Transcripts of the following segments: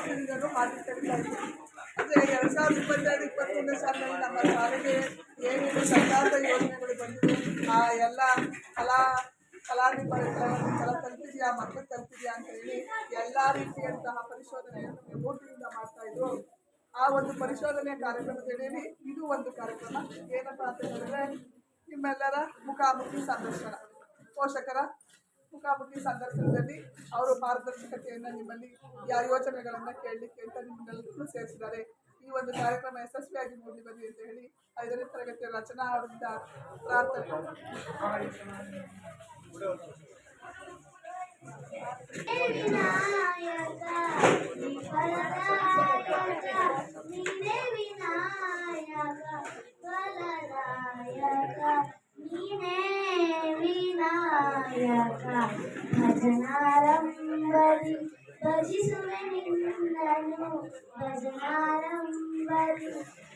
ಪ್ರತಿನಿಧಿಗಳು ಹಾಕಿ ತೆರಿತಾ ಇದ್ದೀವಿ. ಅಂದರೆ 2022-23 ಸಾಲಿನಲ್ಲಿ ನಮ್ಮ ಶಾಲೆಗೆ ಏನೇನು ಸರ್ಕಾರದ ಯೋಜನೆಗಳು ಬಂದಿದೆ ಆ ಎಲ್ಲ ಕಲಾವಿದರ ತಲುಪಿದೆಯಾ, ಮಕ್ಕಳು ತಲುಪಿದೆಯಾ ಅಂತ ಹೇಳಿ ಎಲ್ಲ ರೀತಿಯಂತಹ ಪರಿಶೋಧನೆಯನ್ನು 3 ದಿನದಿಂದ ಮಾಡ್ತಾ ಇದ್ರು. ಆ ಒಂದು ಪರಿಶೋಧನೆಯ ಕಾರ್ಯಕ್ರಮದಲ್ಲಿ ಇದು ಒಂದು ಕಾರ್ಯಕ್ರಮ. ಏನಪ್ಪ ಅಂತ ಹೇಳಿದ್ರೆ ನಿಮ್ಮೆಲ್ಲರ ಮುಖಾಮುಖಿ ಸಂದರ್ಶನ, ಪೋಷಕರ ಮುಖಾಮುಖಿ ಸಂದರ್ಶನದಲ್ಲಿ ಅವರು ಪಾರದರ್ಶಕತೆಯನ್ನು ನಿಮ್ಮಲ್ಲಿ ಯೋಜನೆಗಳನ್ನು ಕೇಳಲಿಕ್ಕೆ ಅಂತ ನಿಮ್ಮನ್ನೆಲ್ಲರೂ ಸೇರಿಸಿದ್ದಾರೆ. ಈ ಒಂದು ಕಾರ್ಯಕ್ರಮ ಯಶಸ್ವಿಯಾಗಿ ಮೂಡಿ ಬನ್ನಿ ಅಂತ ಹೇಳಿ 5ನೇ ತರಗತಿಯ ರಚನಾ ಅವರಿಂದ ಪ್ರಾರ್ಥನೆ. ಭಜನಾರಂಭರಿ ಭಜಿಸುವೆ ನಿನ್ನನು, ಭಜನಾರಂಭರಿ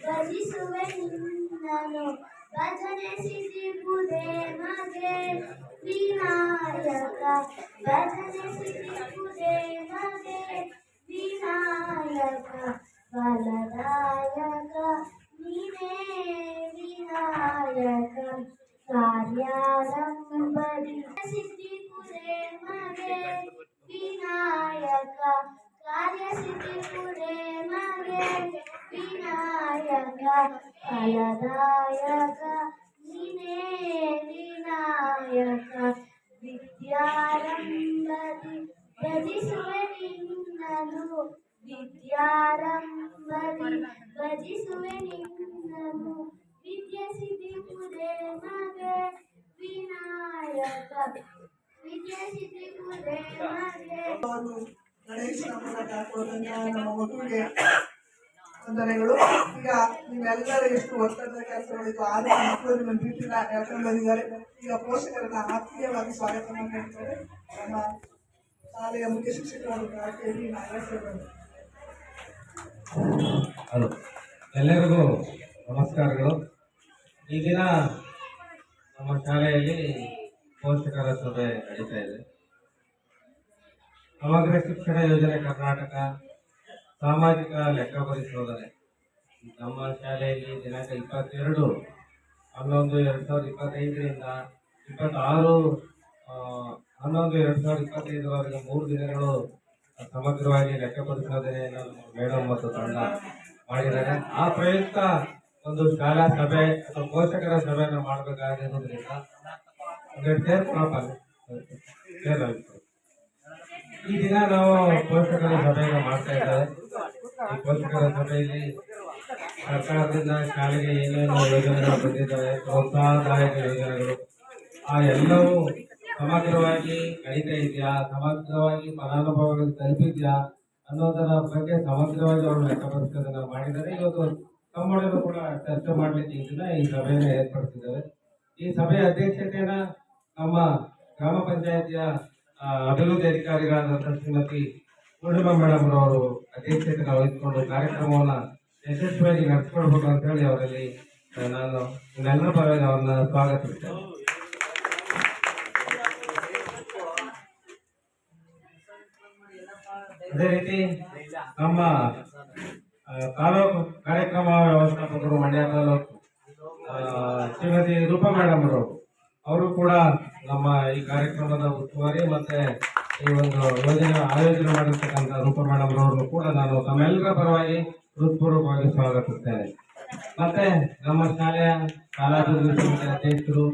ಭಜಿಸುವೆ ನಿನ್ನನು, ಭಜನೆ ಸಿದ್ಧಿಪುದೆ ಮಗೆ ವಿನಾಯಕ, ಭಜನೆ ಸಿದ್ಧಿಪುದೆ ಮಗೆ ವಿನಾಯಕ, ಫಲದಾಯಕ ನೀನೇ ವಿನಾಯಕ, ಕಾರ್ಯಾರಂಭರಿ ಸಿದ್ಧಿಪುದೆ ಮಗೆ ವಿನಾಯಕ, ಕಾರ್ಯಸಿದ್ಧಿಪುದೆ ಮಗೆ ವಿನಾಯಕ, ಫಲದಾಯಕ ನೀನೇ ವಿನಾಯಕ, ವಿದ್ಯಾರಂಭರಿ ಭಜಿಸುವೆ ನಿನ್ನನು, ವಿದ್ಯಾರಂಭರಿ ಭಜಿಸುವೆ ನಿನ್ನನು, ವಿದ್ಯೆ ಸಿದ್ಧಿಪುದೆ ಮಗೆ ವಿನಾಯಕ, ವಿದ್ಯೆ ಸಿದ್ಧಿಪುದೆ ಮಗೆ. ಗಣೇಶನ ಮೂಲಕ ಕೊಡೋದನ್ನ ನಮ್ಮ ಮಗುವಿಗೆ ತೊಂದರೆಗಳು. ಈಗ ನೀವೆಲ್ಲರೂ ಎಷ್ಟು ಒತ್ತಡದ ಕೆಲಸಗಳಿದ್ದು ಆದರೂ ಮಕ್ಕಳು ನಿಮ್ಮನ್ನು ಬಿಟ್ಟಿಲ್ಲ, ಹೇಳ್ಕೊಂಡು ಬಂದಿದ್ದಾರೆ. ಈಗ ಪೋಷಕರನ್ನ ಆತ್ಮೀಯವಾಗಿ ಸ್ವಾಗತ ಮಾಡಿದ್ದಾರೆ. ನಮ್ಮ ಶಾಲೆಯ ಮುಖ್ಯ ಶಿಕ್ಷಕರು ಕೇಳಿ ನಾಗೇಶ್ವರರು. ಹಲೋ, ಎಲ್ಲರಿಗೂ ನಮಸ್ಕಾರಗಳು. ಈ ದಿನ ನಮ್ಮ ಶಾಲೆಯಲ್ಲಿ ಪೋಷಕರ ಸಭೆ ನಡೀತಾ ಇದೆ. ಸಮಗ್ರ ಶಿಕ್ಷಣ ಯೋಜನೆ ಕರ್ನಾಟಕ ಸಾಮಾಜಿಕ ಲೆಕ್ಕ ಪರಿಶೋಧನೆ ನಮ್ಮ ಶಾಲೆಯಲ್ಲಿ ದಿನಾಂಕ 22/11/2025ರಿಂದ 26/11/2025ವರೆಗೆ 3 ದಿನಗಳು ಸಮಗ್ರವಾಗಿ ಲೆಕ್ಕ ಪರಿಶೋಧನೆಯನ್ನು ಮೇಡಮ್ ಮತ್ತು ತಂಡ ಮಾಡಿದ್ದಾರೆ. ಆ ಪ್ರಯುಕ್ತ ಒಂದು ಶಾಲಾ ಸಭೆ ಅಥವಾ ಪೋಷಕರ ಸಭೆಯನ್ನು ಮಾಡಬೇಕಾಗಿರೋದ್ರಿಂದ ಈ ದಿನ ನಾವು ಪೋಷಕರ ಸಭೆಯನ್ನು ಮಾಡ್ತಾ ಇದ್ದೇವೆ. ಈ ಪೋಷಕರ ಸಭೆಯಲ್ಲಿ ಸರ್ಕಾರದಿಂದ ಶಾಲೆಗೆ ಏನೇನು ಯೋಜನೆಗಳು ಬಂದಿದ್ದಾವೆ, ಪ್ರೋತ್ಸಾಹದಾಯಕ ಯೋಜನೆಗಳು, ಆ ಎಲ್ಲವೂ ಸಮಗ್ರವಾಗಿ ನಡೀತಾ ಇದೆಯಾ, ಸಮಗ್ರವಾಗಿ ಫಲಾನುಭವಿಗಳು ತಲುಪಿದ್ಯಾ ಅನ್ನೋದರ ಬಗ್ಗೆ ಸಮಗ್ರವಾಗಿ ಅವರು ಲೆಕ್ಕಪರಿಶೋಧನೆ ಮಾಡಿದ್ದಾರೆ. ಇವತ್ತು ತಮ್ಮೊಳಗೂ ಕೂಡ ಚರ್ಚೆ ಮಾಡಲಿಕ್ಕೆ ಈ ದಿನ ಈ ಸಭೆಯನ್ನು ಏರ್ಪಡಿಸಿದ್ದೇವೆ. ಈ ಸಭೆಯ ಅಧ್ಯಕ್ಷತೆಯನ್ನ ನಮ್ಮ ಗ್ರಾಮ ಪಂಚಾಯತಿಯ ಅಭಿವೃದ್ಧಿ ಅಧಿಕಾರಿಗಳಾದಂತಹ ಶ್ರೀಮತಿ ಪೂರ್ಣಿಮಾ ಮೇಡಮ್ ರವರು ಅಧ್ಯಕ್ಷತೆಯನ್ನು ವಹಿಸಿಕೊಂಡು ಕಾರ್ಯಕ್ರಮವನ್ನು ಯಶಸ್ವಿಯಾಗಿ ನಡೆಸಿಕೊಡ್ಬೇಕು ಅಂತ ಹೇಳಿ ಅವರಲ್ಲಿ ನಾನು ನಿಮ್ಮೆಲ್ಲರ ಪರವಾಗಿ ಅವರನ್ನ ಸ್ವಾಗತಿಸ್ತೇನೆ. ಅದೇ ರೀತಿ ನಮ್ಮ ತಾಲೂಕು ಕಾರ್ಯಕ್ರಮ ವ್ಯವಸ್ಥಾಪಕರು ಮಂಡ್ಯ ತಾಲೂಕು ಶ್ರೀಮತಿ ರೂಪಾ ಮೇಡಮ್ ಅವರು ಕೂಡ ನಮ್ಮ ಈ ಕಾರ್ಯಕ್ರಮದ ಉಸ್ತುವಾರಿ ಮತ್ತೆ ಈ ಒಂದು ಯೋಜನೆ ಆಯೋಜನೆ ಮಾಡಿರ್ತಕ್ಕಂಥ ರೂಪಾ ಮೇಡಮ್ ರವರು ಕೂಡ ನಾನು ತಮ್ಮೆಲ್ಲರ ಪರವಾಗಿ ಹೃತ್ಪೂರ್ವಕವಾಗಿ ಸ್ವಾಗತಿಸ್ತೇನೆ. ಮತ್ತೆ ನಮ್ಮ ಶಾಲೆಯ ಶಾಲಾಭಿವೃದ್ಧಿ ಸಮಿತಿ ಅಧ್ಯಕ್ಷರು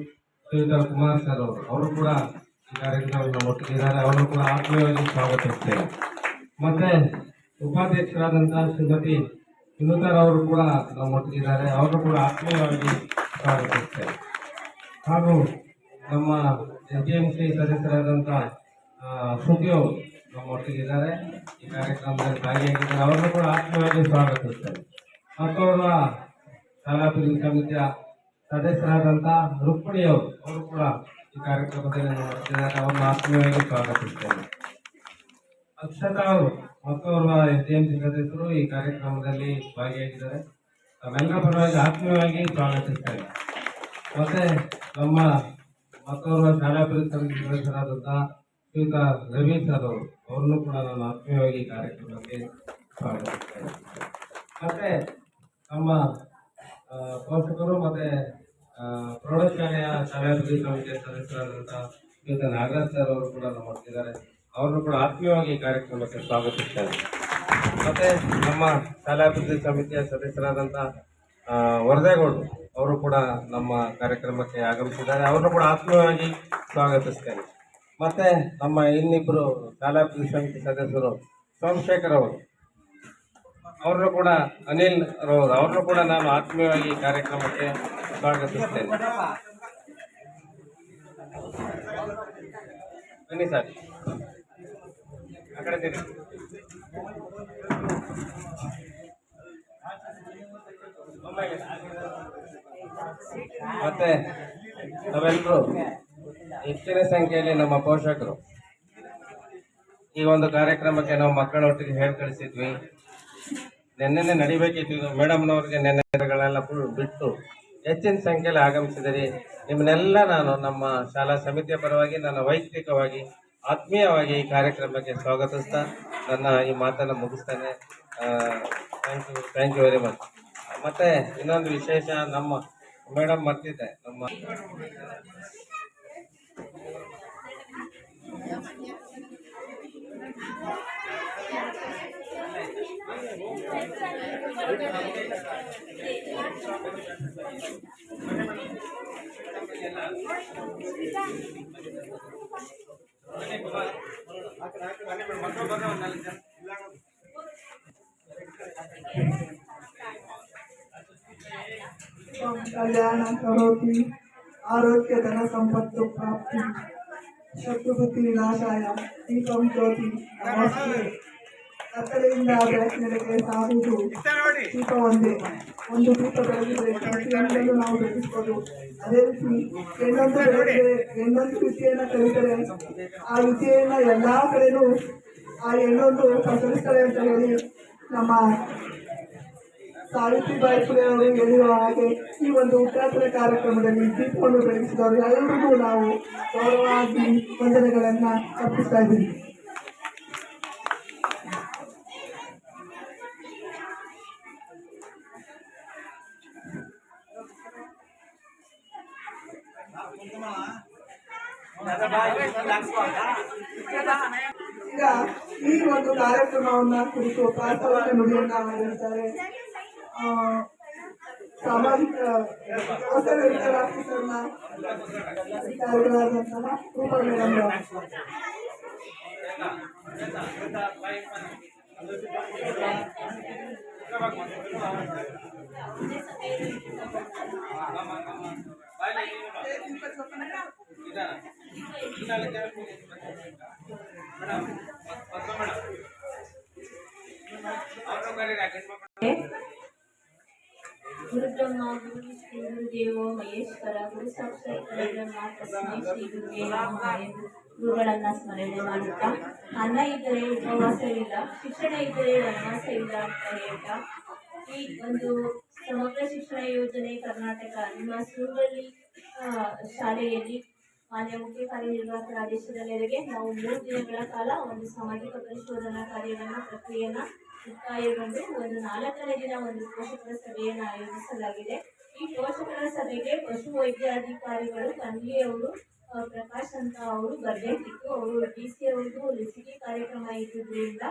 ಶ್ರೀಯುತ ಕುಮಾರ್ ಸರ್ ಅವರು ಕೂಡ ಈ ಕಾರ್ಯಕ್ರಮವನ್ನು ಒಟ್ಟಿಗಿದ್ದಾರೆ. ಅವರು ಕೂಡ ಆತ್ಮೀಯವಾಗಿ ಸ್ವಾಗತಿಸ್ತೇನೆ. ಮತ್ತೆ ಉಪಾಧ್ಯಕ್ಷರಾದಂತಹ ಶ್ರೀಮತಿ ಸುನೀತಾರ್ ಅವರು ಕೂಡ ನಮ್ಮೊಟ್ಟಿಗಿದ್ದಾರೆ. ಅವರು ಕೂಡ ಆತ್ಮೀಯವಾಗಿ ಸ್ವಾಗತಿಸ್ತೇನೆ. ಹಾಗೂ ನಮ್ಮ SDMC ಸದಸ್ಯರಾದಂಥ ಶ್ರುತಿ ಅವರು ನಮ್ಮೊಟ್ಟಿಗಿದ್ದಾರೆ, ಈ ಕಾರ್ಯಕ್ರಮದಲ್ಲಿ ಭಾಗಿಯಾಗಿದ್ದಾರೆ. ಅವರನ್ನು ಕೂಡ ಆತ್ಮೀಯವಾಗಿ ಸ್ವಾಗತಿಸ್ತೇನೆ. ಮತ್ತೋರ್ವ ಶಾಲಾಭಿವೃದ್ಧಿ ಸಮಿತಿಯ ಸದಸ್ಯರಾದಂಥ ರುಕ್ಮಿಣಿ ಅವರು ಕೂಡ ಈ ಕಾರ್ಯಕ್ರಮದಲ್ಲಿ ನಮ್ಮೊಟ್ಟಿಗಿದ್ದಾರೆ. ಅವರನ್ನು ಆತ್ಮೀಯವಾಗಿ ಸ್ವಾಗತಿಸ್ತೇನೆ. ಅಕ್ಷತಾ ಅವರು ಮತ್ತೋರ್ವ SDMC ಸದಸ್ಯರು ಈ ಕಾರ್ಯಕ್ರಮದಲ್ಲಿ ಭಾಗಿಯಾಗಿದ್ದಾರೆ. ತಮ್ಮೆಲ್ಲರ ಪರವಾಗಿ ಆತ್ಮೀಯವಾಗಿ ಸ್ವಾಗತಿಸ್ತೇನೆ. ಮತ್ತೆ ನಮ್ಮ ಮತ್ತೋರ್ವ ಶಾಲಾಭಿವೃದ್ಧಿ ಸಮಿತಿ ಸದಸ್ಯರಾದಂತಹ ಶ್ರೀಯುತ ರವಿ ಸರ್ ಅವ್ರನ್ನೂ ಕೂಡ ನಾನು ಆತ್ಮೀಯವಾಗಿ ಕಾರ್ಯಕ್ರಮಕ್ಕೆ ಸ್ವಾಗತಿಸ್ತೇನೆ. ಮತ್ತೆ ನಮ್ಮ ಪೋಷಕರು ಮತ್ತೆ ಪ್ರೌಢಶಾಲೆಯ ಶಾಲಾಭಿವೃದ್ಧಿ ಸಮಿತಿಯ ಸದಸ್ಯರಾದಂತಹ ಶ್ರೀಯುತ ನಾಗರಾಜ್ ಸರ್ ಅವರು ಕೂಡ ನಮ್ಮೊಟ್ಟಿದ್ದಾರೆ. ಅವ್ರನ್ನು ಕೂಡ ಆತ್ಮೀಯವಾಗಿ ಈ ಕಾರ್ಯಕ್ರಮಕ್ಕೆ ಸ್ವಾಗತಿಸ್ತೇನೆ. ಮತ್ತೆ ನಮ್ಮ ಶಾಲಾಭಿವೃದ್ಧಿ ಸಮಿತಿಯ ಸದಸ್ಯರಾದಂತಹ ವರದೇಗೌಡರು ಅವರು ಕೂಡ ನಮ್ಮ ಕಾರ್ಯಕ್ರಮಕ್ಕೆ ಆಗಮಿಸಿದ್ದಾರೆ. ಅವ್ರನ್ನು ಕೂಡ ಆತ್ಮೀಯವಾಗಿ ಸ್ವಾಗತಿಸ್ತೇನೆ. ಮತ್ತೆ ನಮ್ಮ ಇನ್ನಿಬ್ಬರು ಶಾಲಾಭಿವೃದ್ಧಿ ಸಮಿತಿ ಸದಸ್ಯರು ಸೋಮಶೇಖರ್ ಅವರು, ಅವ್ರನ್ನು ಕೂಡ ಅನಿಲ್ ರವರು, ಅವ್ರನ್ನು ಕೂಡ ನಾನು ಆತ್ಮೀಯವಾಗಿ ಈ ಕಾರ್ಯಕ್ರಮಕ್ಕೆ ಸ್ವಾಗತಿಸ್ತೇನೆ. ಬನ್ನಿ ಸರ್, ಆ ಕಡೆ ತಿರುಗಿ. ಮತ್ತೆ ನಾವೆಲ್ಲರೂ ಹೆಚ್ಚಿನ ಸಂಖ್ಯೆಯಲ್ಲಿ ನಮ್ಮ ಪೋಷಕರು ಈ ಒಂದು ಕಾರ್ಯಕ್ರಮಕ್ಕೆ ನಾವು ಮಕ್ಕಳೊಟ್ಟಿಗೆ ಹೇಳಿ ಕಳಿಸಿದ್ವಿ. ನೆನ್ನೆ ನಡಿಬೇಕಿತ್ತು, ಮೇಡಮ್ನವ್ರಿಗೆ ನೆನ್ನೆಗಳೆಲ್ಲ ಫುಲ್ ಬಿಟ್ಟು ಹೆಚ್ಚಿನ ಸಂಖ್ಯೆಯಲ್ಲಿ ಆಗಮಿಸಿದಿರಿ. ನಿಮ್ಮನ್ನೆಲ್ಲ ನಾನು ನಮ್ಮ ಶಾಲಾ ಸಮಿತಿಯ ಪರವಾಗಿ ನನ್ನ ವೈಯಕ್ತಿಕವಾಗಿ ಆತ್ಮೀಯವಾಗಿ ಈ ಕಾರ್ಯಕ್ರಮಕ್ಕೆ ಸ್ವಾಗತಿಸ್ತಾ ನನ್ನ ಈ ಮಾತನ್ನು ಮುಗಿಸ್ತೇನೆ. Thank you very much. ಮತ್ತೆ ಇನ್ನೊಂದು ವಿಶೇಷ, ನಮ್ಮ ಮೇಡಮ್ ಮರ್ತಿದ್ದೆ, ನಮ್ಮ ಕಲ್ಯಾಣ ಕರೋತಿ ಆರೋಗ್ಯ ಧನ ಸಂಪತ್ತು ಪ್ರಾಪ್ತಿ ಶತ್ರುಬುದ್ಧಿ ವಿನಾಶಾಯ ದೀಪಂ ಜ್ಯೋತಿ ನಮಸ್ತೆ. ಕತ್ತಲೆಯಿಂದ ಬೆಳಕಿನೆಡೆಗೆ ಸಾಗುವುದು ದೀಪ ಒಂದೇ. ಒಂದು ದೀಪ ಬೆಳಗಿದ್ರೆ ಪ್ರತಿಯೊಂದನ್ನು ನಾವು ಬೆಳೆಸ್ಬೋದು. ಅದೇ ರೀತಿ ಹೆಣ್ಣೊಂದು ಬೆಳೆದ್ರೆ, ಹೆಣ್ಣೊಂದು ವಿದ್ಯೆಯನ್ನು ಕಲಿತರೆ ಆ ವಿದ್ಯೆಯನ್ನ ಎಲ್ಲಾ ಕಡೆನೂ ಆ ಹೆಣ್ಣೊಂದು ಪ್ರಸರಿಸ್ತಾರೆ ಅಂತ ಹೇಳಿ ನಮ್ಮ ಸಾವಿತ್ರಿಬಾಯಿ ಫುಲೆ ಅವರು ಹೇಳಿರುವ ಹಾಗೆ ಈ ಒಂದು ಉದ್ಘಾಟನಾ ಕಾರ್ಯಕ್ರಮದಲ್ಲಿ ದೀಪವನ್ನು ಬೆಳೆಸಿದವರು ಎಲ್ಲರಿಗೂ ನಾವು ಗೌರವವಾಗಿ ವಂದನೆಗಳನ್ನ ಅರ್ಪಿಸ್ತಾ ಇದ್ದೀವಿ. ಈಗ ಈ ಒಂದು ಕಾರ್ಯಕ್ರಮವನ್ನ ಕುರಿತು ಪ್ರಾಸ್ತಾವಿಕ ನುಡಿಯನ್ನ ನೀಡುತ್ತಾರೆ ಸಾಮಾಜಿಕ ಹೊಸ ವೆಚ್ಚರಾಕ್ಷಸರನ್ನ ಅಧಿಕಾರಿಗಳಾದಂತಹ ರೂಪಾ ಮೇಡಮ್ ಗುರುಬ್ರಹ್ಮ ಗುರುದೇವೋ ಮಹೇಶ್ವರ ಗುರು ಸಾಕ್ಷಾತ್ ಪರಬ್ರಹ್ಮ ತಸ್ಮೈ ಶ್ರೀ ಗುರುವೇ ನಮಃ ಎಂದು ಗುರುಗಳನ್ನ ಸ್ಮರಣೆ ಮಾಡುತ್ತಾ, ಅನ್ನ ಇದ್ದರೆ ಉಪವಾಸವಿಲ್ಲ, ಶಿಕ್ಷಣ ಇದ್ದರೆ ವನವಾಸ ಇಲ್ಲ ಅಂತ ಹೇಳ್ತಾ, ಈ ಒಂದು ಸಮಗ್ರ ಶಿಕ್ಷಣ ಯೋಜನೆ ಕರ್ನಾಟಕ ನಿಮ್ಮ ಸುರುವಳ್ಳಿ ಶಾಲೆಯಲ್ಲಿ ಮಾನ್ಯ ಮುಖ್ಯ ಕಾರ್ಯನಿರ್ವಾಹಕರ ಆದೇಶದ ಮೇರೆಗೆ ನಾವು 3 ದಿನಗಳ ಕಾಲ ಒಂದು ಸಾಮಾಜಿಕ ಪರಿಶೋಧನಾ ಕಾರ್ಯವನ್ನು ಪ್ರಕ್ರಿಯೆಯನ್ನ ಮುಕ್ತಾಯಗೊಂಡು ಒಂದು 4ನೇ ದಿನ ಒಂದು ಪೋಷಕರ ಸಭೆಯನ್ನು ಆಯೋಜಿಸಲಾಗಿದೆ. ಈ ಪೋಷಕರ ಸಭೆಗೆ ಪಶು ವೈದ್ಯಾಧಿಕಾರಿಗಳು ಕನ್ಲಿಯವರು ಪ್ರಕಾಶ್ ಅಂತ ಅವರು ಬರಬೇಕಿತ್ತು. ಅವರು DC ಅವ್ರದ್ದು ಲಸಿಕೆ ಕಾರ್ಯಕ್ರಮ ಇದ್ದುದರಿಂದ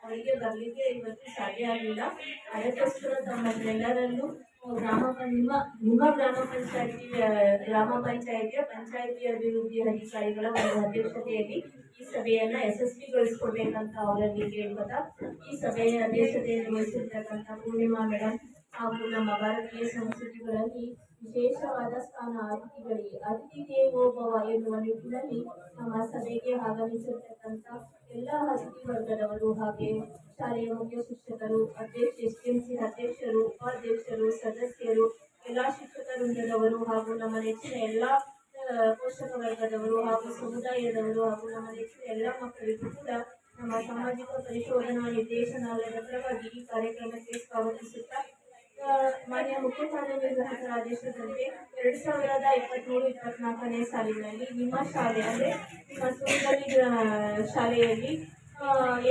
ಅವರಿಗೆ ಬರಲಿಕ್ಕೆ ಇವತ್ತು ಸಾಧ್ಯ ಆಗಲಿಲ್ಲ. ಅದಕ್ಕೋಸ್ಕರ ತಮ್ಮೆಲ್ಲರಲ್ಲೂ ನಿಮ್ಮ ಗ್ರಾಮ ಪಂಚಾಯಿತಿಯ ಪಂಚಾಯಿತಿ ಅಭಿವೃದ್ಧಿ ಅಧಿಕಾರಿಗಳ ಒಂದು ಅಧ್ಯಕ್ಷತೆಯಲ್ಲಿ ಈ ಸಭೆಯನ್ನ ಯಶಸ್ವಿಗೊಳಿಸಿಕೊಡ್ಬೇಕಂತ ಅವರಲ್ಲಿ ಕೇಳ್ಕೊತಾ, ಈ ಸಭೆಯ ಅಧ್ಯಕ್ಷತೆಯನ್ನು ವಹಿಸಿರ್ತಕ್ಕಂಥ ಪೂರ್ಣಿಮಾ ಮೇಡಮ್ ಹಾಗೂ ನಮ್ಮ ಭಾರತೀಯ ಸಂಸ್ಕೃತಿಗಳಲ್ಲಿ ವಿಶೇಷವಾದ ಸ್ಥಾನ ಅತಿಥಿ ದೇವೋ ಭವ ಎನ್ನುವ ನಿಟ್ಟಿನಲ್ಲಿ ನಮ್ಮ ಸಭೆಗೆ ಆಗಮಿಸಿರ್ತಕ್ಕಂಥ ಎಲ್ಲ ಅತಿಥಿ ವರ್ಗದವರು ಹಾಗೆ ಶಾಲೆಯ ಮುಖ್ಯ ಶಿಕ್ಷಕರು, SMC ಅಧ್ಯಕ್ಷರು, ಉಪಾಧ್ಯಕ್ಷರು, ಸದಸ್ಯರು, ಎಲ್ಲ ಶಿಕ್ಷಕ ವೃಂದದವರು ಹಾಗೂ ನಮ್ಮ ನೆಚ್ಚಿನ ಎಲ್ಲ ಪೋಷಕ ವರ್ಗದವರು ಹಾಗೂ ಸಮುದಾಯದವರು ಹಾಗೂ ನಮ್ಮ ನೆಚ್ಚಿನ ಎಲ್ಲ ಮಕ್ಕಳಿಗೂ ಕೂಡ ನಮ್ಮ ಸಾಮಾಜಿಕ ಪರಿಶೋಧನಾ ನಿರ್ದೇಶನಾಲಯದ ಪರವಾಗಿ ಈ ಕಾರ್ಯಕ್ರಮಕ್ಕೆ ಸ್ವಾಗತಿಸುತ್ತಾ, ಮಾನ್ಯ ಮುಖ್ಯ ಕಾರ್ಯನಿರ್ವಾಹಕರ ಆದೇಶದಂತೆ 2023-24ನೇ ಸಾಲಿನಲ್ಲಿ ನಿಮ್ಮ ಶಾಲೆ ಅಂದರೆ ನಿಮ್ಮ ಸುರುವಳ್ಳಿ ಶಾಲೆಯಲ್ಲಿ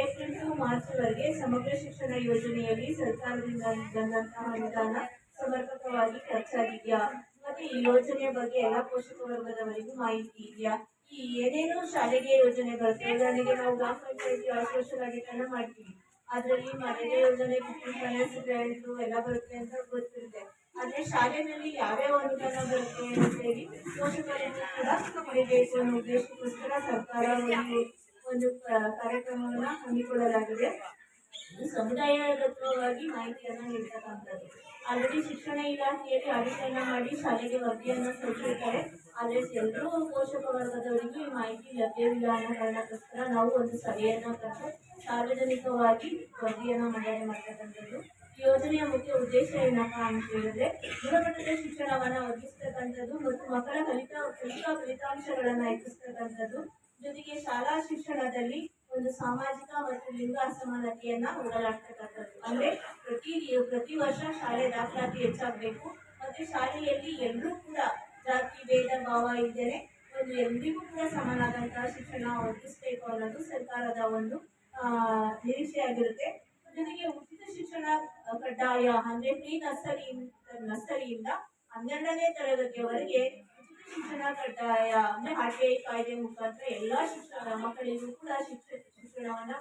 ಏಪ್ರಿಲ್ ಟು ಮಾರ್ಚ್ವರೆಗೆ ಸಮಗ್ರ ಶಿಕ್ಷಣ ಯೋಜನೆಯಲ್ಲಿ ಸರ್ಕಾರದಿಂದ ಬಂದಂತಹ ಅನುದಾನ ಸಮರ್ಪಕವಾಗಿ ಖರ್ಚಾಗಿದೆಯಾ, ಮತ್ತೆ ಈ ಯೋಜನೆಯ ಬಗ್ಗೆ ಎಲ್ಲ ಪೋಷಕ ವರ್ಗದವರಿಗೂ ಮಾಹಿತಿ ಇದೆಯಾ, ಈ ಏನೇನು ಶಾಲೆಗೆ ಯೋಜನೆ ಬರುತ್ತೆ. ಉದಾಹರಣೆಗೆ ನಾವು ಗ್ರಾಮ ಪಂಚಾಯತಿ ಸೋಷಿಯಲ್ ಆಡಿಟ್ ಅನ್ನ ಮಾಡ್ತೀವಿ, ಅದರಲ್ಲಿ ಮನೆಗೆ ಯೋಜನೆ ಫೈನಾನ್ಸ್ ಗ್ರಾಂಟ್ ಎಲ್ಲ ಬರುತ್ತೆ ಅಂತ ಗೊತ್ತಿರುತ್ತೆ. ಆದ್ರೆ ಶಾಲೆಯಲ್ಲಿ ಯಾವ್ಯಾವ ಅನುದಾನ ಬರುತ್ತೆ ಅಂತ ಹೇಳಿ ಪೋಷಕರನ್ನು ಕೂಡ ಪಡಿಬೇಕು ಅನ್ನೋ ಉದ್ದೇಶಕ್ಕೋಸ್ಕರ ಸರ್ಕಾರ ಒಂದು ಕಾರ್ಯಕ್ರಮವನ್ನ ಹಮ್ಮಿಕೊಳ್ಳಲಾಗಿದೆ. ಇದು ಸಮುದಾಯದತ್ವವಾಗಿ ಮಾಹಿತಿಯನ್ನ ನೀಡ್ತಕ್ಕಂಥದ್ದು. ಆಲ್ರೆಡಿ ಶಿಕ್ಷಣ ಇಲಾಖೆಯಲ್ಲಿ ಆಡಿಟನ್ನ ಮಾಡಿ ಶಾಲೆಗೆ ವರದಿಯನ್ನ ಸಲ್ಲಿಸಿರ್ತಾರೆ. ಆದ್ರೆ ಎಲ್ಲರೂ ಪೋಷಕ ವರ್ಗದವರಿಗೂ ಈ ಮಾಹಿತಿ ಲಭ್ಯವಿಲ್ಲ ಅನ್ನೋ ಕಾರಣಕ್ಕೋಸ್ಕರ ನಾವು ಒಂದು ಸಭೆಯನ್ನ ಕರೆದು ಸಾರ್ವಜನಿಕವಾಗಿ ವರದಿಯನ್ನ ಮಂಡನೆ ಮಾಡ್ತಕ್ಕಂಥದ್ದು. ಈ ಯೋಜನೆಯ ಮುಖ್ಯ ಉದ್ದೇಶ ಏನಪ್ಪಾ ಅಂತ ಹೇಳಿದ್ರೆ ಗುಣಮಟ್ಟದ ಶಿಕ್ಷಣವನ್ನ ಒದಗಿಸ್ತಕ್ಕಂಥದ್ದು ಮತ್ತು ಮಕ್ಕಳ ಕಲಿಕಾ ಫಲಿತಾಂಶಗಳನ್ನ ಹೆಚ್ಚಿಸ್ತಕ್ಕಂಥದ್ದು. ಜೊತೆಗೆ ಶಾಲಾ ಶಿಕ್ಷಣದಲ್ಲಿ ಒಂದು ಸಾಮಾಜಿಕ ಮತ್ತು ಲಿಂಗ ಅಸಮಾನತೆಯನ್ನ ಹೋಗಲಾಡ್ತಕ್ಕಂಥದ್ದು. ಅಂದ್ರೆ ಪ್ರತಿ ವರ್ಷ ಶಾಲೆ ದಾಖಲಾತಿ ಹೆಚ್ಚಾಗಬೇಕು ಮತ್ತೆ ಶಾಲೆಯಲ್ಲಿ ಎಲ್ಲರೂ ಕೂಡ ಜಾತಿ ಭೇದ ಭಾವ ಇದ್ದರೆ ಒಂದು ಎಲ್ರಿಗೂ ಕೂಡ ಸಮನಾದಂತಹ ಶಿಕ್ಷಣ ಒದಗಿಸಬೇಕು ಅನ್ನೋದು ಸರ್ಕಾರದ ಒಂದು ನಿರೀಕ್ಷೆಯಾಗಿರುತ್ತೆ. ಜೊತೆಗೆ ಉಚಿತ ಶಿಕ್ಷಣ ಕಡ್ಡಾಯ ಅಂದ್ರೆ ಪ್ರೀ ನರ್ಸರಿಯಿಂದ 12ನೇ ತರಗತಿಯವರೆಗೆ ಉಚಿತ ಶಿಕ್ಷಣ ಕಡ್ಡಾಯ ಅಂದ್ರೆ RTI ಕಾಯ್ದೆ ಮುಖಾಂತರ ಎಲ್ಲಾ ಮಕ್ಕಳಿಗೂ ಕೂಡ ಶಿಕ್ಷಣವನ್ನ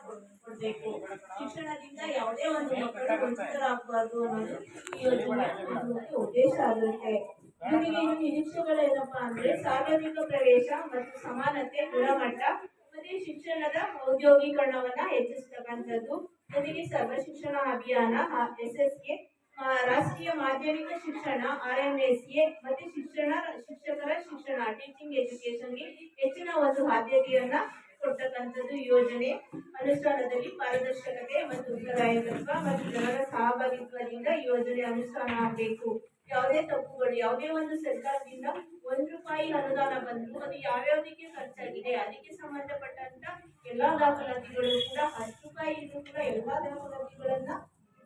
ಕೊಡಬೇಕು. ಶಿಕ್ಷಣದಿಂದ ಯಾವುದೇ ಒಂದು ಮಕ್ಕಳು ವಂಚಿತರಾಗಬಾರ್ದು ಅನ್ನೋದು ಈ ಯೋಜನೆಯ ಉದ್ದೇಶ ಆಗಿರುತ್ತೆ. ಜೊತೆಗೆ ಇನ್ನು ನಿರೀಕ್ಷೆಗಳೇನಪ್ಪಾ ಅಂದ್ರೆ ಸಾರ್ವಜನಿಕ ಪ್ರವೇಶ ಮತ್ತು ಸಮಾನತೆ, ಗುಣಮಟ್ಟ ಮತ್ತೆ ಶಿಕ್ಷಣದ ಔದ್ಯೋಗೀಕರಣವನ್ನ ಹೆಚ್ಚಿಸ್ತಕ್ಕಂಥದ್ದು. ಜೊತೆಗೆ ಸರ್ವ ಶಿಕ್ಷಣ ಅಭಿಯಾನ SSA, ರಾಷ್ಟ್ರೀಯ ಮಾಧ್ಯಮಿಕ ಶಿಕ್ಷಣ RMSA ಮತ್ತೆ ಶಿಕ್ಷಕರ ಶಿಕ್ಷಣ ಟೀಚಿಂಗ್ ಎಜುಕೇಶನ್ಗೆ ಹೆಚ್ಚಿನ ಒಂದು ಆದ್ಯತೆಯನ್ನ ಕೊಡ್ತಕ್ಕಂಥದ್ದು. ಯೋಜನೆ ಅನುಷ್ಠಾನದಲ್ಲಿ ಪಾರದರ್ಶಕತೆ ಮತ್ತು ಉತ್ತರದಾಯಿತ್ವ ಮತ್ತು ಜನರ ಸಹಭಾಗಿತ್ವದಿಂದ ಯೋಜನೆ ಅನುಷ್ಠಾನ ಆಗಬೇಕು. ಯಾವುದೇ ತಪ್ಪುಗಳು, ಯಾವುದೇ ಒಂದು ಸರ್ಕಾರದಿಂದ ₹1 ಅನುದಾನ ಬಂದು ಅದು ಯಾವ್ಯಾವುದಕ್ಕೆ ಖರ್ಚಾಗಿದೆ ಅದಕ್ಕೆ ಸಂಬಂಧಪಟ್ಟಂತ ಎಲ್ಲಾ ದಾಖಲಾತಿಗಳು ಕೂಡ ₹10 ಇದ್ರೂ ಕೂಡ ಎಲ್ಲಾ ದಾಖಲಾತಿಗಳನ್ನ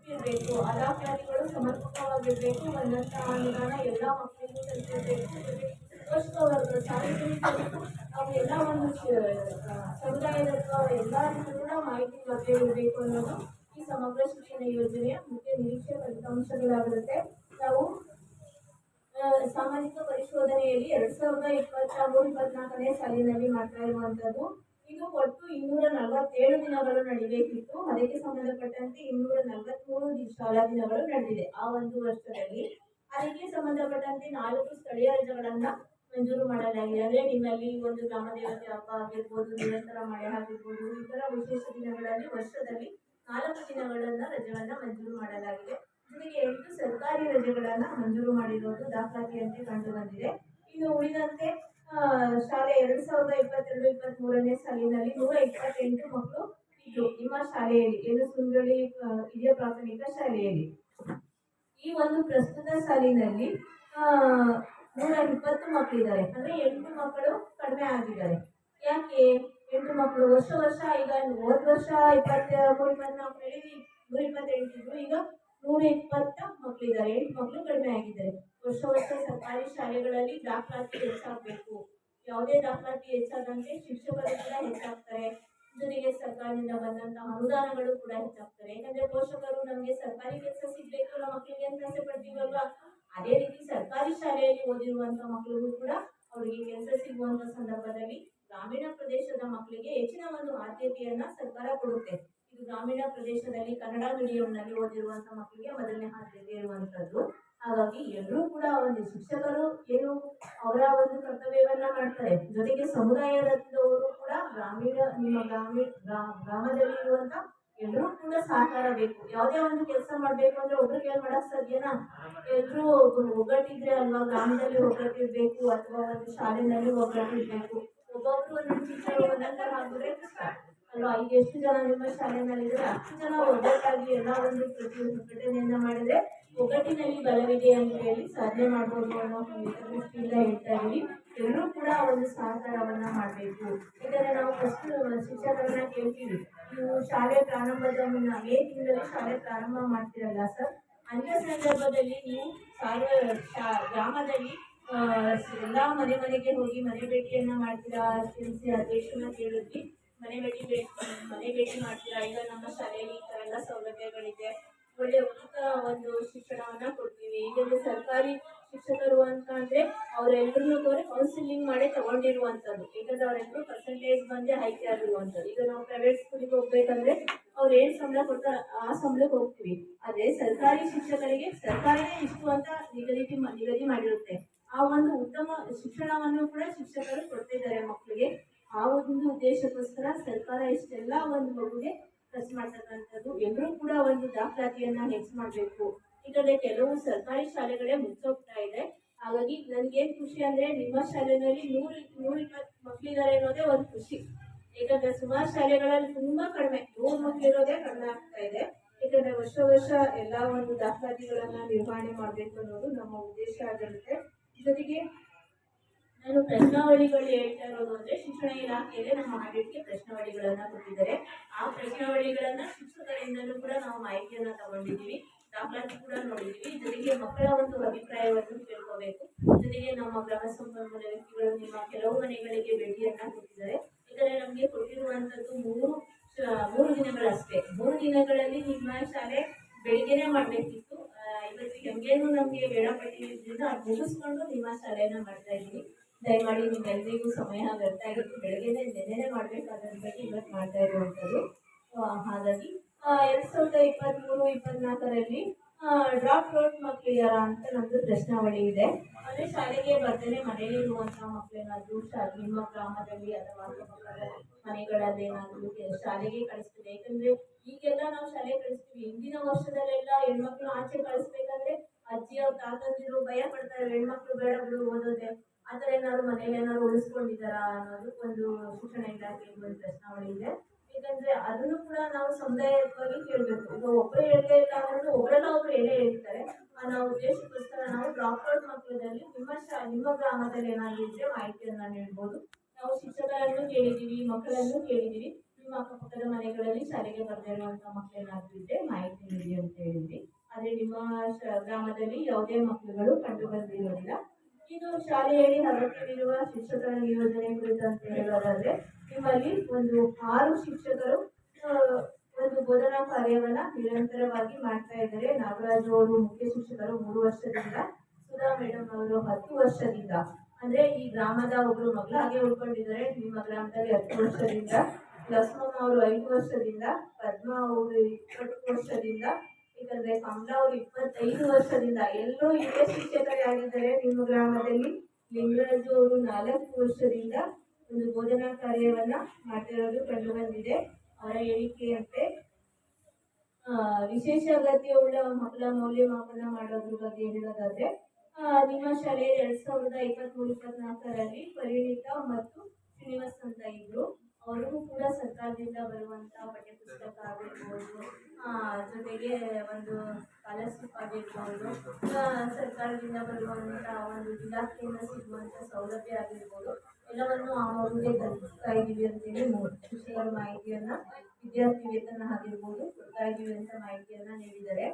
ಇರಬೇಕು. ಆ ದಾಖಲಾತಿಗಳು ಸಮರ್ಪಕವಾಗಿರ್ಬೇಕು. ಬಂದಂತಹ ಅನುದಾನ ಎಲ್ಲಾ ಮಕ್ಕಳಿಗೂ ತಲುಪಬೇಕು. ಪೋಷಕ ವರ್ಗ ಸಾರ್ವಜನಿಕರಿಗೂ ಅವು ಎಲ್ಲ ಒಂದು ಸಮುದಾಯದತ್ವ ಎಲ್ಲರಿಗೂ ಕೂಡ ಮಾಹಿತಿ ಲಭ್ಯವಿರಬೇಕು ಅನ್ನೋದು ಈ ಸಮಗ್ರ ಶಿಕ್ಷಣ ಯೋಜನೆಯ ಮುಖ್ಯ ನಿರೀಕ್ಷೆ ಫಲಿತಾಂಶಗಳಾಗಿರುತ್ತೆ. ನಾವು ಸಾಮಾಜಿಕ ಪರಿಶೋಧನೆಯಲ್ಲಿ 2023-24ನೇ ಸಾಲಿನಲ್ಲಿ ಮಾಡ್ತಾ ಇರುವಂತದ್ದು. ಇದು ಒಟ್ಟು 247 ದಿನಗಳು ನಡೀಬೇಕಿತ್ತು. ಅದಕ್ಕೆ ಸಂಬಂಧಪಟ್ಟಂತೆ 243 ಶಾಲಾ ದಿನಗಳು ನಡೆದಿದೆ ಆ ಒಂದು ವರ್ಷದಲ್ಲಿ. ಅದಕ್ಕೆ ಸಂಬಂಧಪಟ್ಟಂತೆ 4 ಸ್ಥಳೀಯ ರಜೆಗಳನ್ನ ಮಂಜೂರು ಮಾಡಲಾಗಿದೆ. ಅಂದ್ರೆ ನಿಮ್ಮಲ್ಲಿ ಒಂದು ಗ್ರಾಮ ದೇವತೆ ಹಬ್ಬ ಆಗಿರ್ಬೋದು, ನಿರಂತರ ಮಳೆ ಆಗಿರ್ಬೋದು, ಇತರ ವಿಶೇಷ ದಿನಗಳಲ್ಲಿ ವರ್ಷದಲ್ಲಿ 4 ದಿನಗಳನ್ನ ರಜೆಗಳನ್ನ ಮಂಜೂರು ಮಾಡಲಾಗಿದೆ. ಜೊತೆಗೆ 8 ಸರ್ಕಾರಿ ರಜೆಗಳನ್ನ ಮಂಜೂರು ಮಾಡಿರುವುದು ದಾಖಲಾತಿಯಂತೆ ಕಂಡು ಬಂದಿದೆ. ಇನ್ನು ಉಳಿದಂತೆ ಶಾಲೆ 2022-23ನೇ ಸಾಲಿನಲ್ಲಿ 128 ಮಕ್ಕಳು ಇದ್ರು ನಿಮ್ಮ ಶಾಲೆಯಲ್ಲಿ, ಏನು ಸುಂದರಳ್ಳಿ ಹಿರಿಯ ಪ್ರಾಥಮಿಕ ಶಾಲೆಯಲ್ಲಿ. ಈ ಒಂದು ಪ್ರಸ್ತುತ ಸಾಲಿನಲ್ಲಿ 120 ಮಕ್ಕಳಿದ್ದಾರೆ. ಅಂದ್ರೆ 8 ಮಕ್ಕಳು ಕಡಿಮೆ ಆಗಿದ್ದಾರೆ. ಯಾಕೆ 8 ಮಕ್ಕಳು? ವರ್ಷ ಈಗ ಹೋದ ವರ್ಷ 23-24ರಲ್ಲಿ 128 ಇದ್ರು, ಈಗ 120 ಮಕ್ಕಳಿದ್ದಾರೆ. 8 ಮಕ್ಕಳು ಕಡಿಮೆ ಆಗಿದ್ದಾರೆ. ವರ್ಷ ಸರ್ಕಾರಿ ಶಾಲೆಗಳಲ್ಲಿ ದಾಖಲಾತಿ ಹೆಚ್ಚಾಗಬೇಕು. ಯಾವುದೇ ದಾಖಲಾತಿ ಹೆಚ್ಚಾದಂತೆ ಶಿಕ್ಷಕರು ಕೂಡ ಹೆಚ್ಚಾಗ್ತಾರೆ. ಜೊತೆಗೆ ಸರ್ಕಾರದಿಂದ ಬಂದಂತಹ ಅನುದಾನಗಳು ಕೂಡ ಹೆಚ್ಚಾಗ್ತಾರೆ. ಯಾಕಂದ್ರೆ ಪೋಷಕರು ನಮ್ಗೆ ಸರ್ಕಾರಿ ಕೆಲಸ ಸಿಗ್ಬೇಕು ನಮ್ಮ ಮಕ್ಕಳಿಗೆ ಅಂತ ಆಸೆ ಪಡ್ತೀವಲ್ವಾ, ಅದೇ ರೀತಿ ಸರ್ಕಾರಿ ಶಾಲೆಯಲ್ಲಿ ಓದಿರುವಂತಹ ಮಕ್ಕಳಿಗೂ ಕೂಡ ಅವರಿಗೆ ಕೆಲಸ ಸಿಗುವಂತ ಸಂದರ್ಭದಲ್ಲಿ ಗ್ರಾಮೀಣ ಪ್ರದೇಶದ ಮಕ್ಕಳಿಗೆ ಹೆಚ್ಚಿನ ಒಂದು ಆದ್ಯತೆಯನ್ನ ಸರ್ಕಾರ ಕೊಡುತ್ತೆ. ಇದು ಗ್ರಾಮೀಣ ಪ್ರದೇಶದಲ್ಲಿ ಕನ್ನಡ ಮೀಡಿಯಂನಲ್ಲಿ ಓದಿರುವಂತಹ ಮಕ್ಕಳಿಗೆ ಮೊದಲನೇ ಆದ್ಯತೆ ಇರುವಂತದ್ದು. ಹಾಗಾಗಿ ಎಲ್ಲರೂ ಕೂಡ ಒಂದು ಶಿಕ್ಷಕರು ಏನು ಅವರ ಒಂದು ಕರ್ತವ್ಯವನ್ನ ಮಾಡ್ತಾರೆ. ಜೊತೆಗೆ ಸಮುದಾಯದವರು ಕೂಡ ಗ್ರಾಮದಲ್ಲಿ ಇರುವಂತ ಎಲ್ಲರೂ ಕೂಡ ಸಹಕಾರ ಬೇಕು. ಯಾವುದೇ ಒಂದು ಕೆಲಸ ಮಾಡ್ಬೇಕು ಅಂದ್ರೆ ಒಬ್ರು ಕೇಳಿ ಮಾಡಕ್ ಸಾಧ್ಯನಾ? ಎಲ್ರೂ ಒಗ್ಗಟ್ಟಿದ್ರೆ ಅಲ್ವಾ ಗ್ರಾಮದಲ್ಲಿ ಒಗ್ಗಟ್ಟಿರ್ಬೇಕು, ಅಥವಾ ಒಂದು ಶಾಲೆಯಲ್ಲಿ ಒಗ್ಗಟ್ಟಿರ್ಬೇಕು. ಒಬ್ಬೊಬ್ರು ಒಂದೊಂದು ಟೀಚರ್ ಒಂದೊಂದರ ಆಗಿದ್ರೆ ಕಷ್ಟ ಅಲ್ವಾ? ಈಗ ಎಷ್ಟು ಜನ ನಿಮ್ಮ ಶಾಲೆನಲ್ಲಿ ಇದ್ರೆ 10 ಜನ ಒಗ್ಗಟ್ಟಾಗಿ ಎಲ್ಲ ಒಂದು ಪ್ರತಿಭಟನೆಯನ್ನ ಮಾಡಿದ್ರೆ ಒಗ್ಗಟ್ಟಿನಲ್ಲಿ ಬಲವಿದೆ ಅಂತ ಹೇಳಿ ಸಾಧನೆ ಮಾಡ್ಬೋದು ಅನ್ನೋ ದೃಷ್ಟಿಯಿಂದ ಹೇಳ್ತಾ ಇದೀವಿ. ಎಲ್ಲರೂ ಕೂಡ ಒಂದು ಸಹಕಾರವನ್ನ ಮಾಡಬೇಕು. ಯಾಕಂದ್ರೆ ನಾವು ಫಸ್ಟ್ ಶಿಕ್ಷಕರನ್ನ ಕೇಳ್ತೀವಿ, ನೀವು ಶಾಲೆ ಪ್ರಾರಂಭದ ಮುನ್ನ ಮೇ ತಿಂಗಳಲ್ಲಿ ಶಾಲೆ ಪ್ರಾರಂಭ ಮಾಡ್ತೀರಲ್ಲ ಸರ್, ಅಂತ ಸಂದರ್ಭದಲ್ಲಿ ನೀವು ಗ್ರಾಮದಲ್ಲಿ ಎಲ್ಲಾ ಮನೆಗೆ ಹೋಗಿ ಮನೆ ಭೇಟಿಯನ್ನ ಮಾಡ್ತೀರಾ ತಿಳಿಸಿ ಅಧ್ಯಕ್ಷನ ಕೇಳಿದ್ವಿ. ಮನೆ ಭೇಟಿ ಮಾಡ್ತೀರಾ, ಈಗ ನಮ್ಮ ಶಾಲೆಯಲ್ಲಿ ಈ ಥರ ಎಲ್ಲ ಸೌಲಭ್ಯಗಳಿದೆ, ಒಳ್ಳೆ ಉಚಿತ ಒಂದು ಶಿಕ್ಷಣವನ್ನ ಕೊಡ್ತೀವಿ. ಈಗ ಸರ್ಕಾರಿ ಶಿಕ್ಷಕರು ಅಂತ ಅಂದ್ರೆ ಅವರೆಲ್ಲರೂ ಕೂಡ ಕೌನ್ಸಿಲಿಂಗ್ ಮಾಡಿ ತಗೊಂಡಿರುವಂಥದ್ದು. ಯಾಕಂದ್ರೆ ಅವರೆಲ್ಲರೂ ಪರ್ಸೆಂಟೇಜ್ ಬಂದು ಆಯ್ಕೆ ಆಗಿರುವಂಥದ್ದು. ಈಗ ನಾವು ಪ್ರೈವೇಟ್ ಸ್ಕೂಲಿಗೆ ಹೋಗ್ಬೇಕಂದ್ರೆ ಅವ್ರು ಏನ್ ಸಂಬಳ ಕೊಡ್ತಾರೆ ಆ ಸಂಬಳಕ್ಕೆ ಹೋಗ್ತೀವಿ. ಅದೇ ಸರ್ಕಾರಿ ಶಿಕ್ಷಕರಿಗೆ ಸರ್ಕಾರನೇ ಇಷ್ಟು ಅಂತ ನಿಗದಿ ಮಾಡಿರುತ್ತೆ. ಆ ಒಂದು ಉತ್ತಮ ಶಿಕ್ಷಣವನ್ನು ಕೂಡ ಶಿಕ್ಷಕರು ಕೊಡ್ತಿದ್ದಾರೆ ಮಕ್ಕಳಿಗೆ. ಆ ಒಂದು ಉದ್ದೇಶಕ್ಕೋಸ್ಕರ ಸರ್ಕಾರ ಇಷ್ಟೆಲ್ಲ ಒಂದು ಮಗುಗೆ ಖರ್ಚು ಮಾಡ್ತಕ್ಕಂಥದ್ದು. ಎಲ್ಲರೂ ಕೂಡ ಒಂದು ದಾಖಲಾತಿಯನ್ನ ಹೆಚ್ಚು ಮಾಡಬೇಕು. ಈಗಲೇ ಕೆಲವು ಸರ್ಕಾರಿ ಶಾಲೆಗಳೇ ಮುಚ್ಚೋಗ್ತಾ ಇದೆ. ಹಾಗಾಗಿ ನನ್ಗೇನ್ ಖುಷಿ ಅಂದ್ರೆ ನಿಮ್ಮ ಶಾಲೆಯಲ್ಲಿ 120 ಮಕ್ಕಳಿದ್ದಾರೆ ಅನ್ನೋದೇ ಒಂದು ಖುಷಿ. ಯಾಕಂದ್ರೆ ಸುಮಾರು ಶಾಲೆಗಳಲ್ಲಿ ತುಂಬಾ ಕಡಿಮೆ, 100 ಮಕ್ಕಳಿರೋದೇ ಕಡಿಮೆ ಆಗ್ತಾ ಇದೆ. ಯಾಕಂದ್ರೆ ವರ್ಷ ಎಲ್ಲಾ ಒಂದು ದಾಖಲಾತಿಗಳನ್ನ ನಿರ್ವಹಣೆ ಮಾಡ್ಬೇಕು ಅನ್ನೋದು ನಮ್ಮ ಉದ್ದೇಶ ಆಗಿರುತ್ತೆ. ಜೊತೆಗೆ ನಾನು ಪ್ರಶ್ನಾವಳಿಗಳು ಹೇಳ್ತಾ ಇರೋದು ಅಂದ್ರೆ ಶಿಕ್ಷಣ ಇಲಾಖೆಯಲ್ಲಿ ನಮ್ಮ ಆಡಳಿತಕ್ಕೆ ಪ್ರಶ್ನಾವಳಿಗಳನ್ನ ಕೊಟ್ಟಿದ್ದಾರೆ. ಆ ಪ್ರಶ್ನಾವಳಿಗಳನ್ನ ಶಿಕ್ಷಕರಿಂದಲೂ ಕೂಡ ನಾವು ಮಾಹಿತಿಯನ್ನ ತಗೊಂಡಿದ್ದೀವಿ, ದಾಖಲಾತಿ ಕೂಡ ನೋಡಿದ್ದೀವಿ. ಜೊತೆಗೆ ಮಕ್ಕಳ ಒಂದು ಅಭಿಪ್ರಾಯವನ್ನು ತಿಳ್ಕೋಬೇಕು. ಜೊತೆಗೆ ನಮ್ಮ ಗ್ರಾಮ ಸಂಪನ್ಮೂಲ ವ್ಯಕ್ತಿಗಳು ನಿಮ್ಮ ಕೆಲವು ಮನೆಗಳಿಗೆ ಭೇಟಿಯನ್ನ ಕೊಟ್ಟಿದ್ದಾರೆ. ಇದರಲ್ಲಿ ನಮಗೆ ಕೊಟ್ಟಿರುವಂತದ್ದು ಮೂರು ದಿನಗಳಷ್ಟೇ. 3 ದಿನಗಳಲ್ಲಿ ನಿಮ್ಮ ಶಾಲೆ ಬೆಳಿಗ್ಗೆನೆ ಮಾಡ್ಬೇಕಿತ್ತು. ಇವತ್ತು ಹೆಂಗೇನು ನಮ್ಗೆ ವೇಳಾಪಟ್ಟಿ ಇದ್ರಿಂದ ಅದು ಮುಗಿಸ್ಕೊಂಡು ನಿಮ್ಮ ಶಾಲೆಯನ್ನ ಮಾಡ್ತಾ ಇದ್ದೀವಿ. ದಯಮಾಡಿ ನಿಮ್ಮೆಲ್ಲರಿಗೂ ಸಮಯ ವ್ಯರ್ಥ ಆಗಿತ್ತು. ಬೆಳಗ್ಗೆನೆ ನೆನ್ನೆನೆ ಮಾಡ್ಬೇಕಾದ್ರ ಬಗ್ಗೆ ಇವತ್ತು ಮಾಡ್ತಾ ಇರುವಂಥದ್ದು. ಹಾಗಾಗಿ 2023-24ರಲ್ಲಿ ಡ್ರಾಪ್ ಔಟ್ ಮಕ್ಕಳಿದಾರ ಅಂತ ನಮ್ದು ಪ್ರಶ್ನಾವಳಿ ಇದೆ. ಅಂದ್ರೆ ಶಾಲೆಗೆ ಬರ್ದೇನೆ ಮನೆಯಲ್ಲಿ ಇರುವಂತಹ ಮಕ್ಕಳೇನಾದ್ರೂ ನಿಮ್ಮ ಗ್ರಾಮದಲ್ಲಿ ಅಥವಾ ಅಕ್ಕಪಕ್ಕದ ಮನೆಗಳಲ್ಲಿ ಏನಾದ್ರೂ ಶಾಲೆಗೆ ಕಳಿಸ್ತೀವಿ. ಯಾಕಂದ್ರೆ ಈಗೆಲ್ಲ ನಾವು ಶಾಲೆ ಕಳಿಸ್ತೀವಿ. ಹಿಂದಿನ ವರ್ಷದಲ್ಲೆಲ್ಲ ಹೆಣ್ಮಕ್ಳು ಆಚೆ ಕಳಿಸ್ಬೇಕಂದ್ರೆ ಅಜ್ಜಿ ಅವ್ರ ತಾತಂದಿರು ಭಯ ಪಡ್ತಾರೆ, ಹೆಣ್ಮಕ್ಳು ಬೇಡ ಬಿಡು ಓದೋದೆ. ಆತರ ಏನಾದ್ರು ಮನೇಲಿ ಏನಾದ್ರು ಉಳಿಸ್ಕೊಂಡಿದಾರ ಅನ್ನೋದು ಒಂದು ಶಿಕ್ಷಣ ಇಲಾಖೆ ಒಂದು ಪ್ರಶ್ನಾವಳಿ ಇದೆ. ಯಾಕಂದ್ರೆ ಅದನ್ನು ಕೂಡ ನಾವು ಸಮುದಾಯವಾಗಿ ಕೇಳಬೇಕು. ಈಗ ಒಬ್ಬರು ಹೇಳಲೇ ಇಲ್ಲ ಅಂದ್ರೆ ಒಬ್ಬರೆಲ್ಲ ಒಬ್ರು ಹೇಳ್ತಾರೆ. ನಾವು ಉದ್ದೇಶಕ್ಕೋಸ್ಕರ ನಾವು ಡ್ರಾಪ್ ಔಟ್ ಮಕ್ಕಳಲ್ಲಿ ನಿಮ್ಮ ಗ್ರಾಮದಲ್ಲಿ ಏನಾದ್ರು ಇದ್ರೆ ಮಾಹಿತಿಯನ್ನ ನೀಡ್ಬೋದು. ನಾವು ಶಿಕ್ಷಕರನ್ನು ಕೇಳಿದೀವಿ, ಮಕ್ಕಳನ್ನು ಕೇಳಿದೀವಿ. ನಿಮ್ಮ ಅಕ್ಕಪಕ್ಕದ ಮನೆಗಳಲ್ಲಿ ಶಾಲೆಗೆ ಬರ್ತಾ ಇರುವಂತ ಮಕ್ಕಳೇನಾದ್ರೂ ಇದ್ರೆ ಮಾಹಿತಿ ನೀಡಿ ಅಂತ ಹೇಳಿದ್ವಿ. ಆದ್ರೆ ನಿಮ್ಮ ಗ್ರಾಮದಲ್ಲಿ ಯಾವುದೇ ಮಕ್ಕಳುಗಳು ಕಂಡು ಬಂದಿರೋದಿಲ್ಲ. ಇದು ಶಾಲೆಯಲ್ಲಿ ಅಗತ್ಯವಿರುವ ಶಿಕ್ಷಕರ ನಿಯೋಜನೆ ಕುರಿತು ಅಂತ ಹೇಳೋದಾದ್ರೆ ನಿಮ್ಮಲ್ಲಿ ಒಂದು 6 ಶಿಕ್ಷಕರು ಒಂದು ಬೋಧನಾ ಕಾರ್ಯವನ್ನ ನಿರಂತರವಾಗಿ ಮಾಡ್ತಾ ಇದ್ದಾರೆ. ನಾಗರಾಜು ಅವರು ಮುಖ್ಯ ಶಿಕ್ಷಕರು 3 ವರ್ಷದಿಂದ, ಸುಧಾ ಮೇಡಮ್ ಅವರು 10 ವರ್ಷದಿಂದ, ಅಂದ್ರೆ ಈ ಗ್ರಾಮದ ಒಬ್ರು ಮಗಳಾಗೆ ಉಳ್ಕೊಂಡಿದ್ದಾರೆ. ನಿಮ್ಮ ಗ್ರಾಮದಲ್ಲಿ 10 ವರ್ಷದಿಂದ, ಲಕ್ಷ್ಮಮ್ಮ ಅವರು 5 ವರ್ಷದಿಂದ, ಪದ್ಮಾ ಅವರು 20 ವರ್ಷದಿಂದ, ಯಾಕಂದ್ರೆ ಕಮಲಾ ಅವರು 25 ವರ್ಷದಿಂದ. ಎಲ್ಲರೂ ಹಿರಿಯ ಶಿಕ್ಷಕರೇ ಆಗಿದ್ದಾರೆ ನಿಮ್ಮ ಗ್ರಾಮದಲ್ಲಿ. ಲಿಂಗರಾಜು ಅವರು 4 ವರ್ಷದಿಂದ ಒಂದು ಬೋಧನಾ ಕಾರ್ಯವನ್ನ ಮಾಡ್ತಿರೋದು ಕಂಡು ಬಂದಿದೆ. ಅವರ ಹೇಳಿಕೆಯಂತೆ ವಿಶೇಷ ಅಗತ್ಯವುಳ್ಳ ಮಕ್ಕಳ ಮೌಲ್ಯಮಾಪನ ಮಾಡೋದ್ರ ಬಗ್ಗೆ ಹೇಳೋದಾದ್ರೆ ನಿಮ್ಮ ಶಾಲೆ 2023-24ರಲ್ಲಿ ಪರಿಣಿತ ಮತ್ತು ಶ್ರೀನಿವಾಸ್ ಅಂತ ಇದ್ರು. ಅವ್ರಿಗೂ ಕೂಡ ಸರ್ಕಾರದಿಂದ ಬರುವಂತ ಪಠ್ಯಪುಸ್ತಕ ಆಗಿರ್ಬೋದು, ಜೊತೆಗೆ ಒಂದು ಸ್ಕಾಲರ್ಶಿಪ್ ಆಗಿರ್ಬೋದು, ಸರ್ಕಾರದಿಂದ ಬರುವಂತ ಒಂದು ಇಲಾಖೆಯಿಂದ ಸಿಗುವಂತ ಸೌಲಭ್ಯ ಆಗಿರ್ಬೋದು, ಎಲ್ಲವನ್ನು ಆ ಮಗುಗೆ ತಲುಪಿಸ್ತಾ ಇದೀವಿ ಅಂತೇಳಿ ಶಿಕ್ಷಕರ ಮಾಹಿತಿಯನ್ನ, ವಿದ್ಯಾರ್ಥಿ ವೇತನ ಆಗಿರ್ಬೋದು ಕೊಡ್ತಾ ಇದೀವಿ ಅಂತ ಮಾಹಿತಿಯನ್ನ ನೀಡಿದ್ದಾರೆ.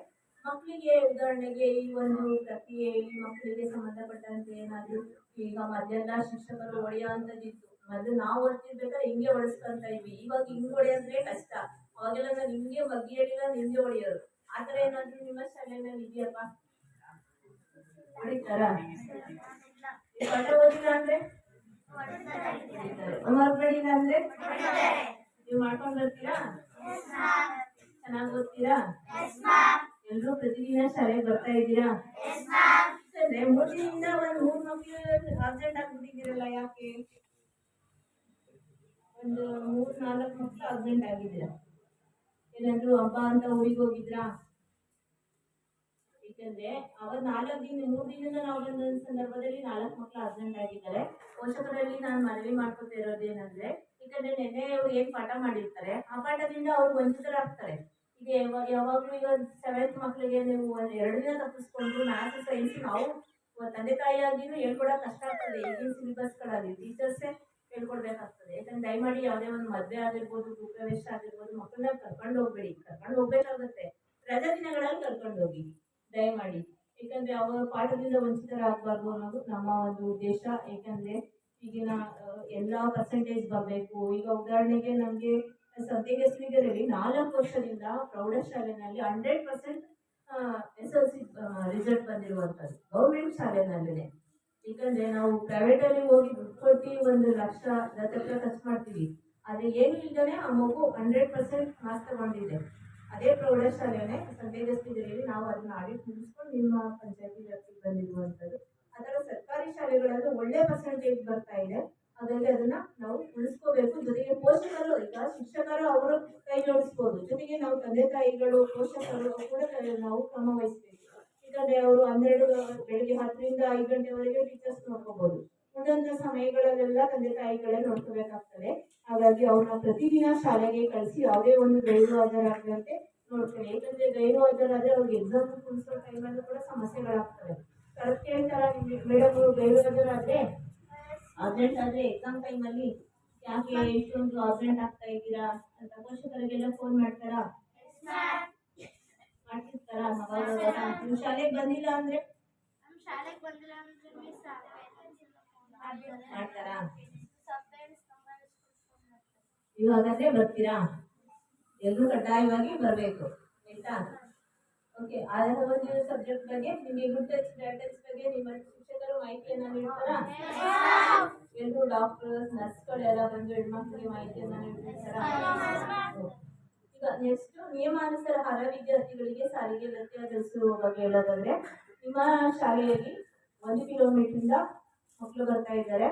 ಮಕ್ಕಳಿಗೆ ಉದಾಹರಣೆಗೆ ಈ ಒಂದು ಪ್ರಕ್ರಿಯೆಯಲ್ಲಿ ಮಕ್ಕಳಿಗೆ ಸಂಬಂಧಪಟ್ಟಂತೆ ಏನಾದ್ರು ಈಗ ಮೊದಲೆಲ್ಲ ಶಿಕ್ಷಕರು ಹೊಡೆಯುವಂಥದ್ದಿತ್ತು. ಮೊದಲು ನಾವು ಓದ್ತಿರ್ಬೇಕಾದ್ರೆ ಹಿಂಗೆ ಹೊಡೆಸ್ಕೊಂತ ಇದ್ವಿ. ಇವಾಗ ಹಿಂಗ್ ಹೊಡೆಯೋದ್ರೆ ಕಷ್ಟ. ಅವಾಗೆಲ್ಲ ನಾನು ಹಿಂಗೆ ಬಗ್ಗೆ ಹೇಳಿಲ್ಲ ನಿಂಗೆ ಹೊಡೆಯೋರು. ಆತರ ಏನಾದ್ರು ನಿಮ್ಮ ಶಾಲೆಯಲ್ಲಿ ಇದೆಯಪ್ಪ? ಹೊಡಿತಾರ? ಪಾಠ ಓದಿಲ್ಲ ಅಂದ್ರೆ ಹೊರಗಡಿಲ್ಲ ಅಂದ್ರೆ ನೀವು ಮಾಡ್ಕೊಂಡ್ ಬರ್ತೀರಾ? ಚೆನ್ನಾಗಿ ಓದ್ತೀರಾ? ಎಲ್ರೂ ಪ್ರತಿದಿನ ಶಾಲೆಗೆ ಬರ್ತಾ ಇದ್ದೀರಾ? 3 ದಿನದಿಂದ ಒಂದು 3 ಮಕ್ಕಳು ಅಬ್ಸೆಂಟ್ ಆಗ್ಬಿಟ್ಟಿದ್ದೀರಲ್ಲ, ಯಾಕೆ? ಒಂದು 3-4 ಮಕ್ಕಳು ಅಬ್ಸೆಂಟ್ ಆಗಿದ್ದೀರಾ? ಏನಾದ್ರು ಹಬ್ಬ ಅಂತ ಊರಿಗೆ ಹೋಗಿದ್ರಾ? ಯಾಕಂದ್ರೆ ಅವ್ರು 3 ದಿನದಿಂದ ನಾವು ಬಂದ ಸಂದರ್ಭದಲ್ಲಿ 4 ಮಕ್ಕಳು ಅಬ್ಸೆಂಟ್ ಆಗಿದ್ದಾರೆ. ಪೋಷಕರಲ್ಲಿ ನಾನು ಮನವಿ ಮಾಡ್ಕೊತಾ ಇರೋದೇನಂದ್ರೆ, ಯಾಕಂದ್ರೆ ನೆನ್ನೆ ಅವ್ರು ಏನ್ ಪಾಠ ಮಾಡಿರ್ತಾರೆ ಆ ಪಾಠದಿಂದ ಅವ್ರು ವಂಚಿತರಾಗ್ತಾರೆ. ಈಗ ಯಾವಾಗ್ಲೂ ಈಗ 7th ಮಕ್ಕಳಿಗೆ ನೀವು 2 ದಿನ ತಪ್ಪಿಸ್ಕೊಂಡ್ರು ಮ್ಯಾಥ್ಸ್ ಸೈನ್ಸ್ ನಾವು ತಂದೆ ತಾಯಿಯಾಗಿನೂ ಹೇಳ್ಕೊಡಕ್ ಕಷ್ಟ ಆಗ್ತದೆ. ಈಗಿನ ಸಿಲೆಬಸ್ಗಳಲ್ಲಿ ಟೀಚರ್ಸೇ ಹೇಳ್ಕೊಡ್ಬೇಕಾಗ್ತದೆ. ಯಾಕಂದ್ರೆ ದಯಮಾಡಿ ಯಾವುದೇ ಒಂದು ಮದುವೆ ಆಗಿರ್ಬೋದು, ಗೃಹಪ್ರವೇಶ ಆಗಿರ್ಬೋದು, ಮಕ್ಕಳನ್ನ ಕರ್ಕೊಂಡು ಹೋಗ್ಬೇಡಿ. ಕರ್ಕೊಂಡು ಹೋಗ್ಬೇಕಾಗುತ್ತೆ, ರಜಾ ದಿನಗಳಲ್ಲಿ ಕರ್ಕೊಂಡು ಹೋಗಿ ದಯಮಾಡಿ. ಯಾಕಂದ್ರೆ ಅವರ ಪಾಠದಿಂದ ವಂಚಿತರಾಗಬಾರ್ದು ಅನ್ನೋದು ನಮ್ಮ ಒಂದು ಉದ್ದೇಶ. ಯಾಕಂದ್ರೆ ಈಗಿನ ಎಲ್ಲ ಪರ್ಸೆಂಟೇಜ್ ಬರಬೇಕು. ಈಗ ಉದಾಹರಣೆಗೆ ನಮಗೆ ಸದ್ಯಗಸ್ತಿಗರಲ್ಲಿ 4 ವರ್ಷದಿಂದ ಪ್ರೌಢಶಾಲೆನಲ್ಲಿ 100% SLC ರಿಸಲ್ಟ್ ಬಂದಿರುವಂಥದ್ದು ಗೌರ್ಮೆಂಟ್ ಶಾಲೆನಲ್ಲಿನೇ. ಯಾಕಂದ್ರೆ ನಾವು ಪ್ರೈವೇಟಲ್ಲಿ ಹೋಗಿ ದುಡ್ಡು ಕೊಟ್ಟು 1 ಲಕ್ಷ ದತ್ತಕ ಖರ್ಚು ಮಾಡ್ತೀವಿ, ಆದರೆ ಏನು ಇಲ್ಲದೇ ಆ ಮಗು 100% ಮಾರ್ಕ್ಸ್ ತಗೊಂಡಿದೆ. ಅದೇ ಪ್ರೌಢಶಾಲೆನೇ ಸಂದೇಗಸ್ತಿಗರಲ್ಲಿ ನಾವು ಅದನ್ನ ಆಡಿಟ್ ಮುಗಿಸ್ಕೊಂಡು ನಿಮ್ಮ ಪಂಚಾಯತಿ ವ್ಯಾಪ್ತಿಗೆ ಬಂದಿರುವಂಥದ್ದು. ಅದರ ಸರ್ಕಾರಿ ಶಾಲೆಗಳಲ್ಲಿ ಒಳ್ಳೆ ಪರ್ಸೆಂಟೇಜ್ ಬರ್ತಾ ಇದೆ. ಹಾಗಾಗಿ ಅದನ್ನ ನಾವು ಉಳಿಸ್ಕೋಬೇಕು. ಜೊತೆಗೆ ಪೋಷಕರು, ಈಗ ಶಿಕ್ಷಕರು ಅವರು ಕೈ ಜೋಡಿಸ್ಬೋದು, ಜೊತೆಗೆ ನಾವು ತಂದೆ ತಾಯಿಗಳು ಪೋಷಕರು ಕೂಡ ನಾವು ಕ್ರಮ ವಹಿಸಬೇಕು. ಯಾಕಂದ್ರೆ ಅವರು 12 ಬೆಳಿಗ್ಗೆ 10ರಿಂದ 5 ಗಂಟೆವರೆಗೆ ಟೀಚರ್ಸ್ ನೋಡ್ಕೋಬಹುದು. ಉಳಿದಂತ ಸಮಯಗಳಲ್ಲೆಲ್ಲ ತಂದೆ ತಾಯಿಗಳೇ ನೋಡ್ಕೋಬೇಕಾಗ್ತದೆ. ಹಾಗಾಗಿ ಅವ್ರನ್ನ ಪ್ರತಿದಿನ ಶಾಲೆಗೆ ಕಳಿಸಿ ಯಾವುದೇ ಒಂದು ಗೈರು ಹಾಜರಾಗದಂತೆ ನೋಡ್ತಾರೆ. ಯಾಕಂದ್ರೆ ಗೈರು ಹಾಜರಾದ್ರೆ ಅವ್ರಿಗೆ ಎಕ್ಸಾಮ್ ಕುಡಿಸೋ ಟೈಮಲ್ಲೂ ಕೂಡ ಸಮಸ್ಯೆಗಳಾಗ್ತವೆ. ಕರೆಕ್ಟ್ ಹೇಳ್ತಾರ ಮೇಡಮ್, ಗೈರು ಹಾಜರಾದ್ರೆ ಅಬ್ಸೆಂಟ್ ಆದ್ರೆ ಎಕ್ಸಾಮ್ ಟೈಮಲ್ಲಿ ಯಾಕೆ ಇಷ್ಟೊಂದು ಅಬ್ಸೆಂಟ್ ಆಗ್ತಾ ಇದ್ದೀರಾ ಅಂತ ಪೋಷಕರಿಗೆಲ್ಲ ಫೋನ್ ಮಾಡ್ತಾರಾ? ಮಾಡ್ತಿರ್ತಾರ? ನೀವು ಶಾಲೆಗೆ ಬಂದಿಲ್ಲ ಅಂದ್ರೆ ಮಾಡ್ತಾರಾ? ಇವಾಗಂದ್ರೆ ಬರ್ತೀರಾ? ಎಲ್ಲರೂ ಕಡ್ಡಾಯವಾಗಿ ಬರಬೇಕು, ಆಯ್ತಾ? ಓಕೆ, ಅದರ ಒಂದು ಸಬ್ಜೆಕ್ಟ್ ಬಗ್ಗೆ ನಿಮಗೆ ಗುಡ್ ಟಚ್ ಬ್ಯಾಡ್ ಟಚ್ ಬಗ್ಗೆ ನಿಮ್ಮ ಶಿಕ್ಷಕರು ಮಾಹಿತಿಯನ್ನ ನೀಡ್ತಾರಾ? ಎಲ್ಲರೂ ಡಾಕ್ಟರ್ಸ್ ನರ್ಸ್ಗಳೆಲ್ಲ ಬಂದು ಹೆಣ್ಮಕ್ಳಿಗೆ ಮಾಹಿತಿಯನ್ನ ನೀಡ್ತಾರಾ? ಈಗ ನೆಕ್ಸ್ಟ್ ನಿಯಮಾನುಸಾರ ಹರ ವಿದ್ಯಾರ್ಥಿಗಳಿಗೆ ಸಾರಿಗೆ ಭತ್ಯೆ ಗಳಿಸುವ ಬಗ್ಗೆ ಹೇಳೋದಾದ್ರೆ, ನಿಮ್ಮ ಶಾಲೆಯಲ್ಲಿ 1 ಕಿಲೋಮೀಟರ್ ಮಕ್ಕಳು ಬರ್ತಾ ಇದ್ದಾರೆ.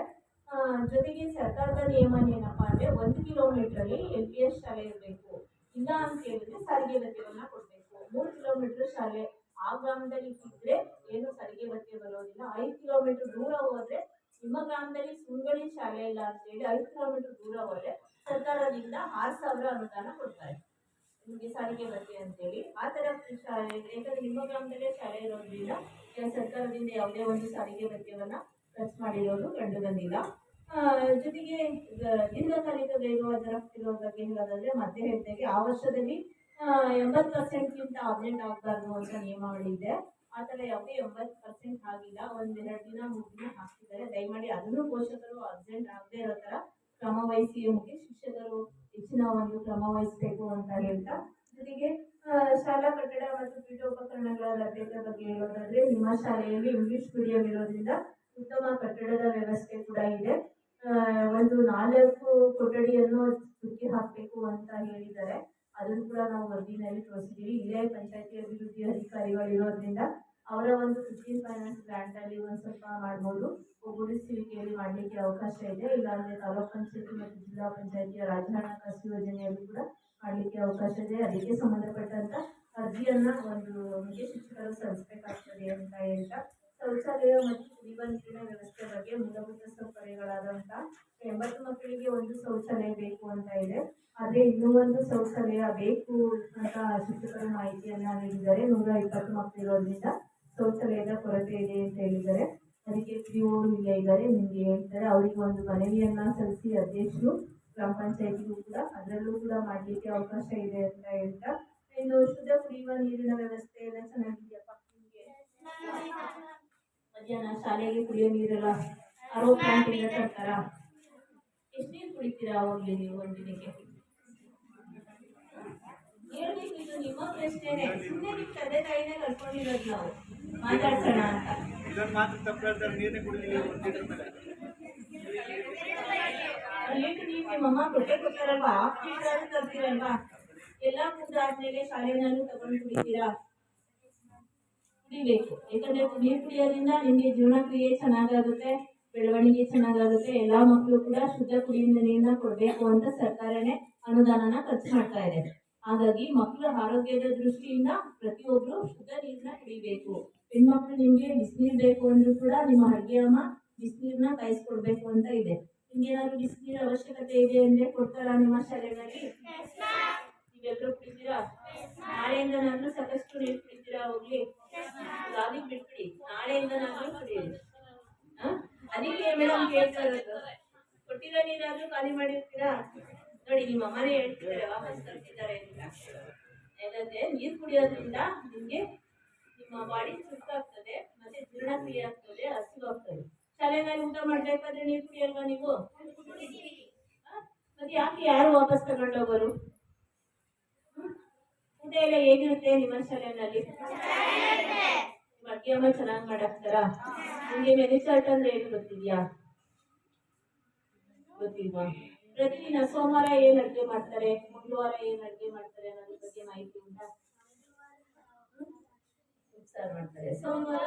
ಜೊತೆಗೆ ಸರ್ಕಾರದ ನಿಯಮ ಏನಪ್ಪಾ ಅಂದ್ರೆ 1 ಕಿಲೋಮೀಟರ್ ಅಲ್ಲಿ LPS ಶಾಲೆ ಇರಬೇಕು. ಇಲ್ಲ ಅಂತ ಹೇಳಿದ್ರೆ ಸಾರಿಗೆ ಭತ್ಯೆಗಳನ್ನ ಕೊಡ್ಬೇಕು. 3 ಕಿಲೋಮೀಟರ್ ಶಾಲೆ ಆ ಗ್ರಾಮದಲ್ಲಿ ಇದ್ರೆ ಏನು ಸಾರಿಗೆ ಭತ್ಯೆ ಬರೋದಿಲ್ಲ. 5 ಕಿಲೋಮೀಟರ್ ದೂರ ಹೋದ್ರೆ, ನಿಮ್ಮ ಗ್ರಾಮದಲ್ಲಿ ಸುಂಗಳಿ ಶಾಲೆ ಇಲ್ಲ ಅಂತ ಹೇಳಿ 5 ಕಿಲೋಮೀಟರ್ ದೂರ ಹೋದ್ರೆ ಸರ್ಕಾರದಿಂದ 6,000 ಅನುದಾನ ಕೊಡ್ತಾರೆ ನಿಮಗೆ ಸಾರಿಗೆ ಭತ್ಯೆ ಅಂತೇಳಿ. ಆ ತರ ಶಾಲೆ, ಯಾಕಂದ್ರೆ ನಿಮ್ಮ ಗ್ರಾಮದಲ್ಲೇ ಶಾಲೆ ಇರೋದ್ರಿಂದ ಸರ್ಕಾರದಿಂದ ಯಾವುದೇ ಒಂದು ಸಾರಿಗೆ ಭತ್ಯೆವನ್ನ ಖರ್ಚು ಮಾಡಿರೋದು ಕಂಡು ಬಂದಿಲ್ಲ. ಜೊತೆಗೆ ದೀರ್ಘಕಾಲಿಕ ಗೈರು ಹಾಜರಾಗ್ತಿರೋ ಬಗ್ಗೆ ಹೇಳೋದಾದ್ರೆ, ಮತ್ತೆ ಹೇಳ್ತಾಗೆ ಆ ವರ್ಷದಲ್ಲಿ 80%ಗಿಂತ ಅಬ್ಸೆಂಟ್ ಆಗಬಾರ್ದು ಅಂತ ನಿಯಮಾವಳಿ ಇದೆ. ಆ ಥರ ಯಾವುದೇ 80% ಆಗಿಲ್ಲ. 1-2 ದಿನ 3 ದಿನ ಹಾಕ್ತಿದ್ದಾರೆ. ದಯಮಾಡಿ ಅದನ್ನು ಪೋಷಕರು ಅಬ್ಸೆಂಟ್ ಆಗದೆ ಇರೋ ಥರ ಕ್ರಮ ವಹಿಸಿ, ಮುಖ್ಯ ಶಿಕ್ಷಕರು ಹೆಚ್ಚಿನ ಒಂದು ಕ್ರಮ ವಹಿಸಬೇಕು ಅಂತ ಹೇಳ್ತಾ, ಜೊತೆಗೆ ಶಾಲಾ ಕಟ್ಟಡ ಮತ್ತು ಪೀಠೋಪಕರಣಗಳ ಲಭ್ಯತೆ ಬಗ್ಗೆ ಹೇಳೋದಾದ್ರೆ, ನಿಮ್ಮ ಶಾಲೆಯಲ್ಲಿ ಇಂಗ್ಲಿಷ್ ಮೀಡಿಯಂ ಇರೋದ್ರಿಂದ ಉತ್ತಮ ಕಟ್ಟಡದ ವ್ಯವಸ್ಥೆ ಕೂಡ ಇದೆ. ಒಂದು 4 ಕೊಠಡಿಯನ್ನು ಹುಡುಕಿ ಹಾಕಬೇಕು ಅಂತ ಹೇಳಿದ್ದಾರೆ. ಅದನ್ನು ಕೂಡ ನಾವು ವರದಿನಲ್ಲಿ ತೋರಿಸಿದ್ದೀವಿ. ಇಲ್ಲೇ ಪಂಚಾಯತಿ ಅಭಿವೃದ್ಧಿ ಅಧಿಕಾರಿಗಳು ಇರೋದ್ರಿಂದ ಅವರ ಒಂದು 15 ಫೈನಾನ್ಸ್ ಗ್ರಾಂಟ್ ಅಲ್ಲಿ ಒಂದು ಸ್ವಲ್ಪ ಮಾಡ್ಬೋದು, ಒಗ್ಗೂಡಿಸುವಿಕೆಯಲ್ಲಿ ಮಾಡಲಿಕ್ಕೆ ಅವಕಾಶ ಇದೆ. ಇಲ್ಲಾಂದ್ರೆ ತಾಲೂಕ್ ಪಂಚಾಯತಿ ಮತ್ತು ಜಿಲ್ಲಾ ಪಂಚಾಯತಿಯ ರಾಜ್ಯ ಹಣಕಾಸು ಯೋಜನೆಯಲ್ಲಿ ಕೂಡ ಮಾಡಲಿಕ್ಕೆ ಅವಕಾಶ ಇದೆ. ಅದಕ್ಕೆ ಸಂಬಂಧಪಟ್ಟಂತ ಅರ್ಜಿಯನ್ನ ಒಂದು ಮುಖ್ಯ ಶಿಕ್ಷಕರು ಸಲ್ಲಿಸಬೇಕಾಗ್ತದೆ ಅಂತ ಹೇಳ್ತಾ, ಶೌಚಾಲಯ ಮತ್ತು ಕುಡಿಯುವ ನೀರಿನ ವ್ಯವಸ್ಥೆ ಬಗ್ಗೆ ಮೂಲಭೂತ ಸೌಕರ್ಯಗಳಾದಂತ 80 ಮಕ್ಕಳಿಗೆ ಒಂದು ಶೌಚಾಲಯ ಬೇಕು ಅಂತ ಇದೆ. ಆದ್ರೆ ಇನ್ನೂ ಒಂದು ಶೌಚಾಲಯ ಬೇಕು ಅಂತ ಶಿಕ್ಷಕರು ಮಾಹಿತಿಯನ್ನ ನೀಡಿದ್ದಾರೆ. 120 ಮಕ್ಕಳು ಇರೋದ್ರಿಂದ ಶೌಚಾಲಯದ ಕೊರತೆ ಇದೆ ಅಂತ ಹೇಳಿದ್ದಾರೆ. ಅದಕ್ಕೆ PO ಇಲ್ಲೇ ಇದ್ದಾರೆ, ನಿಮ್ಗೆ ಹೇಳ್ತಾರೆ. ಅವರಿಗೆ ಒಂದು ಮನವಿಯನ್ನ ಸಲ್ಲಿಸಿ ಅಧ್ಯಕ್ಷರು ಗ್ರಾಮ ಪಂಚಾಯತಿಗೂ ಕೂಡ ಅದರಲ್ಲೂ ಕೂಡ ಮಾಡಲಿಕ್ಕೆ ಅವಕಾಶ ಇದೆ ಅಂತ ಹೇಳ್ತಾ, ಇನ್ನು ಶುದ್ಧ ಕುಡಿಯುವ ನೀರಿನ ವ್ಯವಸ್ಥೆ ಎಲ್ಲ ಚೆನ್ನಾಗಿದೆಯಪ್ಪ ನಿಮಗೆ? ಮಧ್ಯಾಹ್ನ ಶಾಲೆಗೆ ಕುಡಿಯೋ ನೀರೆಲ್ಲ RO ಪ್ಲಾಂಟ್ ಇಂದ ತರ್ತಾರ? ಎಷ್ಟು ನೀರು ಕುಡಿತೀರಾ ಅವಾಗಲೇ ನೀವು ಒಂದಿನಕ್ಕೆ? ಹೇಳ್ಬೇಕು, ಇದು ನಿಮ್ಮ ಪ್ರಶ್ನೆನೆ. ಸುಮ್ಮನೆ ನಿಮ್ಮ ತಂದೆ ತಾಯಿನೇ ಕರ್ಕೊಂಡಿರೋದು ನಾವು ಮಾತಾಡ್ಸೋಣ ಅಂತ. ಲೀಟರ್ ನೀರು ನಿಮ್ಮಮ್ಮ ಕೊಟ್ಟೆ ಕೊಡ್ತಾರಲ್ವಾ, 1 ಲೀಟರ್ ತರ್ತೀರಲ್ವಾ? ಎಲ್ಲ ಮುಗ್ದಾದ್ಮೇಲೆ ಶಾಲೆನಲ್ಲೂ ತಗೊಂಡು ಕುಡಿತೀರಾ? ಕುಡಿಬೇಕು. ಯಾಕಂದ್ರೆ ನೀರು ಕುಡಿಯೋದ್ರಿಂದ ನಿಮಗೆ ಜೀವನ ಕ್ರಿಯೆ ಚೆನ್ನಾಗಾಗುತ್ತೆ, ಬೆಳವಣಿಗೆ ಚೆನ್ನಾಗಾಗುತ್ತೆ. ಎಲ್ಲಾ ಮಕ್ಕಳು ಕೂಡ ಶುದ್ಧ ಕುಡಿಯುವ ನೀರನ್ನ ಕೊಡ್ಬೇಕು ಅಂತ ಸರ್ಕಾರನೇ ಅನುದಾನನ ಖರ್ಚು ಮಾಡ್ತಾ ಇದೆ. ಹಾಗಾಗಿ ಮಕ್ಕಳ ಆರೋಗ್ಯದ ದೃಷ್ಟಿಯಿಂದ ಪ್ರತಿಯೊಬ್ರು ಶುದ್ಧ ನೀರನ್ನ ಕುಡಿಬೇಕು. ಹೆಣ್ಮಕ್ಳು ನಿಮ್ಗೆ ಬಿಸಿನೀರು ಬೇಕು ಅಂದ್ರೂ ಕೂಡ ನಿಮ್ಮ ಅಡ್ಗೆ ಅಮ್ಮ ಬಿಸಿನೀರನ್ನ ಕಾಯಿಸ್ಕೊಡ್ಬೇಕು ಅಂತ ಇದೆ. ನಿಮ್ಗೇನಾದ್ರು ಬಿಸಿನೀರ ಅವಶ್ಯಕತೆ ಇದೆ ಅಂದ್ರೆ ಕೊಡ್ತಾರಾ ನಿಮ್ಮ ಶಾಲೆಗಳಲ್ಲಿ? ನೀವೆಲ್ಲರೂ ಕುಡಿತೀರಾ? ನಾಳೆಯಿಂದನಾದ್ರೂ ಸಾಕಷ್ಟು ನೀರು ಕುಡಿತೀರಾ? ಹೋಗ್ಲಿ, ಗಾಳಿಗೆ ಬಿಟ್ಬಿಡಿ, ನಾಳೆಯಿಂದನಾದ್ರೂ ಕುಡಿಯಿರಿ. ಅದಕ್ಕೆ ಮೇಡಮ್ ಹೇಳ್ತಾ ಇರೋದು, ಕೊಟ್ಟಿರೋ ನೀರಾದ್ರೂ ಖಾಲಿ ಮಾಡಿರ್ತೀರಾ? ನೋಡಿ, ನಿಮ್ಮ ಅಮ್ಮನೇ ಹೇಳ್ತಿದ್ದಾರೆ, ವಾಪಸ್ ತರ್ತಿದ್ದಾರೆ ಅಂತ. ಯಾಕಂದ್ರೆ ನೀರು ಕುಡಿಯೋದ್ರಿಂದ ನಿಮ್ಗೆ ನಿಮ್ಮ ಬಾಡಿ ಸುಸ್ತಾಗ್ತದೆ, ಮತ್ತೆ ಜೀರ್ಣಕ್ರಿಯೆ ಆಗ್ತದೆ, ಹಸಿವಾಗ್ತದೆ. ಶಾಲೆನಲ್ಲಿ ಊಟ ಮಾಡ್ಬೇಕಾದ್ರೆ ನೀರು ಕುಡಿಯಲ್ವಾ ನೀವು? ಮತ್ತೆ ಯಾಕೆ ಯಾರು ವಾಪಸ್ ತಗೊಂಡೋಗೋರು? ಊಟ ಎಲ್ಲ ಹೇಗಿರುತ್ತೆ ನಿಮ್ಮ ಶಾಲೆಯಲ್ಲಿ? ಅಡುಗೆ ಅಮ್ಮ ಚೆನ್ನಾಗಿ ಮಾಡಾಕ್ತಾರಾ? ನಿಮ್ಗೆ ಮೆನು ಚಾರ್ಟ್ ಅಂದ್ರೆ ಏನು ಗೊತ್ತಿದ್ಯಾ? ಗೊತ್ತಿಲ್ವಾ? ಪ್ರತಿದಿನ ಸೋಮವಾರ ಏನ್ ಅಡುಗೆ ಮಾಡ್ತಾರೆ, ಮಂಗಳವಾರ ಏನ್ ಅಡುಗೆ ಮಾಡ್ತಾರೆ ಅನ್ನೋದ್ರ ಬಗ್ಗೆ ಮಾಹಿತಿ ಉಂಟಾ? ಉಪ್ಸಾರು ಮಾಡ್ತಾರೆ. ಸೋಮವಾರ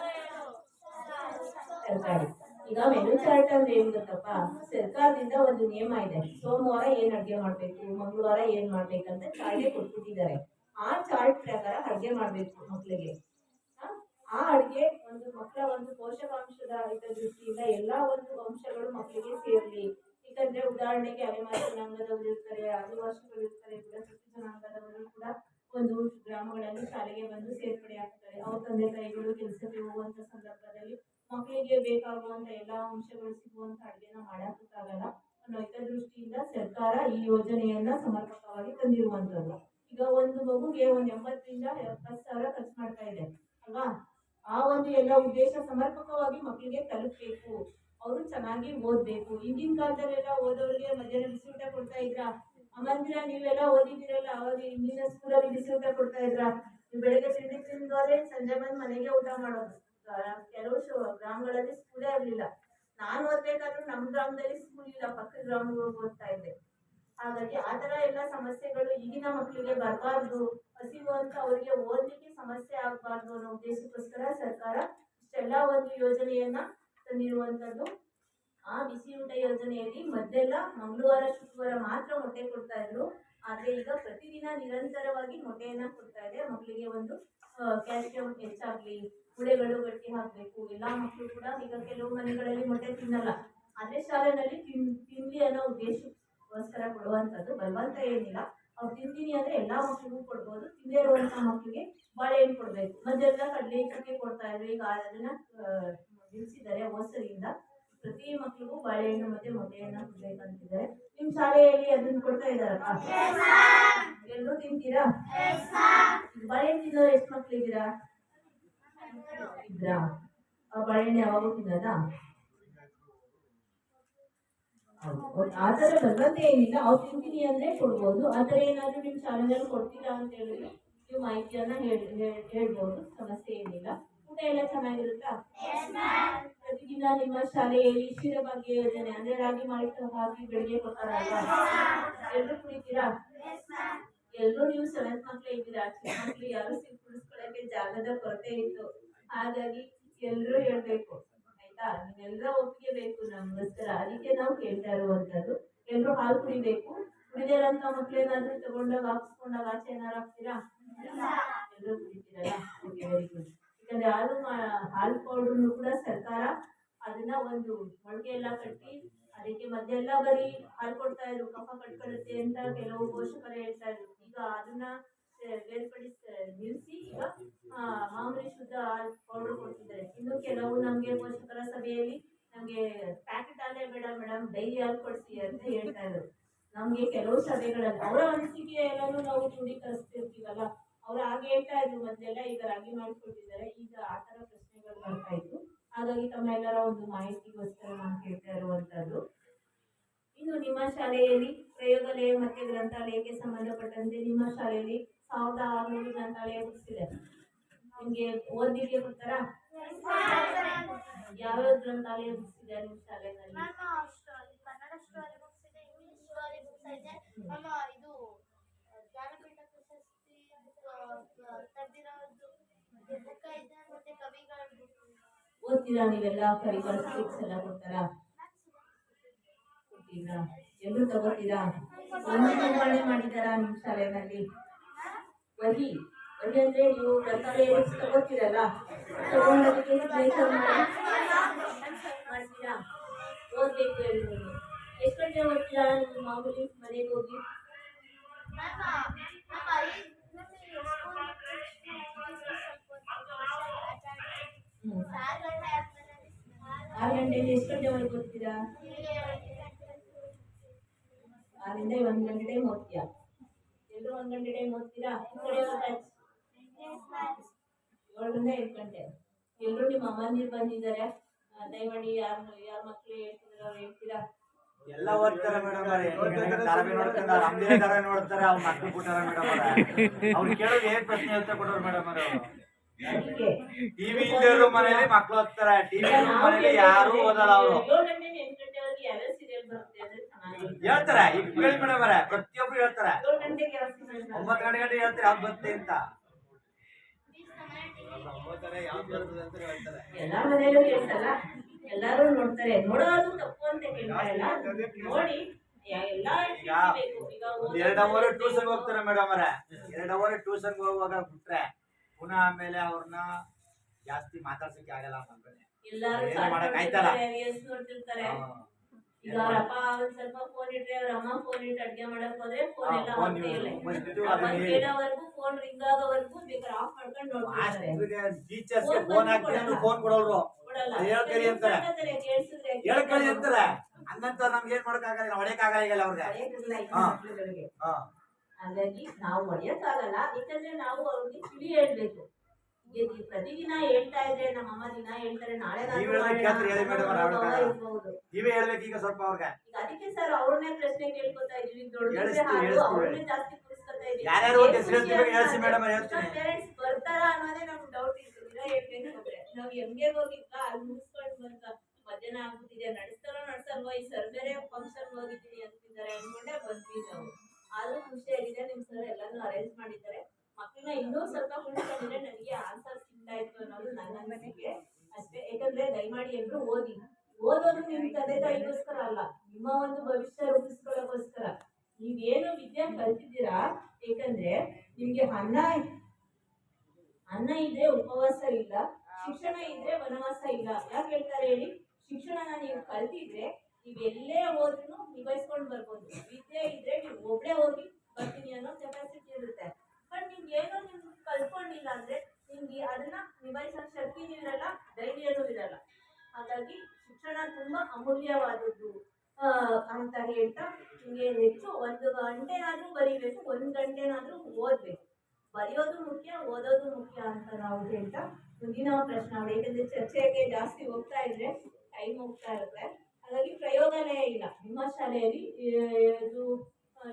ತರಕಾರಿ. ಈಗ ಮೆನು ಚಾರ್ಟ್ ಅಂದ್ರೆ ಏನ್ ಗೊತ್ತಪ್ಪ? ಸರ್ಕಾರದಿಂದ ಒಂದು ನಿಯಮ ಇದೆ. ಸೋಮವಾರ ಏನ್ ಅಡುಗೆ ಮಾಡ್ಬೇಕು, ಮಂಗಳವಾರ ಏನ್ ಮಾಡ್ಬೇಕಂತ ಚಾರ್ಟ್ ಕೊಟ್ಬಿಟ್ಟಿದ್ದಾರೆ. ಆ ಚಾರ್ಟ್ ಪ್ರಕಾರ ಅಡುಗೆ ಮಾಡ್ಬೇಕು ಮಕ್ಕಳಿಗೆ. ಆ ಅಡುಗೆ ಒಂದು ಮಕ್ಕಳ ಒಂದು ಪೋಷಕಾಂಶದ ದೃಷ್ಟಿಯಿಂದ ಎಲ್ಲಾ ಒಂದು ಅಂಶಗಳು ಮಕ್ಕಳಿಗೆ ಸೇರ್ಲಿ. ಯಾಕಂದ್ರೆ ಉದಾಹರಣೆಗೆ ಅಲೆಮಾರಿ ಜನಾಂಗದವರು ಇರ್ತಾರೆ, ಆದಿವಾಸಿಗಳು ಇರ್ತಾರೆ, ಬುಡಕಟ್ಟು ಜನಾಂಗದವರು ಕೂಡ ಒಂದು ಗ್ರಾಮಗಳಲ್ಲಿ ಶಾಲೆಗೆ ಬಂದು ಸೇರ್ಪಡೆ ಆಗ್ತಾರೆ. ಅವ್ರ ತಂದೆ ತಾಯಿಗಳು ಕೆಲಸಕ್ಕೆ ಹೋಗುವಂತ ಸಂದರ್ಭದಲ್ಲಿ ಮಕ್ಕಳಿಗೆ ಬೇಕಾಗುವಂತ ಎಲ್ಲಾ ಅಂಶಗಳು ಸಿಗುವಂತ ಅಡುಗೆನ ಮಾಡಕ್ಕಾಗಲ್ಲ ಅನ್ನೋ ದೃಷ್ಟಿಯಿಂದ ಸರ್ಕಾರ ಈ ಯೋಜನೆಯನ್ನ ಸಮರ್ಪಕವಾಗಿ ತಂದಿರುವಂತದ್ದು. ಈಗ ಒಂದು ಮಗುಗೆ ಒಂದ್ 80 ರಿಂದ 70 ಸಾವಿರ ಖರ್ಚು ಮಾಡ್ತಾ ಇದೆ ಅಲ್ವಾ? ಆ ಒಂದು ಎಲ್ಲ ಉದ್ದೇಶ ಸಮರ್ಪಕವಾಗಿ ಮಕ್ಕಳಿಗೆ ತಲುಪಬೇಕು, ಅವರು ಚೆನ್ನಾಗಿ ಓದ್ಬೇಕು. ಹಿಂದಿನ ಕಾಲದಲ್ಲೆಲ್ಲ ಓದೋರಿಗೆ ಮಧ್ಯಾಹ್ನ ಬಿಸಿ ಊಟ ಕೊಡ್ತಾ ಇದ್ರ? ಅಮ್ಮಂದಿರ ನೀವೆಲ್ಲ ಓದಿದಿರಲ್ಲ, ಅವಾಗ ಹಿಂದಿನ ಸ್ಕೂಲಲ್ಲಿ ಬಿಸಿ ಊಟ ಕೊಡ್ತಾ ಇದ್ರ? ನೀವು ಬೆಳಗ್ಗೆ ತಿಂಡಿ ತಿಂದೋದ್ರೆ ಸಂಜೆ ಬಂದು ಮನೆಗೆ ಊಟ ಮಾಡೋದು. ಕೆಲವು ಗ್ರಾಮಗಳಲ್ಲಿ ಸ್ಕೂಲೇ ಇರ್ಲಿಲ್ಲ. ನಾನು ಓದ್ಬೇಕಾದ್ರೂ ನಮ್ಮ ಗ್ರಾಮದಲ್ಲಿ ಸ್ಕೂಲ್ ಇಲ್ಲ, ಪಕ್ಕದ ಗ್ರಾಮಕ್ಕೆ ಹೋಗಿ ಓದ್ತಾ ಇದ್ದೆ. ಹಾಗಾಗಿ ಆತರ ಎಲ್ಲ ಸಮಸ್ಯೆಗಳು ಈಗಿನ ಮಕ್ಕಳಿಗೆ ಬರಬಾರ್ದು, ಹಸಿವು ಅಂತ ಅವರಿಗೆ ಓದಲಿಕ್ಕೆ ಸಮಸ್ಯೆ ಆಗಬಾರ್ದು ಅನ್ನೋ ಉದ್ದೇಶಕ್ಕೋಸ್ಕರ ಸರ್ಕಾರ ಇಷ್ಟೆಲ್ಲ ಒಂದು ಯೋಜನೆಯನ್ನ ತಂದಿರುವಂತದ್ದು. ಆ ಬಿಸಿ ಊಟ ಯೋಜನೆಯಲ್ಲಿ ಮೊದಲೆಲ್ಲ ಮಂಗಳವಾರ ಶುಕ್ರವಾರ ಮಾತ್ರ ಮೊಟ್ಟೆ ಕೊಡ್ತಾ ಇದ್ರು. ಆದ್ರೆ ಈಗ ಪ್ರತಿದಿನ ನಿರಂತರವಾಗಿ ಮೊಟ್ಟೆಯನ್ನ ಕೊಡ್ತಾ ಇದೆ. ಮಕ್ಕಳಿಗೆ ಒಂದು ಕ್ಯಾಲ್ಸಿಯಂ ಹೆಚ್ಚಾಗ್ಲಿ, ಗುಳೆಗಳು ಗಟ್ಟಿ ಹಾಕ್ಬೇಕು. ಎಲ್ಲಾ ಮಕ್ಕಳು ಕೂಡ ಈಗ ಕೆಲವು ಮನೆಗಳಲ್ಲಿ ಮೊಟ್ಟೆ ತಿನ್ನಲ್ಲ, ಅದೇ ಶಾಲೆನಲ್ಲಿ ತಿನ್ಲಿ ಅನ್ನೋ ಉದ್ದೇಶಕ್ಕೋಸ್ಕರ ಕೊಡುವಂತದ್ದು. ಬಲವಂತ ಏನಿಲ್ಲ, ಅವ್ರು ತಿಂತೀನಿ ಅಂದ್ರೆ ಎಲ್ಲಾ ಮಕ್ಕಳಿಗೂ ಕೊಡ್ಬೋದು. ತಿಂದೇ ಇರುವಂತ ಮಕ್ಕಳಿಗೆ ಬಾಳೆಹಣ್ಣು ಕೊಡ್ಬೇಕು. ಮೊದಲೆಲ್ಲ ಕಡ್ಲೆ ಚಕ್ಕೆ ಕೊಡ್ತಾ ಇದ್ರು, ಈಗ ಅದನ್ನ ನಿಲ್ಸಿದ್ದಾರೆ ಹೋಸರಿಯಿಂದ. ಪ್ರತಿ ಮಕ್ಕಳಿಗೂ ಬಾಳೆಹಣ್ಣು ಮತ್ತೆ ಮೊಟ್ಟೆಯನ್ನ ಕೊಡ್ಬೇಕಂತಿದ್ದಾರೆ. ನಿಮ್ ಶಾಲೆಯಲ್ಲಿ ಅದನ್ನ ಕೊಡ್ತಾ ಇದಾರಪ್ಪ? ಎಲ್ರು ತಿಂತೀರಾ? ಬಾಳೆಹಣ್ಣು ತಿನ್ನೋರು ಎಷ್ಟು ಮಕ್ಳಿದ್ದೀರಾ? ಇದ್ರಾ? ಆ ಬಾಳೆಹಣ್ಣು ಯಾವಾಗೂ ತಿನ್ನೋದಾ? ಆತರ ಬಲವಂತ ಏನಿಲ್ಲ, ಅವ್ರು ತಿಂತೀನಿ ಅಂದ್ರೆ ಕೊಡ್ಬೋದು. ಆತರ ಏನಾದ್ರು ನಿಮ್ ಶಾಲೆಯಲ್ಲಿ ಕೊಡ್ತೀರಾ ಅಂತ ಹೇಳಿದ್ರೆ ನೀವು ಮಾಹಿತಿಯನ್ನ ಹೇಳ್ಬೋದು, ಸಮಸ್ಯೆ ಏನಿಲ್ಲ. ಊಟ ಎಲ್ಲ ಚೆನ್ನಾಗಿರುತ್ತಾ? ಪ್ರತಿದಿನ ನಿಮ್ಮ ಶಾಲೆಯಲ್ಲಿ ಕ್ಷೀರಭಾಗ್ಯ ಯೋಜನೆ ಅಂದ್ರೆ ರಾಗಿ ಮಾಡಿ ಹಾಕಿ ಬೆಳಿಗ್ಗೆ ಕೊಡ್ತಾರಲ್ವಾ? ಎಲ್ರು ಕುಡಿತೀರಾ? ಎಲ್ರು ನೀವು 7th ಮಕ್ಳೇ ಇದ್ದೀರಾ. ಚಿಕ್ಕ ಮಕ್ಳು ಯಾರು ಕುಡಿಸ್ಕೊಳಕ್ಕೆ ಜಾಗದ ಕೊರತೆ ಇತ್ತು, ಹಾಗಾಗಿ ಎಲ್ರು ಹೇಳ್ಬೇಕು ಆಯ್ತಾ? ನೀವೆಲ್ಲರ ಒಪ್ಪಿಗೆ ಬೇಕು ನಮ್ಗೋಸ್ಕರ, ಅದಕ್ಕೆ ನಾವು ಕೇಳ್ತಾ ಇರುವಂತದ್ದು. ಎಲ್ರು ಹಾಲು ಕುಡಿಬೇಕು. ಕುಡಿದಿರಂತ ಮಕ್ಳೇನಾದ್ರೂ ತಗೊಂಡೋಗಿ ಹಾಕ್ಸ್ಕೊಂಡಾಗ ಆಚೆ ಏನಾರು ಹಾಕ್ತೀರಾ? ಎಲ್ರು ಕುಡಿತೀರಲ್ಲ? Okay, very good. ಯಾಕಂದ್ರೆ ಹಾಲು ಪೌಡರ್ನು ಕೂಡ ಸರ್ಕಾರ ಅದನ್ನ ಒಂದು ಮೊಳಕೆ ಎಲ್ಲ ಕಟ್ಟಿ ಅದಕ್ಕೆ ಮದ್ದೆಲ್ಲ ಬರೀ ಹಾಲು ಕೊಡ್ತಾ ಇದ್ರು, ಕಫ ಕಟ್ಕೊಳ್ಳುತ್ತೆ ಅಂತ ಕೆಲವು ಪೋಷಕರು ಹೇಳ್ತಾ ಇದ್ರು. ಈಗ ಅದನ್ನ ಬೇರ್ಪಡಿಸಿ ನಿಲ್ಲಿಸಿ ಈಗ ಮಾಮೂಲಿ ಶುದ್ಧ ಹಾಲು ಪೌಡರ್ ಕೊಡ್ತಿದ್ದಾರೆ. ಇನ್ನು ಕೆಲವು ನಮ್ಗೆ ಪೋಷಕರ ಸಭೆಯಲ್ಲಿ ನಮ್ಗೆ ಪ್ಯಾಕೆಟ್ ಹಾಲೇ ಬೇಡ ಮೇಡಮ್, ಡೈರಿ ಹಾಲು ಕೊಡ್ಸಿ ಅಂತ ಹೇಳ್ತಾ ಇದ್ರು. ನಮ್ಗೆ ಕೆಲವು ಸಭೆಗಳಲ್ಲಿ ಅವರ ಅನಿಸಿಕೆ ಎಲ್ಲಾನು ನಾವು ಕ್ರೋಢೀಕರಿಸ್ತಿರ್ತೀವಲ್ಲ, ಅವ್ರು ಹಾಗೆ ಹೇಳ್ತಾ ಇದ್ರು ಮೊದಲೆಲ್ಲ. ಈಗ ರಾಗಿ ಮಾಡಿಕೊಟ್ಟಿದ್ದಾರೆ, ಈಗ ಆತರ ಪ್ರಶ್ನೆಗಳು ಬರ್ತಾ ಇತ್ತು. ಹಾಗಾಗಿ ತಮ್ಮೆಲ್ಲರ ಒಂದು ಮಾಹಿತಿಗೋಸ್ಕರ ನಾನು ಕೇಳ್ತಾ ಇರುವಂತದ್ದು. ಇನ್ನು ನಿಮ್ಮ ಶಾಲೆಯಲ್ಲಿ ಪ್ರಯೋಗಾಲಯ ಮತ್ತೆ ಗ್ರಂಥಾಲಯಕ್ಕೆ ಸಂಬಂಧಪಟ್ಟಂತೆ ನಿಮ್ಮ ಶಾಲೆಯಲ್ಲಿ 1600 ಗ್ರಂಥಾಲಯ ಬುಕ್ಸ್ ಇದೆ. ನಿಮ್ಗೆ ಓದ್ಲಿಕ್ಕೆ ಕೊಡ್ತಾರಾ? ಯಾವ್ಯಾವ ಗ್ರಂಥಾಲಯ ಬುಕ್ಸ್ ಇದೆ ನಿಮ್ಮ ಶಾಲೆಯಲ್ಲಿ? ಕನ್ನಡ ಸ್ಟೋರಿ ಬುಕ್ಸ್ ಇದೆ, ಇಂಗ್ಲಿಷ್ ಸ್ಟೋರಿ ಬುಕ್ಸ್ ಇದೆ, ಇದು ಜ್ಞಾನಪೀಠ ಪ್ರಶಸ್ತಿ ತೆಗೆದಿರೋದು ಬುಕ್ ಇದೆ, ಮತ್ತೆ ಕವಿಗಳ ಬುಕ್. ಓದ್ತೀರಾ ನೀವೆಲ್ಲ? ಕವಿಗಳ ಬುಕ್ಸ್ ಎಲ್ಲ ಕೊಡ್ತಾರಾ? ಕೊಡ್ತೀರಾ? ಎಲ್ರು ತಗೋತೀರಾ? ಒಂದು ನಿರ್ವಹಣೆ ಮಾಡಿದಾರಾ ನಿಮ್ಮ ಶಾಲೆಯಲ್ಲಿ? ವಹಿ ಅಂದ್ರೆ ನೀವು ಗ್ರಂಥಾಲಯ ಬುಕ್ಸ್ ತಗೋತೀರಲ್ಲ, ತಗೊಂಡೋದಕ್ಕೆ ಮಾಡ್ತೀರಾ? ಓದ್ಬೇಕು ಎಲ್ರು. ಎಷ್ಟು ಗಂಟೆ ಓದ್ತೀರಾ ನೀವು ಮಾಮೂಲಿ ಮನೆಗೆ ಹೋಗಿ? 6 ಗಂಟೆಯಿಂದ ಎಷ್ಟು ಗಂಟೆವರೆಗೆ ಓದ್ತೀರಾ? 6ರಿಂದ 1 ಗಂಟೆ ಟೈಮ್ ಓದ್ತೀಯಾ? ಎಲ್ಲರೂ 1 ಗಂಟೆ ಟೈಮ್ ಓದ್ತೀರಾ? 7ರಿಂದ 8 ಗಂಟೆ. ಎಲ್ಲರೂ ನಿಮ್ಮ ಅಮ್ಮಂದಿರು ಬಂದಿದ್ದಾರೆ, ದಯಮಾಡಿ ಯಾರ ಮಕ್ಳು ಹೇಳ್ತಿದ್ರು ಅವ್ರು ಹೇಳ್ತೀರಾ? ಎಲ್ಲ ಓದ್ತಾರೆ ಮೇಡಮ್ ಧಾರಾವಾಹಿ ನೋಡ್ತಾರೆ, ನಮ್ದೇ ಧಾರಾವಾಹಿ ನೋಡ್ತಾರೆ, ಅವ್ರ ಮಕ್ಳು ಬಿಟ್ಟಾರ ಮೇಡಮ್ ಅವ್ರು ಕೇಳೋದು ಏನ್ ಪ್ರಶ್ನೆ ಉತ್ತರ ಕೊಡೋರು ಮೇಡಮ್ ಅವರು. ಅದಕ್ಕೆ ಟಿವಿ ಇದ್ದವ್ರು ಮನೇಲಿ ಮಕ್ಳು ಓದ್ತಾರೆ, ಟಿವಿ ಮನೇಲಿ ಯಾರು ಓದಲ್ಲ ಅವರು. 7 ಗಂಟೆ 8 ಗಂಟೆವರೆಗೆ ಯಾವ್ಯಾವ ಸೀರಿಯಲ್ ಬರುತ್ತೆ ಅಂದ್ರೆ ಚೆನ್ನಾಗಿರುತ್ತೆ. ಹೇಳ್ತಾರೆ ಈಗ ಕೇಳಿ ಮೇಡಮ್ ಪ್ರತಿಯೊಬ್ರು ಹೇಳ್ತಾರೆ. 7 ಗಂಟೆಗೆ ಯಾವ ಸೀರಿಯಲ್ 9 ಗಂಟೆ ಹೇಳ್ತಾರೆ ಯಾವ್ದು ಬರುತ್ತೆ ಅಂತ. ಯಾವ್ದು ಬರ್ತದೆ ಅಂತ ಹೇಳ್ತಾರೆ. ಎಲ್ಲಾ ಮನೇಲೂ ಹೇಳ್ತಲ್ಲ, ಎಲ್ಲಾರು ನೋಡ್ತಾರೆ. ನೋಡೋದು ತಪ್ಪು ಅಂತ ಹೇಳ್ತಾ ಇಲ್ಲ, ನೋಡಿ ಎಲ್ಲಾ ಬೇಕು. ಈಗ ಒಂದ್ 2 ಅವರ್ ಟ್ಯೂಷನ್ ಹೋಗ್ತಾರೆ ಮೇಡಮ್ 2 ಅವರ್ ಟ್ಯೂಷನ್ ಹೋಗುವಾಗ ಬಿಟ್ರೆ ಪುನಃ ಆಮೇಲೆ ಅವ್ರನ್ನ ಜಾಸ್ತಿ ಮಾತಾಡ್ಸಕ್ಕೆ ಆಗಲ್ಲ ಮಕ್ಕಳೇ. ಎಲ್ಲಾರು ಏನು ಮಾಡಕ್ ಆಯ್ತಲ್ಲ. ರೀಲ್ಸ್ ನೋಡ್ತಿರ್ತಾರೆ. ಈಗ ಅವ್ರ ಅಪ್ಪ ಒಂದ್ ಸ್ವಲ್ಪ ಫೋನ್ ಇಟ್ರೆ ಅವ್ರ ಅಮ್ಮ ಫೋನ್ ಇಟ್ಟು ಅಡ್ಗೆ ಮಾಡಕ್ ಹೋದ್ರೆ ಫೋನ್ ಎಲ್ಲ ಹೋಗ್ತೇ ಇಲ್ಲ. ಕೇಳೋವರೆಗೂ ಫೋನ್ ರಿಂಗ್ ಆಗೋವರೆಗೂ ಬೇಕಾದ್ರೆ ಆಫ್ ಮಾಡ್ಕೊಂಡು ನೋಡ್ತಿರ್ತಾರೆ. ಟೀಚರ್ಸ್ಗೆ ಫೋನ್ ಹಾಕ್ತೀನಿ ಅಂದ್ರೆ ಫೋನ್ ಕೊಡೋರು. ಕೊಡಲ್ಲ. ಹೇಳ್ಕರಿ ಅಂತಾರೆ, ಕೇಳಿಸಿದ್ರೆ ಹೇಳ್ಕರಿ ಅಂತಾರೆ. ಹಂಗಂತ ನಮ್ಗೆ ಏನ್ ಮಾಡಕ್ ಆಗಲ್ಲ, ಹೊಡೆಯಕ್ ಆಗಲ್ಲ ಈಗಲ್ಲ ಅವ್ರಿಗೆ. ಮಕ್ಳುಗಳಿಗೆ. ಹಾ ಹಾಗಾಗಿ ನಾವು ಹೊಡೆಯಕ್ಕಾಗಲ್ಲ, ಯಾಕಂದ್ರೆ ನಾವು ಅವ್ರಿಗೆ ಕಿವಿ ಹೇಳ್ಬೇಕು. ಪ್ರತಿದಿನ ಹೇಳ್ತಾ ಇದ್ರೆ ನಮ್ಮಮ್ಮ ದಿನ ಹೇಳ್ತಾರೆ, ನಾಳೆ ಇರ್ಬಹುದು. ನೀವೇ ಹೇಳ್ಬೇಕು ಈಗ ಸ್ವಲ್ಪ ಅವ್ರಿಗೆ. ಈಗ ಅದಕ್ಕೆ ಸರ್ ಅವ್ರನ್ನೇ ಪ್ರಶ್ನೆ ಕೇಳ್ಕೊತಾ ಇದೀವಿ. ಅವ್ರನ್ನೇ ಜಾಸ್ತಿ ಕೂರಿಸ್ಕೊತಾ ಇದೀವಿ. ಪೇರೆಂಟ್ಸ್ ಬರ್ತಾರಾ ಅನ್ನೋದೇ ನಮ್ಗೆ ಡೌಟ್ ಇರ್ತದೆ. ಹೇಳ್ಬೇಕಂದ್ರೆ ನಾವ್ ಹೆಂಗೆ ಹೋಗಿದ್ವಾ ಅಲ್ಲಿ ಮುಗಿಸ್ಕೊಂಡು ಬಂತ ಮಧ್ಯಾಹ್ನ ಆಗ್ಬಿಟ್ಟಿದೆ, ನಡ್ಸಲ್ವಾ ಈ ಸರ್ ಬೇರೆ ಫಂಕ್ಷನ್ ಹೋಗಿದ್ದೀನಿ ಅಂತಿದ್ದಾರೆ ಅನ್ಕೊಂಡೆ ಬಂದ್ವಿ ನಾವು. ಆದ್ರೂ ಖುಷಿಯಾಗಿದೆ, ನಿಮ್ ಸರ್ ಎಲ್ಲಾನು ಅರೇಂಜ್ ಮಾಡಿದ್ದಾರೆ. ಮಕ್ಕಳನ್ನ ಇನ್ನೂ ಸ್ವಲ್ಪ ಕುಳಿಸ್ಕೊಂಡಿದ್ರೆ ನನಗೆ ಆನ್ಸರ್ ಸಿಗ್ತಾ ಇತ್ತು ಅನ್ನೋದು ನನ್ನ ಅನಿಸಿಕೆ ಅಷ್ಟೇ. ಯಾಕಂದ್ರೆ ದಯಮಾಡಿ ಎಲ್ರು ಓದೋದು ನಿಮ್ ತಂದೆ ತಾಯಿಗೋಸ್ಕರ ಅಲ್ಲ, ನಿಮ್ಮ ಒಂದು ಭವಿಷ್ಯ ರೂಪಿಸ್ಕೊಳ್ಳೋಕೋಸ್ಕರ. ನೀವೇನು ವಿದ್ಯೆ ಕಲ್ತಿದ್ದೀರಾ, ಯಾಕಂದ್ರೆ ನಿಮ್ಗೆ ಅನ್ನ ಇದ್ರೆ ಉಪವಾಸ ಇಲ್ಲ, ಶಿಕ್ಷಣ ಇದ್ರೆ ವನವಾಸ ಇಲ್ಲ. ಯಾಕೆ ಹೇಳ್ತಾರೆ ಹೇಳಿ? ಶಿಕ್ಷಣನ ನೀವು ಕಲ್ತಿದ್ರೆ ನೀವ್ ಎಲ್ಲೇ ಹೋದ್ರೂ ನಿಭಾಯಿಸ್ಕೊಂಡು ಬರ್ಬೋದು. ವಿದ್ಯೆ ಇದ್ರೆ ನೀವು ಒಬ್ಳೆ ಹೋಗಿ ಬರ್ತೀನಿ ಅನ್ನೋ ಕೆಪಾಸಿಟಿ ಇರುತ್ತೆ. ಬಟ್ ನಿಮ್ಗೆ ಏನೋ ನಿಮ್ಗೆ ಕಲ್ತ್ಕೊಂಡಿಲ್ಲ ಅಂದ್ರೆ ನಿಮ್ಗೆ ಅದನ್ನ ನಿಭಾಯಿಸೋ ಶಕ್ತಿನೂ ಇರಲ್ಲ, ಧೈರ್ಯನೂ ಇರಲ್ಲ. ಹಾಗಾಗಿ ಶಿಕ್ಷಣ ತುಂಬಾ ಅಮೂಲ್ಯವಾದದ್ದು ಅಂತ ಹೇಳ್ತಾ, ನಿಮ್ಗೆ ಹೆಚ್ಚು 1 ಗಂಟೆನಾದ್ರೂ ಬರೀಬೇಕು, 1 ಗಂಟೆನಾದ್ರೂ ಓದ್ಬೇಕು. ಬರೆಯೋದು ಮುಖ್ಯ, ಓದೋದು ಮುಖ್ಯ ಅಂತ ನಾವು ಹೇಳ್ತಾ ಮುಂದಿನ ಪ್ರಶ್ನಾವಳಿ. ಯಾಕಂದ್ರೆ ಚರ್ಚೆಗೆ ಜಾಸ್ತಿ ಹೋಗ್ತಾ ಇದ್ರೆ ಟೈಮ್ ಹೋಗ್ತಾ ಇರುತ್ತೆ. ಹಾಗಾಗಿ ಪ್ರಯೋಗಾಲಯ ಇಲ್ಲ ನಿಮ್ಮ ಶಾಲೆಯಲ್ಲಿ. ಇದು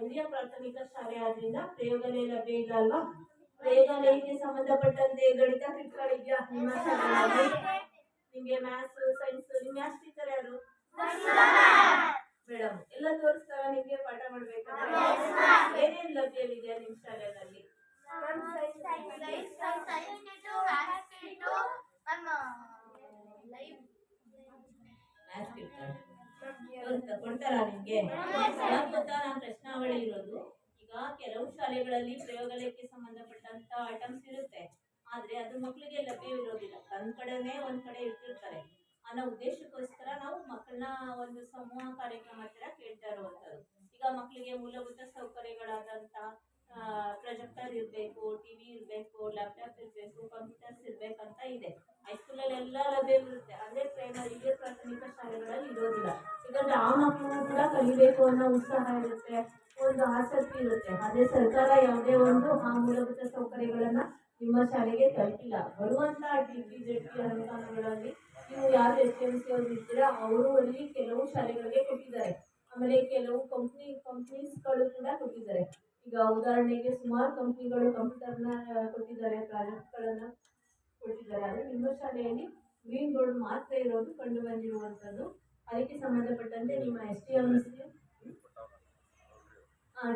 ಹಿರಿಯ ಪ್ರಾಥಮಿಕ ಶಾಲೆ ಆದ್ರಿಂದ ಪ್ರಯೋಗಾಲಯ ಲಭ್ಯ ಇಲ್ಲ ಅಲ್ವಾ? ಪ್ರಯೋಗಾಲಯಕ್ಕೆ ಸಂಬಂಧಪಟ್ಟಂತೆ ಗಣಿತ ಕಿಟ್ಗಳಿದ್ಯಾ ನಿಮ್ಮ ಶಾಲೆಯಲ್ಲಿ? ನಿಮ್ಗೆ ಮ್ಯಾಥ್ಸ್, ಸೈನ್ಸ್, ನಿಮ್ ಮ್ಯಾಥ್ಸ್ ಟೀಚರ್ ಯಾರು ಮೇಡಮ್? ಎಲ್ಲ ತೋರಿಸ್ತಾರ ನಿಮ್ಗೆ ಪಾಠ ಮಾಡ್ಬೇಕಾದ್ರೆ? ಏನೇನ್ ಲಭ್ಯವಿದೆ ನಿಮ್ ಶಾಲೆಯಲ್ಲಿ? ಕೊಡ್ತಾರ ನಿಮ್ಗೆ? ಗೊತ್ತಾ ನಮ್ ಪ್ರಶ್ನಾವಳಿ ಇರೋದು? ಈಗ ಕೆಲವು ಶಾಲೆಗಳಲ್ಲಿ ಪ್ರಯೋಗಾಲಯಕ್ಕೆ ಸಂಬಂಧಪಟ್ಟಂತ ಐಟಮ್ಸ್ ಇರುತ್ತೆ, ಆದ್ರೆ ಅದು ಮಕ್ಕಳಿಗೆ ಲಭ್ಯವಿರೋದಿಲ್ಲ. ಒಂದ್ ಕಡೆ ಇಟ್ಟಿರ್ತಾರೆ. ಅನ್ನೋ ಉದ್ದೇಶಕ್ಕೋಸ್ಕರ ನಾವು ಮಕ್ಕಳನ್ನ ಒಂದು ಸಮೂಹ ಕಾರ್ಯಕ್ರಮ ತರ ಕೇಳ್ತಾ ಇರುವಂತದ್ದು. ಈಗ ಮಕ್ಕಳಿಗೆ ಮೂಲಭೂತ ಸೌಕರ್ಯಗಳಾದಂತ ಪ್ರೊಜೆಕ್ಟರ್ ಇರಬೇಕು, ಟಿವಿ ಇರಬೇಕು, ಲ್ಯಾಪ್ಟಾಪ್ ಇರಬೇಕು, ಕಂಪ್ಯೂಟರ್ಸ್ ಇರ್ಬೇಕಂತ ಇದೆ. ಹೈಸ್ಕೂಲಲ್ಲಿ ಎಲ್ಲ ಲಭ್ಯವಿರುತ್ತೆ, ಅದೇ ಪ್ರೈಮರಿ ಹಿರಿಯ ಪ್ರಾಥಮಿಕ ಶಾಲೆಗಳಲ್ಲಿ ಇರೋದಿಲ್ಲ. ಯಾಕಂದ್ರೆ ಆ ಮಕ್ಕಳು ಕೂಡ ಕಲಿಬೇಕು ಅನ್ನೋ ಉತ್ಸಾಹ ಇರುತ್ತೆ, ಒಂದು ಆಸಕ್ತಿ ಇರುತ್ತೆ. ಅದೇ ಸರ್ಕಾರ ಯಾವುದೇ ಒಂದು ಆ ಮೂಲಭೂತ ಸೌಕರ್ಯಗಳನ್ನ ನಿಮ್ಮ ಶಾಲೆಗೆ ತಲುಪಿಲ್ಲ. ಬರುವಂತ DPZ ಅನುದಾನಗಳಲ್ಲಿ ನೀವು ಯಾರು SMC ಅವರು ಇರ್ತೀರಾ ಅವರು ಅಲ್ಲಿ ಕೆಲವು ಶಾಲೆಗಳಿಗೆ ಕೊಟ್ಟಿದ್ದಾರೆ. ಆಮೇಲೆ ಕೆಲವು ಕಂಪ್ನೀಸ್ಗಳು ಕೂಡ ಕೊಟ್ಟಿದ್ದಾರೆ. ಈಗ ಉದಾಹರಣೆಗೆ ಸುಮಾರು ಕಂಪ್ನಿಗಳು ಕಂಪ್ಯೂಟರ್ನ ಕೊಟ್ಟಿದ್ದಾರೆ, ಪ್ರಾಜೆಕ್ಟ್ಗಳನ್ನ ಕೊಟ್ಟಿದ್ದಾರೆ. ಆದರೆ ನಿಮ್ಮ ಶಾಲೆಯಲ್ಲಿ ಗ್ರೀನ್ ಬೋರ್ಡ್ ಮಾತ್ರ ಇರೋದು ಕಂಡು ಬಂದಿರುವಂಥದ್ದು. ಅದಕ್ಕೆ ಸಂಬಂಧಪಟ್ಟಂತೆ ನಿಮ್ಮ STMC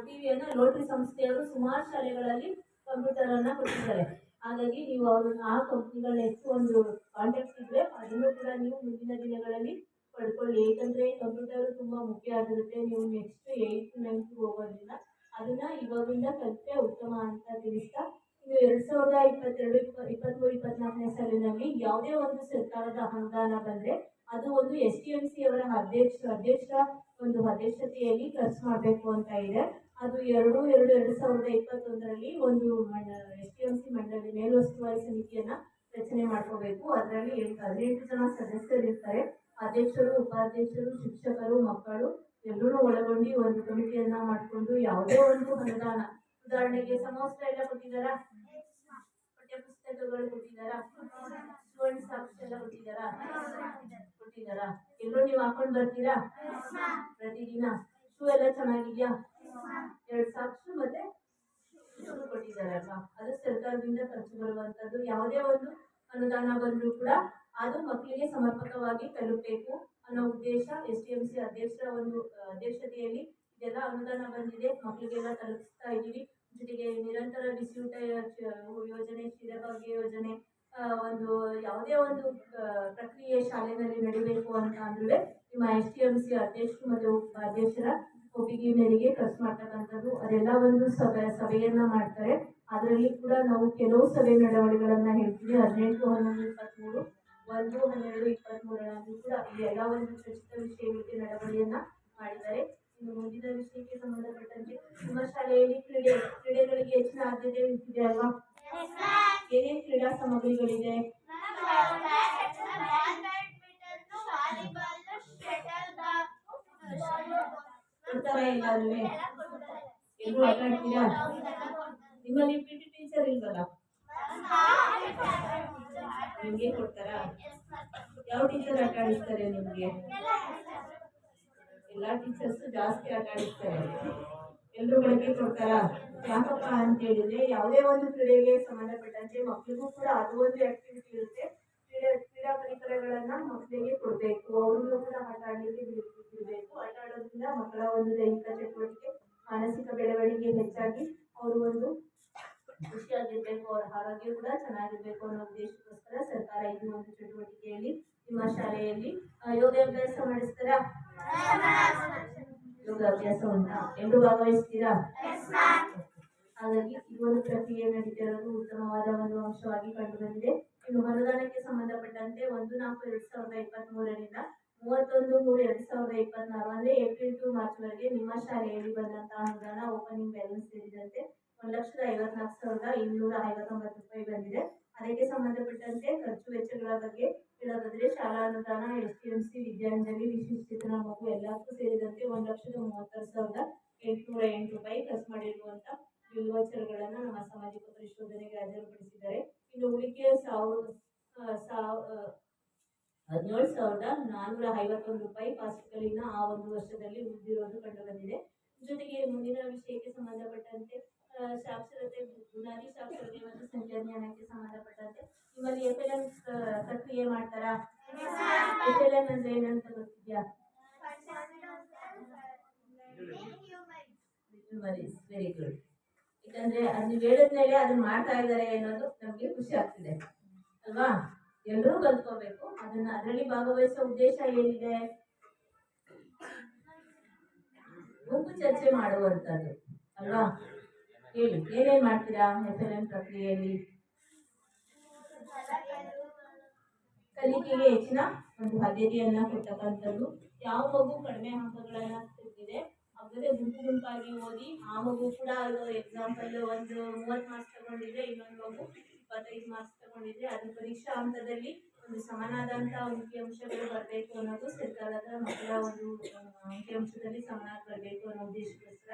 ಟಿವಿಯನ್ನು ಲೋಟ್ರಿ ಸಂಸ್ಥೆಯವರು ಸುಮಾರು ಶಾಲೆಗಳಲ್ಲಿ ಕಂಪ್ಯೂಟರ್ ಅನ್ನ ಕೊಟ್ಟಿದ್ದಾರೆ. ಹಾಗಾಗಿ ನೀವು ಆ ಕಂಪ್ನಿಗಳನ್ನ ಹೆಚ್ಚು ಒಂದು ಕಾಂಟ್ಯಾಕ್ಟ್ ಇದ್ರೆ ಅದನ್ನು ಕೂಡ ನೀವು ಮುಂದಿನ ದಿನಗಳಲ್ಲಿ ಪಡ್ಕೊಳ್ಳಿ. ಏಕೆಂದ್ರೆ ಕಂಪ್ಯೂಟರ್ ತುಂಬಾ ಮುಖ್ಯ ಆಗಿರುತ್ತೆ. ನೀವು ನೆಕ್ಸ್ಟ್ 8th 9th ಹೋಗೋದ್ರಿಂದ ಅದನ್ನ ಇವಾಗಿಂದ ಕಲಿತ್ರೆ ಉತ್ತಮ ಅಂತ ತಿಳಿಸ್ತಾ, ಇನ್ನು 2022-23-24ನೇ ಸಾಲಿನಲ್ಲಿ ಯಾವುದೇ ಒಂದು ಸರ್ಕಾರದ ಅನುದಾನ ಬಂದ್ರೆ ಅದು ಒಂದು STMC ಅವರ ಅಧ್ಯಕ್ಷರ ಒಂದು ಅಧ್ಯಕ್ಷತೆಯಲ್ಲಿ ಖರ್ಚು ಮಾಡಬೇಕು ಅಂತ ಇದೆ. ಅದು 2/2/2021ರಲ್ಲಿ ಒಂದು STMC ಮಂಡಳಿ ಮೇಲುಸ್ತುವಾರಿ ಸಮಿತಿಯನ್ನ ರಚನೆ ಮಾಡ್ಕೋಬೇಕು. ಅದರಲ್ಲಿ 18 ಜನ ಸದಸ್ಯರು ಇರ್ತಾರೆ. ಅಧ್ಯಕ್ಷರು, ಉಪಾಧ್ಯಕ್ಷರು, ಶಿಕ್ಷಕರು, ಮಕ್ಕಳು ಎಲ್ಲರೂ ಒಳಗೊಂಡು ಒಂದು ಕಮಿಟಿಯನ್ನ ಮಾಡಿಕೊಂಡು ಯಾವುದೇ ಒಂದು ಅನುದಾನ, ಉದಾಹರಣೆಗೆ ಸಮವಸ್ತ್ರ ಎಲ್ಲ ಕೊಟ್ಟಿದ್ದಾರಾ, ಪಠ್ಯ ಪುಸ್ತಕಗಳು ಕೊಟ್ಟಿದ್ದಾರಾ, ಸ್ಟೂಡೆಂಟ್ ಸಾಕ್ಸ್ ಎಲ್ಲ ಕೊಟ್ಟಿದ್ದಾರಾ, ಕೊಟ್ಟಿದಾರಾ? ಎಲ್ಲರೂ ನೀವು ಹಾಕೊಂಡು ಬರ್ತೀರಾ ಪ್ರತಿದಿನ? ಶೂ ಎಲ್ಲ ಚೆನ್ನಾಗಿದ್ಯಾ? 2 ಸಾಕ್ಸು ಮತ್ತೆ ಶೂ ಕೊಟ್ಟಿದ್ದಾರಲ್ವಾ? ಅದು ಸರ್ಕಾರದಿಂದ ಖರ್ಚು ಬರುವಂತದ್ದು. ಯಾವುದೇ ಒಂದು ಅನುದಾನ ಬಂದರೂ ಕೂಡ ಅದು ಮಕ್ಕಳಿಗೆ ಸಮರ್ಪಕವಾಗಿ ತಲುಪಬೇಕು ಅನ್ನೋ ಉದ್ದೇಶ STMC ಅಧ್ಯಕ್ಷರ ಒಂದು ಅಧ್ಯಕ್ಷತೆಯಲ್ಲಿ ಇದೆಲ್ಲ ಅನುದಾನ ಬಂದಿದೆ. ಮಕ್ಕಳಿಗೆಲ್ಲ ತಲುಪಿಸ್ತಾ ಇದ್ದೀವಿ. ಜೊತೆಗೆ ನಿರಂತರ ಬಿಸಿಯೂಟ ಯೋಜನೆ, ಕ್ಷೀರಭಾಗ್ಯ ಯೋಜನೆ, ಒಂದು ಯಾವುದೇ ಒಂದು ಪ್ರಕ್ರಿಯೆ ಶಾಲೆಯಲ್ಲಿ ನಡೀಬೇಕು ಅಂತ ಅಂದ್ರೆ ನಿಮ್ಮ STMC ಅಧ್ಯಕ್ಷರು ಮತ್ತು ಉಪಾಧ್ಯಕ್ಷರ ಒಪ್ಪಿಗೆ ಮೇರೆಗೆ ಖರ್ಚು ಮಾಡ್ತಕ್ಕಂಥದ್ದು. ಅದೆಲ್ಲ ಒಂದು ಸಭೆಯನ್ನ ಮಾಡ್ತಾರೆ. ಅದರಲ್ಲಿ ಕೂಡ ನಾವು ಕೆಲವು ಸಭೆ ನಡವಳಿಕೆಗಳನ್ನ ಹೇಳ್ತೀವಿ. 18, 11, 23, 1, 12, 23ರಂದು ಕೂಡ ಈ ಎಲ್ಲ ಒಂದು ಖಚಿತ ವಿಷಯಗಳಿಗೆ ನಡವಳಿಕೆಯನ್ನ ಮಾಡಿದ್ದಾರೆ. ಇನ್ನು ಮುಂದಿನ ವಿಷಯಕ್ಕೆ ಸಂಬಂಧಪಟ್ಟಂತೆ ನಿಮ್ಮ ಶಾಲೆಯಲ್ಲಿ ಕ್ರೀಡೆಗಳಿಗೆ ಹೆಚ್ಚಿನ ಆದ್ಯತೆ ಇದೆ ಅಲ್ವಾ? ಏನೇನು ಕ್ರೀಡಾ ಸಾಮಗ್ರಿಗಳಿದೆ? ಕೊಡ್ತಾರಾ ಎಲ್ಲಾರುವೆ? ಎಲ್ಲರೂ ಆಟ ಆಡ್ತೀರಾ? ನಿಮ್ಮಲ್ಲಿ PT ಟೀಚರ್ ಇಲ್ವಲ್ಲ? ನಿಮ್ಗೆ ಕೊಡ್ತಾರಾ? ಯಾವ ಟೀಚರ್ ಆಟ ಆಡಿಸ್ತಾರೆ ನಿಮ್ಗೆ? ಎಲ್ಲಾ ಟೀಚರ್ಸ್ ಜಾಸ್ತಿ ಆಟ ಆಡಿಸ್ತಾರೆ. ಎಲ್ರು ಗಳಿಗೆ ಕೊಡ್ತಾರಾ? ಯಾಕಪ್ಪ ಅಂತ ಹೇಳಿದ್ರೆ ಯಾವುದೇ ಒಂದು ಕ್ರೀಡೆಗೆ ಸಂಬಂಧಪಟ್ಟಂತೆ ಮಕ್ಕಳಿಗೂ ಕೂಡ ಅದು ಒಂದು ಆಕ್ಟಿವಿಟಿ ಇರುತ್ತೆ. ಕ್ರೀಡಾ ಪರಿಕರಗಳನ್ನ ಮಕ್ಕಳಿಗೆ ಕೊಡ್ಬೇಕು. ಅವ್ರಿಗೂ ಕೂಡ ಆಟ ಆಡ್ಲಿಕ್ಕೆ ಬಿಡಬೇಕು. ಆಟ ಆಡೋದ್ರಿಂದ ಮಕ್ಕಳ ಒಂದು ದೈಹಿಕ ಚಟುವಟಿಕೆ, ಮಾನಸಿಕ ಬೆಳವಣಿಗೆ ಹೆಚ್ಚಾಗಿ ಅವರು ಒಂದು ಖುಷಿಯಾಗಿರ್ಬೇಕು, ಅವ್ರ ಆರೋಗ್ಯ ಕೂಡ ಚೆನ್ನಾಗಿರ್ಬೇಕು ಅನ್ನೋ ಉದ್ದೇಶಕ್ಕೋಸ್ಕರ ಸರ್ಕಾರ ಈ ಒಂದು ಚಟುವಟಿಕೆಯಲ್ಲಿ ನಿಮ್ಮ ಶಾಲೆಯಲ್ಲಿ ಯೋಗಾಭ್ಯಾಸ ಮಾಡಿಸ್ತಾರಾ? ಯೋಗಾಭ್ಯಾಸ ಉಂಟಾ? ಎಲ್ಲರೂ ಭಾಗವಹಿಸ್ತೀರಾ? ಹಾಗಾಗಿ ಈ ಒಂದು ಪ್ರಕ್ರಿಯೆ ನಡೀತಿರೋದು ಉತ್ತಮವಾದ ಒಂದು ಅಂಶವಾಗಿ ಕಂಡು ಬಂದಿದೆ. ಇನ್ನು ಅನುದಾನಕ್ಕೆ ಸಂಬಂಧಪಟ್ಟಂತೆ 1/4/2023ರಿಂದ 31/3/2024 ಅಂದ್ರೆ ಏಪ್ರಿಲ್ ಟು ಮಾರ್ಚ್ ವರೆಗೆ ನಿಮ್ಮ ಶಾಲೆಯಲ್ಲಿ ಬಂದಂತಹ ಅನುದಾನ ಓಪನಿಂಗ್ ಬ್ಯಾಲೆನ್ಸ್ ಸೇರಿದಂತೆ 1,54,259 ರೂಪಾಯಿ ಬಂದಿದೆ. ಅದಕ್ಕೆ ಸಂಬಂಧಪಟ್ಟಂತೆ ಖರ್ಚು ವೆಚ್ಚಗಳ ಬಗ್ಗೆ ಹೇಳೋದಾದ್ರೆ ಶಾಲಾ ಅನುದಾನ, STMC, ವಿದ್ಯಾಂಜಲಿ, ವಿಶಿಷ್ಟಚೇತನ ಮಗು ಎಲ್ಲಕ್ಕೂ ಸೇರಿದಂತೆ 1,36,808 ರೂಪಾಯಿ ಖರ್ಚು ಮಾಡಿರುವಂತ ಬಿಲ್ವಚರ್ಗಳನ್ನ ನಮ್ಮ ಸಾಮಾಜಿಕ ಪರಿಶೋಧನೆಗೆ ಹಾಜರುಪಡಿಸಿದ್ದಾರೆ. ಇನ್ನು ಉಳಿಕೆ 17,451 ರೂಪಾಯಿ ಪಾಸ್ಟ್ಗಳಿಂದ ಆ ಒಂದು ವರ್ಷದಲ್ಲಿ ಉಳಿದಿರೋದು ಕಂಡು ಬಂದಿದೆ. ಜೊತೆಗೆ ಮುಂದಿನ ವಿಷಯಕ್ಕೆ ಸಂಬಂಧಪಟ್ಟಂತೆ ಸಾಕ್ಷರತೆ, ಬುನಾದಿ ಸಾಕ್ಷರತೆ ಮತ್ತು ಸಂಖ್ಯಾಜ್ಞಾನಕ್ಕೆ ಸಂಬಂಧಪಟ್ಟಂತೆ ನಿಮ್ಮಲ್ಲಿ FLN ಪ್ರಕ್ರಿಯೆ ಮಾಡ್ತಾರಾ? FLN ಅಂದ್ರೆ ಏನಂತ ಗೊತ್ತಿದ್ಯಾ? Very good. ಯಾಕಂದ್ರೆ ಅದು ನೀವು ಹೇಳಿದ್ಮೇಲೆ ಅದನ್ನ ಮಾಡ್ತಾ ಇದ್ದಾರೆ ಅನ್ನೋದು ನಮ್ಗೆ ಖುಷಿ ಆಗ್ತಿದೆ ಅಲ್ವಾ? ಎಲ್ಲರೂ ಕಲ್ತ್ಕೋಬೇಕು. ಅದರಲ್ಲಿ ಭಾಗವಹಿಸೋ ಉದ್ದೇಶ ಏನಿದೆ? ಗುಂಪು ಚರ್ಚೆ ಮಾಡುವಂತದ್ದು ಅಲ್ವಾ? ಹೇಳಿ, ಏನೇನ್ ಮಾಡ್ತೀರಾ FLN ಪ್ರಕ್ರಿಯೆಯಲ್ಲಿ? ಕಲಿಕೆಗೆ ಹೆಚ್ಚಿನ ಒಂದು ಆದ್ಯತೆಯನ್ನ ಕೊಟ್ಟಕ್ಕಂಥದ್ದು. ಯಾವ ಮಗು ಕಡಿಮೆ ಅಂಕಗಳನ್ನ ತೆಗೆದಿದೆ ಅದೇ ಗುಂಪಾಗಿ ಓದಿ ಆ ಮಗು ಕೂಡ ಎಕ್ಸಾಂಪಲ್ ಒಂದು 30 ಮಾರ್ಕ್ಸ್ ತಗೊಂಡಿದ್ರೆ ಇನ್ನೊಂದು ಮಗು 25 ಮಾರ್ಕ್ಸ್ ತಗೊಂಡಿದ್ರೆ ಅದು ಪರೀಕ್ಷಾ ಹಂತದಲ್ಲಿ ಒಂದು ಸಮನಾದಂತಹ ಅಂಕಿಅಂಶಗಳು ಬರಬೇಕು ಅನ್ನೋದು ಸರ್ಕಾರದ ಮಕ್ಕಳ ಒಂದು ಅಂಕಿಅಂಶದಲ್ಲಿ ಸಮನಾಗಿ ಬರಬೇಕು ಅನ್ನೋ ಉದ್ದೇಶಕ್ಕೋಸ್ಕರ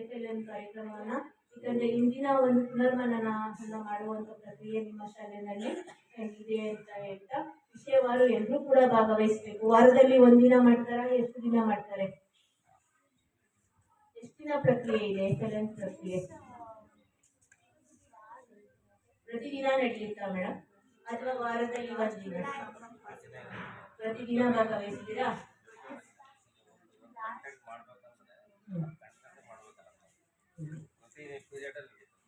FLN ಕಾರ್ಯಕ್ರಮವನ್ನ. ಯಾಕಂದ್ರೆ ಇಂದಿನ ಒಂದು ಪುನರ್ಮನನ ಮಾಡುವಂತ ಪ್ರಕ್ರಿಯೆ ನಿಮ್ಮ ಶಾಲೆಯಲ್ಲಿ ಇದೆ ಅಂತ ಹೇಳ್ತಾ ವಿಷಯವಾರು ಎಲ್ಲರೂ ಕೂಡ ಭಾಗವಹಿಸಬೇಕು. ವಾರದಲ್ಲಿ ಒಂದಿನ ಮಾಡ್ತಾರಾ? ಎಷ್ಟು ದಿನ ಮಾಡ್ತಾರೆ? ಎಷ್ಟು ದಿನ ಪ್ರಕ್ರಿಯೆ ಇದೆ FLN ಪ್ರಕ್ರಿಯೆ? ಪ್ರತಿದಿನ ನಡೆಯುತ್ತಾ ಮೇಡಮ್ ಅಥವಾ ವಾರದಲ್ಲಿ ಒಂದಿನ? ಪ್ರತಿದಿನ ಭಾಗವಹಿಸ್ತೀರಾ?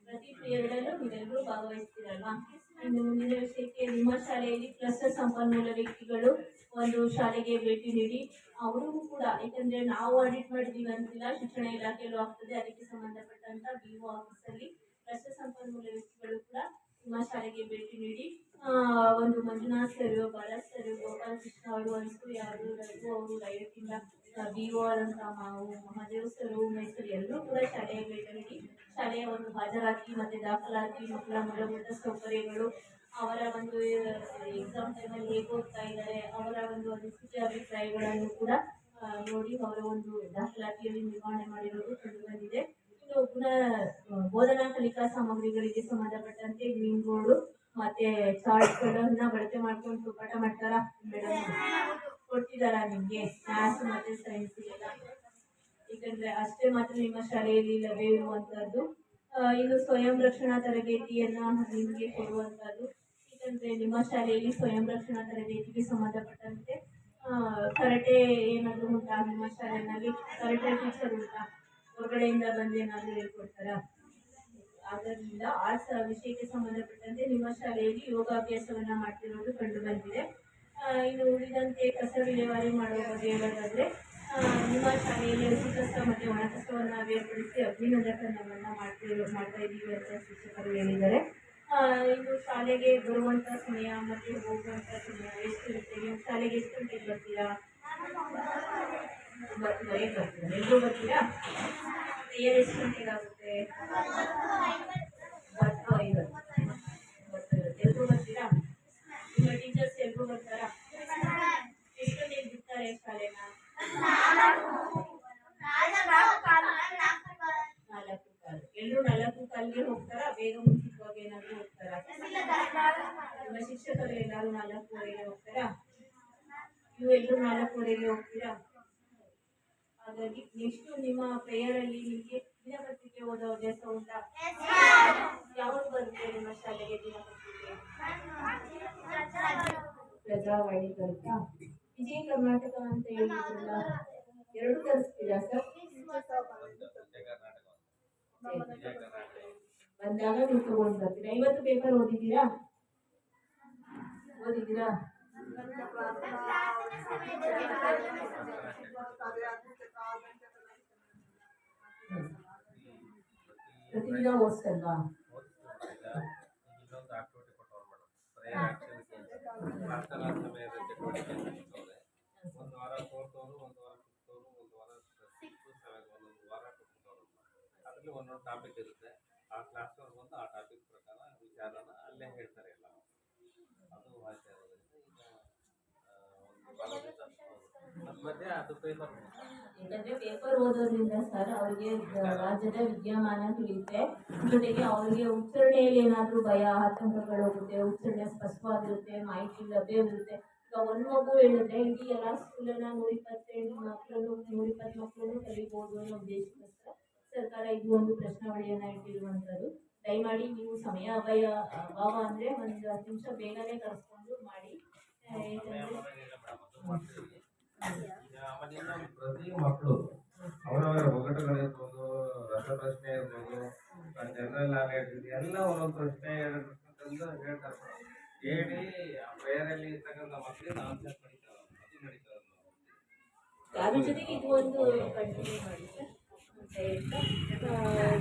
ಪ್ರತಿ ಪೀರಿಯಡಲ್ಲೂ ನೀವೆಲ್ಲರೂ ಭಾಗವಹಿಸ್ತೀರಲ್ವಾ? ಇನ್ನು ಮುಂದಿನ ವಿಷಯಕ್ಕೆ ನಿಮ್ಮ ಶಾಲೆಯಲ್ಲಿ ಕ್ಲಸ್ಟರ್ ಸಂಪನ್ಮೂಲ ವ್ಯಕ್ತಿಗಳು ಒಂದು ಶಾಲೆಗೆ ಭೇಟಿ ನೀಡಿ ಅವರಿಗೂ ಕೂಡ, ಯಾಕಂದ್ರೆ ನಾವು ಆಡಿಟ್ ಮಾಡಿದೀವಿ ಅಂತಿಲ್ಲ, ಶಿಕ್ಷಣ ಇಲಾಖೆಯಲ್ಲೂ ಆಗ್ತದೆ. ಅದಕ್ಕೆ ಸಂಬಂಧಪಟ್ಟಂತ BO ಆಫೀಸಲ್ಲಿ ಕ್ಲಸ್ಟರ್ ಸಂಪನ್ಮೂಲ ವ್ಯಕ್ತಿಗಳು ಕೂಡ ನಿಮ್ಮ ಶಾಲೆಗೆ ಭೇಟಿ ನೀಡಿ ಒಂದು ಮಂಜುನಾಥ್ ಸರ್, ಭರತ್ ಸರ್, ಗೋಪಾಲ್ ಕೃಷ್ಣ ಅವರು, ಅನ್ಸೂಯ ಅವರು, ರಘು ಅವರು, ರೈಟಿಂದ BO ಆದಂತಹ ಮಹಾದೇವ್ ಸರ್, ಉಮೇಶ್ ಸರ್ ಎಲ್ಲರೂ ಕೂಡ ಶಾಲೆಯ ಭೇಟಿ ನೀಡಿ ಶಾಲೆಯ ಒಂದು ಹಾಜರಾತಿ ಮತ್ತೆ ದಾಖಲಾತಿ, ಮಕ್ಕಳ ಮೂಲಭೂತ ಸೌಕರ್ಯಗಳು, ಅವರ ಒಂದು ಎಕ್ಸಾಮ್ ಟೈಮಲ್ಲಿ ಹೇಗೆ ಓದ್ತಾ ಇದ್ದಾರೆ, ಅವರ ಒಂದು ಅನಿಸಿಕೆ ಅಭಿಪ್ರಾಯಗಳನ್ನು ಕೂಡ ನೋಡಿ ಅವರ ಒಂದು ದಾಖಲಾತಿಯಲ್ಲಿ ನಿರ್ವಹಣೆ ಮಾಡಿರೋದು ಕಂಡು ಬಂದಿದೆ. ಇನ್ನು ಬೋಧನಾ ಕಲಿಕಾ ಸಾಮಗ್ರಿಗಳಿಗೆ ಸಂಬಂಧಪಟ್ಟಂತೆ ಗ್ರೀನ್ ಬೋರ್ಡ್ ಮತ್ತೆ ಚಾರ್ಟ್ಗಳನ್ನ ಬಳಕೆ ಮಾಡ್ಕೊಂಡು ಪಾಠ ಮಾಡ್ತಾರಾ ಮೇಡಮ್? ಕೊಡ್ತಿದಾರಾ ನಿಮ್ಗೆ ಮ್ಯಾಥ್ಸ್ ಮತ್ತೆ ಸೈನ್ಸ್ ಎಲ್ಲ? ಯಾಕಂದ್ರೆ ಅಷ್ಟೇ ಮಾತ್ರ ನಿಮ್ಮ ಶಾಲೆಯಲ್ಲಿ ಲಭ್ಯವಿರುವಂತಹದ್ದು. ಇನ್ನು ಸ್ವಯಂ ರಕ್ಷಣಾ ತರಬೇತಿಯನ್ನ ನಿಮ್ಗೆ ಕೊಡುವಂತಹದ್ದು. ಯಾಕಂದ್ರೆ ನಿಮ್ಮ ಶಾಲೆಯಲ್ಲಿ ಸ್ವಯಂ ರಕ್ಷಣಾ ತರಬೇತಿಗೆ ಸಂಬಂಧಪಟ್ಟಂತೆ ಕರಾಟೆ ಏನಾದ್ರು ಉಂಟಾ ನಿಮ್ಮ ಶಾಲೆಯಲ್ಲಿ? ಕರಾಟೆ ಟೀಚರ್ ಉಂಟಾ? ಹೊರಗಡೆಯಿಂದ ಬಂದು ಏನಾದ್ರು ಹೇಳ್ಕೊಡ್ತಾರಾ? ಆದ್ದರಿಂದ ಆ ವಿಷಯಕ್ಕೆ ಸಂಬಂಧಪಟ್ಟಂತೆ ನಿಮ್ಮ ಶಾಲೆಯಲ್ಲಿ ಯೋಗಾಭ್ಯಾಸವನ್ನ ಮಾಡ್ತಿರೋದು ಕಂಡು ಬಂದಿದೆ. ಇನ್ನು ಉಳಿದಂತೆ ಕಸ ವಿಲೇವಾರಿ ಮಾಡುವ ಬಗ್ಗೆ ಹೇಳೋದಾದ್ರೆ ನಿಮ್ಮ ಶಾಲೆಯಲ್ಲಿ ಹಸಿ ಕಸ ಮತ್ತು ಒಣ ಕಸವನ್ನು ಬೇರ್ಪಡಿಸಿ ಅಗ್ನಿನಂದಕರಣವನ್ನು ಮಾಡ್ತಾ ಇದ್ದೀವಿ ಅಂತ ಶಿಕ್ಷಕರು ಹೇಳಿದ್ದಾರೆ. ಇನ್ನು ಶಾಲೆಗೆ ಬರುವಂಥ ಸಮಯ ಮತ್ತು ಹೋಗುವಂಥ ಸಮಯ ಎಷ್ಟಿರುತ್ತೆ? ನೀವು ಶಾಲೆಗೆ ಎಷ್ಟು ಗಂಟೆಗೆ ಬರ್ತೀರಾ? 9:30ಗೆ ಬರ್ತೀರಾ? ಎಲ್ಲರೂ ಬರ್ತೀರಾ? ಪ್ರೇಯರ್ ಎಷ್ಟು ಗಂಟೆಗೆ ಆಗುತ್ತೆ? 10:50 ಎಲ್ಲರೂ ಬರ್ತೀರಾ? ನಿಮ್ಮ ಟೀಚರ್ಸ್ ಎಲ್ಲರೂ ಬರ್ತಾರಾ? ಎಷ್ಟು ಗಂಟೆಗೆ ಬಿಡ್ತಾರೆ ಶಾಲೆನ? 4:15. ಎಲ್ಲರೂ 4:15ಗೆ ಹೋಗ್ತಾರಾ? ಬೇಗ ಮುಂಚಿತವಾಗಿ ಏನಾದರೂ ಹೋಗ್ತಾರಾ? ನಿಮ್ಮ ಶಿಕ್ಷಕರು ಎಲ್ಲರೂ 4:15ಗೆ ಹೋಗ್ತಾರಾ? ನೀವು ಎಲ್ಲರೂ 4:15ಗೆ ಹೋಗ್ತೀರಾ? ಹಾಗಾಗಿ ನೆಕ್ಸ್ಟ್ ನಿಮ್ಮ ಪ್ರೇಯರ್ ಅಲ್ಲಿ ನಿಮಗೆ ದಿನಪತ್ರಿಕೆ ಓದೋ ಅಭ್ಯಾಸ ಉಂಟಾ? ಯಾವುದು ಬರುತ್ತೆ ನಿಮ್ಮ ಶಾಲೆಗೆ ದಿನಪತ್ರಿಕೆ? ಪ್ರಜಾವಾಣಿ ಬರುತ್ತಾ? ವಿಜಯ ಕರ್ನಾಟಕ ಅಂತ ಹೇಳಿದ್ರಲ್ಲ, 2 ತರಿಸ್ತೀರಾ ಸರ್? ಬಂದಾಗ ನೀವು ತಗೊಂಡು ಬರ್ತೀರಾ. ಇವತ್ತು ಪೇಪರ್ ಓದಿದ್ದೀರಾ? ಪ್ರತಿದಿನ ಓದಿಸಲ್ವಾ? ಇನ್ನೊಂದು ಆಕ್ಟಿವಿಟಿ ಕೊಟ್ಟವ್ರು ಮೇಡಮ್, ಪ್ರಾರ್ಥನಾ ಸಮಯದ ಚಟುವಟಿಕೆ ಒಂದು ವಾರ 4th ಅವರು, ಒಂದು ವಾರ 5th ಅವರು, ಒಂದು ವಾರ 6th 7th ಒಂದೊಂದು ವಾರ ಕೊಟ್ಟವರು. ಅದರಲ್ಲಿ ಒಂದೊಂದು ಟಾಪಿಕ್ ಇರುತ್ತೆ. ಆ ಕ್ಲಾಸ್ ಅವ್ರು ಬಂದು ಆ ಟಾಪಿಕ್ ಪ್ರಕಾರ ವಿಚಾರನ ಅಲ್ಲೇ ಹೇಳ್ತಾರೆ ಎಲ್ಲ. ಅದು ವಾಯ್ತಾ ಇರೋದ್ರಿಂದ ಈಗ ಒಂದು ವಾರದಿಂದ ಮಧ್ಯೆ ಅದು ಪೇಪರ್. ಯಾಕಂದ್ರೆ ಪೇಪರ್ ಓದೋದ್ರಿಂದ ಸರ್ ಅವರಿಗೆ ರಾಜ್ಯದ ವಿದ್ಯಮಾನ ತಿಳಿಯುತ್ತೆ. ಜೊತೆಗೆ ಅವರಿಗೆ ಉಚ್ಚಾರಣೆಯಲ್ಲಿ ಏನಾದರೂ ಭಯ ಆತಂಕಗಳು ಹೋಗುತ್ತೆ, ಉಚ್ಚಾರಣೆ ಸ್ಪಷ್ಟವಾಗಿರುತ್ತೆ, ಮಾಹಿತಿ ಲಭ್ಯವಿರುತ್ತೆ. ಈಗ ಒಂದು ಮಗು ಹೇಳಿದ್ರೆ ಇಡೀ ಎಲ್ಲ ಸ್ಕೂಲನ್ನ 120 ಮಕ್ಕಳನ್ನು ಕಲಿಬಹುದು ಅನ್ನೋ ಉದ್ದೇಶಕ್ಕೋಸ್ಕರ ಸರ್ಕಾರ ಇದು ಒಂದು ಪ್ರಶ್ನಾವಳಿಯನ್ನ ಇಟ್ಟಿರುವಂಥದ್ದು. ದಯಮಾಡಿ ನೀವು ಸಮಯ ಅಭಾವ ಅಂದ್ರೆ ಒಂದು 10 ನಿಮಿಷ ಬೇಗನೆ ಕಳಿಸ್ಕೊಂಡು ಮಾಡಿ. ಪ್ರತಿ ಮಕ್ಕಳು ಅವರವರ ಒಗಟುಗಳಿರ್ಬೋದು, ರಸಪ್ರಶ್ನೆ ಇರ್ಬೋದು, ಜನರಲ್ ನಾಲೆಡ್ಜ್ ಎಲ್ಲ ಒಂದೊಂದು ಪ್ರಶ್ನೆ ಹೇಳ್ತಾರೆ. ಹೇಳಿ ಆ ಪ್ರೇಯರಲ್ಲಿ ಇರ್ತಕ್ಕಂಥ ಮಕ್ಕಳಿಗೆ ಆನ್ಸರ್ ಪಡಿತಾರೆ. ಅದು ನಡೀತಾರೆ. ಅದ್ರ ಜೊತೆಗೆ ಇದು ಒಂದು ಕಂಟಿನ್ಯೂ ಮಾಡಿ ಸರ್ ಅಂತ ಹೇಳ್ತಾ,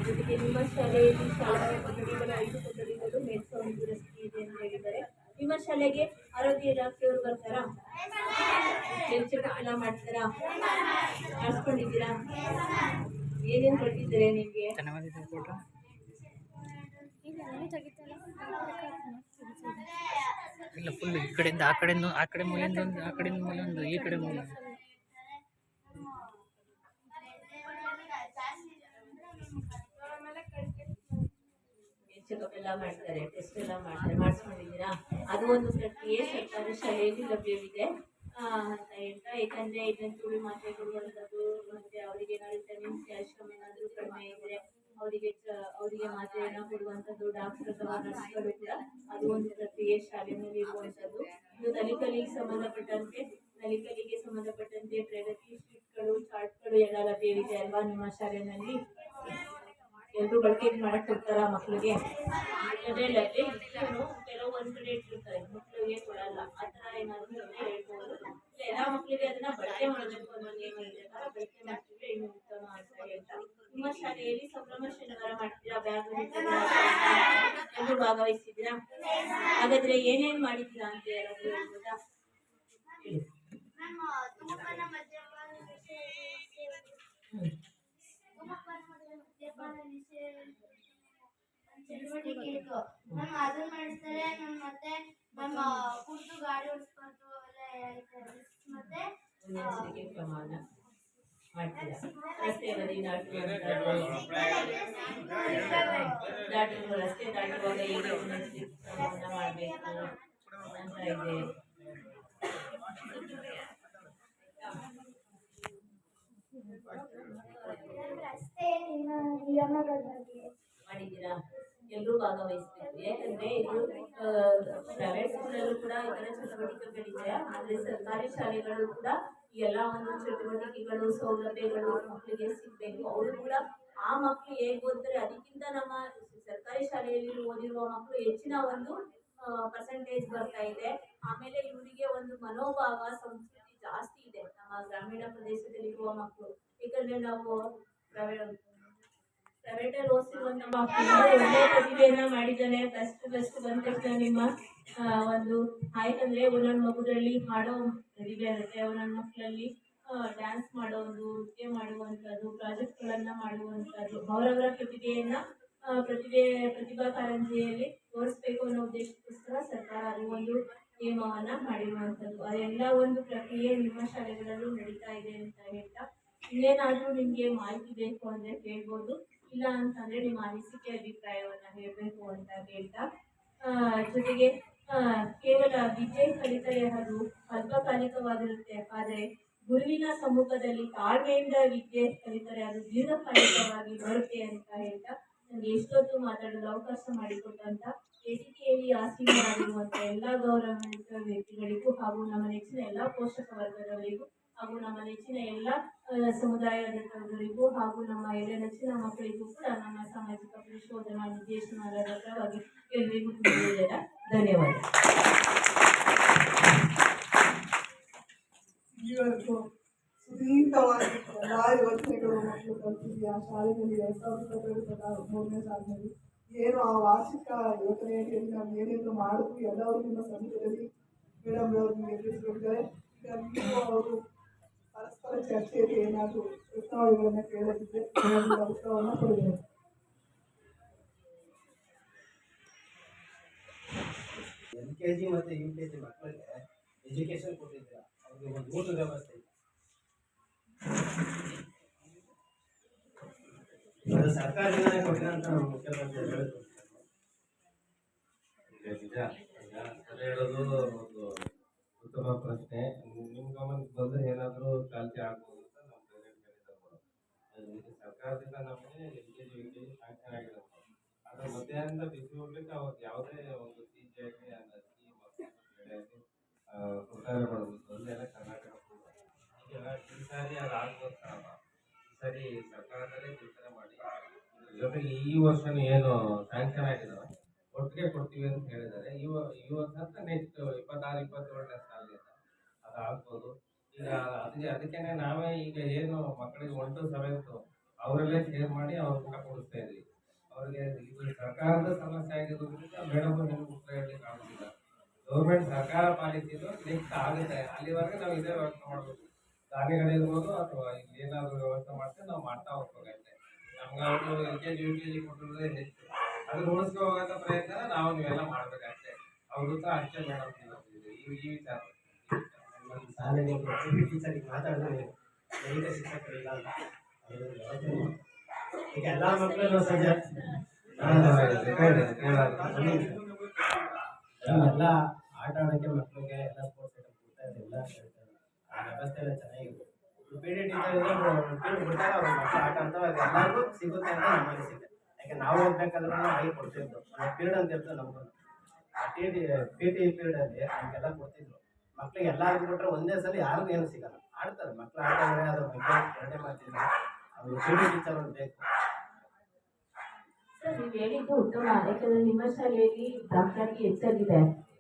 ಜೊತೆಗೆ ನಿಮ್ಮ ಶಾಲೆಯಲ್ಲಿ ಶಾಲಾ ಕೊಠಡಿಗಳ 5 ಕೊಠಡಿಗಳು ಮೇಲ್ಸೌಂದು ದುರಸ್ತಿ ಇದೆ ಅಂತ ಹೇಳಿದ್ದಾರೆ. ನಿಮ್ಮ ಶಾಲೆಗೆ ಆರೋಗ್ಯ ಇಲಾಖೆಯವರು ಬರ್ತಾರಾ? ಚೆಕಪ್ ಎಲ್ಲ ಮಾಡ್ತಾರಾ? ಮಾಡಿಸ್ಕೊಂಡಿದ್ದೀರಾ? ಏನೇನು ಕೊಟ್ಟಿದ್ದಾರೆ ನಿಮಗೆ? ಇಲ್ಲ ಫುಲ್ ಈ ಕಡೆಯಿಂದ ಆ ಕಡೆ ಮೂಲೆಯಿಂದ ಒಂದು, ಆ ಕಡೆಯಿಂದ ಮೂಲೆ ಒಂದು, ಈ ಕಡೆ ಮೂಲೆ. ಚೆಕಪ್ ಎಲ್ಲ ಮಾಡ್ತಾರೆ, ಟೆಸ್ಟ್ ಎಲ್ಲ ಮಾಡ್ತಾರೆ, ಮಾಡಿಸ್ಕೊಂಡಿದ್ದೀರಾ? ಅದು ಒಂದು ಪ್ರಕ್ರಿಯೆ ಸರ್ಕಾರಿ ಶಾಲೆಯಲ್ಲಿ ಲಭ್ಯವಿದೆ ಅಂತ ಹೇಳ್ತಾ. ಯಾಕಂದ್ರೆ ಇದನ್ನು ತುಳು ಮಾತ್ರೆ ಕೊಡುವಂಥದ್ದು, ಮತ್ತೆ ಅವರಿಗೆ ಏನಾದ್ರು ವಿಟಮಿನ್ಸ್ ಕ್ಯಾಲ್ಸಿಯಂ ಏನಾದರೂ ಕಡಿಮೆ ಇದ್ರೆ ಅವರಿಗೆ ಮಾತ್ರೆಯನ್ನು ಕೊಡುವಂಥದ್ದು, ಡಾಕ್ಟರ್ ಅಥವಾ ನರ್ಸ್ಗಳು ಕೂಡ ಅದು ಒಂದು ಪ್ರಕ್ರಿಯೆ ಶಾಲೆಯಲ್ಲಿ ಇರುವಂಥದ್ದು. ಇದು ನಲಿಕಲಿಗೆ ಸಂಬಂಧಪಟ್ಟಂತೆ ಪ್ರಗತಿ ಶೀಟ್ಗಳು, ಚಾರ್ಟ್ಗಳು ಎಲ್ಲ ಲಭ್ಯವಿದೆ ಅಲ್ವಾ ನಿಮ್ಮ ಶಾಲೆಯಲ್ಲಿ? ಎಲ್ಲರೂ ಬಳಕೆ ಮಾಡಕ್ ಕೊಡ್ತಾರ ಮಕ್ಕಳಿಗೆ? ಅದೇ ಲಭ್ಯ ಇದ್ರೂ ಕೆಲವು ಒಂದ್ ಕಡೆ ಇಟ್ಟಿರ್ತಾರೆ, ಮಕ್ಕಳಿಗೆ ಕೊಡಲ್ಲ. ಆ ಥರ ಏನಾದರೂ ಹೇಳ್ಬೋದು. ಎಲ್ಲ ಮಕ್ಕಳಿಗೆ ಅದನ್ನ ಬಳಕೆ ಮಾಡಬೇಕು ಅನ್ನೋ ನಿಯಮ ಇದೆ. ಬಳಕೆ ಮಾಡ್ತಿದ್ರೆ ಇನ್ನು ಉತ್ತಮ ಅಂತ ಹೇಳ್ತಾ, ನಿಮ್ಮ ಶಾಲೆಯಲ್ಲಿ ಸಂಭ್ರಮ ಶನಿವಾರ ಮಾಡ್ತೀರಾ? ಬ್ಯಾಗ್ ಎಲ್ಲರೂ ಭಾಗವಹಿಸಿದ್ದೀರಾ? ಹಾಗಾದ್ರೆ ಏನೇನ್ ಮಾಡಿದ್ದೀರಾ ಅಂತ ಯಾರಾದ್ರೂ ಹೇಳ್ಬೋದಾ? ಹೇಳಿ. ಚಟುವಟಿಕೆ ಇತ್ತು. ನಮ್ಮ ಅದನ್ನ ಮಾಡಿಸ್ತಾರೆ. ಮತ್ತೆ ನಮ್ಮ ಕುರ್ತು ಗಾಡಿ ಓಡಿಸ್ಕೊಂಡು ಮತ್ತೆ ಪ್ರಮಾಣ ಮಾಡ್ತೀರಾ? ರಸ್ತೆ ಬದಿ ರಸ್ತೆ ದಾಟುವಾಗ ಈಗ ಪ್ರಮಾಣ ಮಾಡಬೇಕು ಅಂತ ಇದೆ. ರಸ್ತೆ ನಿಯಮಗಳ ಬಗ್ಗೆ ಮಾಡಿದ್ದೀರಾ? ಎಲ್ಲರೂ ಭಾಗವಹಿಸ್ಬೇಕು. ಯಾಕಂದ್ರೆ ಇದು ಪ್ರೈವೇಟ್ ಸ್ಕೂಲಲ್ಲೂ ಕೂಡ ಈ ತರ ಚಟುವಟಿಕೆಗಳಿದೆ, ಆದ್ರೆ ಸರ್ಕಾರಿ ಶಾಲೆಗಳು ಕೂಡ ಈ ಎಲ್ಲ ಒಂದು ಚಟುವಟಿಕೆಗಳು ಸೌಲಭ್ಯಗಳು ಮಕ್ಕಳಿಗೆ ಸಿಗ್ಬೇಕು. ಅವರು ಕೂಡ ಆ ಮಕ್ಕಳು ಹೇಗ್ ಓದ್ತಾರೆ ಅದಕ್ಕಿಂತ ನಮ್ಮ ಸರ್ಕಾರಿ ಶಾಲೆಯಲ್ಲಿ ಓದಿರುವ ಮಕ್ಕಳು ಹೆಚ್ಚಿನ ಒಂದು ಪರ್ಸೆಂಟೇಜ್ ಬರ್ತಾ ಇದೆ. ಆಮೇಲೆ ಇವರಿಗೆ ಒಂದು ಮನೋಭಾವ ಸಂಸ್ಕೃತಿ ಜಾಸ್ತಿ ಇದೆ ನಮ್ಮ ಗ್ರಾಮೀಣ ಪ್ರದೇಶದಲ್ಲಿರುವ ಮಕ್ಕಳು. ಯಾಕಂದ್ರೆ ನಾವು ಪ್ರೈವೇಟ್ ಅಲ್ಲಿ ಓದಿಸಿರುವಂತ ಮಕ್ಕಳು ಒಳ್ಳೆ ಪ್ರತಿಭೆಯನ್ನ ಮಾಡಿದ್ದಾನೆ, ಬೆಸ್ಟ್ ಬಂದ ತಕ್ಷಣ ನಿಮ್ಮ ಒಂದು ಆಯ್ತಂದ್ರೆ ಒಂದೊಂದು ಮಗುದಲ್ಲಿ ಹಾಡೋ ಪ್ರತಿಭೆ ಇರುತ್ತೆ, ಒಂದೊಂದು ಮಕ್ಕಳಲ್ಲಿ ಡ್ಯಾನ್ಸ್ ಮಾಡೋದು, ನೃತ್ಯ ಮಾಡುವಂಥದ್ದು, ಪ್ರಾಜೆಕ್ಟ್ಗಳನ್ನ ಮಾಡುವಂಥದ್ದು, ಅವರವರ ಪ್ರತಿಭಾ ಕಾರಂಜಿಯಲ್ಲಿ ತೋರಿಸ್ಬೇಕು ಅನ್ನೋ ಉದ್ದೇಶಕ್ಕೋಸ್ಕರ ಸರ್ಕಾರ ಅದು ಒಂದು ನಿಯಮವನ್ನ ಮಾಡಿರುವಂಥದ್ದು. ಅದೆಲ್ಲ ಒಂದು ಪ್ರಕ್ರಿಯೆ ನಿಮ್ಮ ಶಾಲೆಗಳಲ್ಲೂ ನಡೀತಾ ಇದೆ ಅಂತ ಹೇಳ್ತಾ, ಇನ್ನೇನಾದ್ರೂ ನಿಮ್ಗೆ ಮಾಹಿತಿ ಬೇಕು ಅಂದ್ರೆ ಕೇಳ್ಬೋದು, ಇಲ್ಲ ಅಂತಂದ್ರೆ ನಿಮ್ಮ ಅನಿಸಿಕೆ ಅಭಿಪ್ರಾಯವನ್ನ ಹೇಳ್ಬೇಕು ಅಂತ ಹೇಳ್ತಾ, ಜೊತೆಗೆ ಕೇವಲ ವಿದ್ಯೆ ಕಲಿತರೆ ಅದು ಅಲ್ಪಕಾಲಿಕವಾಗಿರುತ್ತೆ, ಆದರೆ ಗುರುವಿನ ಸಮ್ಮುಖದಲ್ಲಿ ತಾಳ್ಮೆಯಿಂದ ವಿದ್ಯೆ ಕಲಿತರೆ ಅದು ದೀರ್ಘಕಾಲಿಕವಾಗಿ ಬರುತ್ತೆ ಅಂತ ಹೇಳ್ತಾ, ನನಗೆ ಎಷ್ಟೊತ್ತು ಮಾತಾಡಲು ಅವಕಾಶ ಮಾಡಿಕೊಟ್ಟಂತ ವೇದಿಕೆಯಲ್ಲಿ ಆಸೀನರಾಗಿರುವಂತ ಎಲ್ಲ ಗೌರವಾನ್ವಿತ ವ್ಯಕ್ತಿಗಳಿಗೂ ಹಾಗೂ ನಮ್ಮ ನೆಚ್ಚಿನ ಎಲ್ಲ ಪೋಷಕ ವರ್ಗದವರಿಗೂ ಹಾಗೂ ನಮ್ಮ ನೆಚ್ಚಿನ ಎಲ್ಲ ಸಮುದಾಯದವರಿಗೂ ಹಾಗೂ ನಮ್ಮ ಎಲ್ಲ ನೆಚ್ಚಿನ ಮಕ್ಕಳಿಗೂ ಕೂಡ ನಮ್ಮ ಸಾಮಾಜಿಕ ಪರಿಶೋಧನಾ ನಿರ್ದೇಶನಾಲಯದ ಪರವಾಗಿ ಎಲ್ಲರಿಗೂ ತುಂಬ ಧನ್ಯವಾದ. ಇಲ್ಲಿವರೆಗೂ ಸುದೀರ್ಘವಾಗಿ ಎಲ್ಲ ಯೋಜನೆಗಳು ಮಕ್ಕಳು ಕಲ್ತಿದ್ವಿ. ಆ ಶಾಲೆಯಲ್ಲಿ 2023ನೇ ಸಾಲಿನಲ್ಲಿ ಏನು ಆ ವಾರ್ಷಿಕ ಯೋಜನೆಯಲ್ಲಿ ನಾವು ಏನೇನು ಮಾಡಿದ್ವಿ ಎಲ್ಲರೂ ನಿಮ್ಮ ಸಮ್ಮುಖದಲ್ಲಿ ಮೇಡಮ್ ಅವರು ನಿರ್ದೇಶಿಸಿದ್ದಾರೆ. ಈಗ ನೀವು ಅವರು ಪರಸ್ಪರ ಚರ್ಚೆಯಲ್ಲಿ ಏನಾದರೂ ಪ್ರಶ್ನಾವಳಿಗಳನ್ನು ಕೇಳದಿದ್ದರೆ ಉತ್ತರವನ್ನು ಕೊಡಬೇಕು. LKG ಮತ್ತು UKG ಮಕ್ಕಳಿಗೆ ಎಜುಕೇಶನ್ ಕೊಟ್ಟಿದ್ದೀರಾ, ಅವ್ರಿಗೆ ಒಂದು ಊಟದ ವ್ಯವಸ್ಥೆ ಇದೆ. ಅದು ಸರ್ಕಾರದಿಂದ ಕೊಟ್ಟಿರೋಂಥ ನಮ್ಮ ಮುಖ್ಯಮಂತ್ರಿ ಹೇಳಿದ್ರು. ನಿಜ ಹೇಳೋದು ಒಂದು ಉತ್ತಮ ಪ್ರಶ್ನೆ. ನಿಮ್ಮ ಗಮನಕ್ಕೆ ಬಂದ್ರೆ ಏನಾದರೂ ಚಾಲ್ತಿ ಆಗ್ಬೋದು ಅಂತ ನಮ್ಮ ಪ್ರೆಸಿಡೆಂಟ್ ಹೇಳಿದ್ದಾರೆ. ಸರ್ಕಾರದಿಂದ ನಮಗೆ LKG UKG ಸ್ಯಾಂಕ್ಷನ್ ಆಗಿರೋದು, ಆದರೆ ಮಧ್ಯಾಹ್ನದ ಬಿಸಿ ಹೋಗ್ಲಿಕ್ಕೆ ಅವ್ರಿಗೆ ಯಾವುದೇ ಒಂದು CJ ಸರ್ಕಾರ ಮಾಡೋದು ಒಂದೆಲ್ಲ ಕರ್ನಾಟಕ ಪೂರ್ವ. ಈಗ ಈ ಸಾರಿ ಅದು ಆಗ್ಬೋದು ಕಾರಣ ಈ ಸಾರಿ ಸರ್ಕಾರದಲ್ಲೇ ಚಿಂತನೆ ಮಾಡಿ ಜೊತೆಗೆ ಈ ವರ್ಷನೂ ಏನು ಸ್ಯಾಂಕ್ಷನ್ ಆಗಿದಾವೆ ಒಟ್ಟಿಗೆ ಕೊಡ್ತೀವಿ ಅಂತ ಹೇಳಿದ್ದಾರೆ. ಈ ವರ್ಷ ಅಂತ ನೆಕ್ಸ್ಟ್ 26-27ನೇ ಸಾಲಿನಿಂದ ಅದು ಆಗ್ಬೋದು. ಈಗ ಅದಕ್ಕೇನೆ ನಾವೇ ಈಗ ಏನು ಮಕ್ಕಳಿಗೆ 1 to 7th ಅವರಲ್ಲೇ ಶೇರ್ ಮಾಡಿ ಅವ್ರನ್ನ ಕೊಡಿಸ್ತಾ ಇದ್ವಿ. ಅವ್ರಿಗೆ ಇದು ಸರ್ಕಾರದ ಸಮಸ್ಯೆ ಆಗಿರೋದ್ರಿಂದ ಮೇಡಮ್ ನಿಮ್ಗೆ ಉತ್ತರ ಹೇಳಲಿಕ್ಕೆ ಆಗೋದಿಲ್ಲ. ಗೌರ್ಮೆಂಟ್ ಸರ್ಕಾರ ಪಾಲಿಸಿದ್ದು ನೆಕ್ಸ್ಟ್ ಆಗುತ್ತೆ, ಅಲ್ಲಿವರೆಗೆ ನಾವು ಇದೇ ವ್ಯವಸ್ಥೆ ಮಾಡಬೇಕು. ದಾನಿಗಳಿರ್ಬೋದು ಅಥವಾ ಇಲ್ಲಿ ಏನಾದರೂ ವ್ಯವಸ್ಥೆ ಮಾಡ್ತೀವಿ ನಾವು ಮಾಡ್ತಾ ಹೋಗ್ಬೇಕಷ್ಟೇ. ನಮ್ಗೆ ಅವರು LKG UKG ಕೊಟ್ಟಿರೋದೇ ಹೆಚ್ಚು, ಅದನ್ನ ಉಳಿಸ್ಕೊ ಹೋಗೋಂಥ ಪ್ರಯತ್ನ ನಾವು ನೀವೆಲ್ಲ ಮಾಡ್ಬೇಕಷ್ಟೇ. ಅವ್ರ ಉತ್ತರ ಅಷ್ಟೇ ಮೇಡಮ್ ಈ ವಿಚಾರ. ನಮ್ಮ ಶಾಲೆಗೆ ಟೀಚರಿಗೆ ಮಾತಾಡಿದ್ರೆ ದೈಹಿಕ ಶಿಕ್ಷಕರಿಲ್ಲ ಅಂತ ಈಗ ಎಲ್ಲ ಮಕ್ಕಳನ್ನು ಸದ್ಯ ಎಲ್ಲ ಆಟ ಆಡೋಕ್ಕೆ ಮಕ್ಕಳಿಗೆ ಎಲ್ಲ ಸ್ಪೋರ್ಟ್ಸ್ ಐಟಮ್ ಕೊಡ್ತಾ ಇದೆ, ಎಲ್ಲ ಹೇಳ್ತಾರೆ. ಆ ವ್ಯವಸ್ಥೆ ಎಲ್ಲ ಚೆನ್ನಾಗಿದೆ. PD ಟೀಚರ್ ಬಿಡ್ತಾರೆ, ಅವ್ರ ಮಕ್ಕಳು ಆಟ ಆಡ್ತಾವೆ, ಅದು ಎಲ್ಲರಿಗೂ ಸಿಗುತ್ತೆ ಅಂತ ನಮ್ಮ ಅನಿಸಿಕೆ. ಯಾಕೆ ನಾವು ಓದ್ಬೇಕಾದ್ರೂ ಹಾಗೆ ಕೊಡ್ತಿದ್ರು. ಪೀರಿಯಡ್ ಅಂತ ಇರ್ತದೆ ನಮ್ಗೆ, PT ಪೀರಿಯಡಲ್ಲಿ ನಮಗೆಲ್ಲ ಕೊಡ್ತಿದ್ರು. ಮಕ್ಳಿಗೆ ಎಲ್ಲರಿಗೂ ಕೊಟ್ಟರೆ ಒಂದೇ ಸಲ ಯಾರಿಗೂ ಏನು ಸಿಗಲ್ಲ, ಆಡ್ತಾರೆ ಮಕ್ಳು ಆಡ್ತಾರೆ. ಅದ್ರ ಬಗ್ಗೆ ಎರಡೇ ಮಾಡ್ತಿದ್ರು, ಅವ್ರು PD ಟೀಚರ್ ಒಂದು ಬೇಕು. ಸರ್, ನೀವು ಹೇಳಿದ್ದು ಉತ್ತಮ. ಯಾಕಂದ್ರೆ ನಿಮ್ಮ ಶಾಲೆಯಲ್ಲಿ ದಾಖಲಾತಿ ಹೆಚ್ಚಾಗಿದೆ,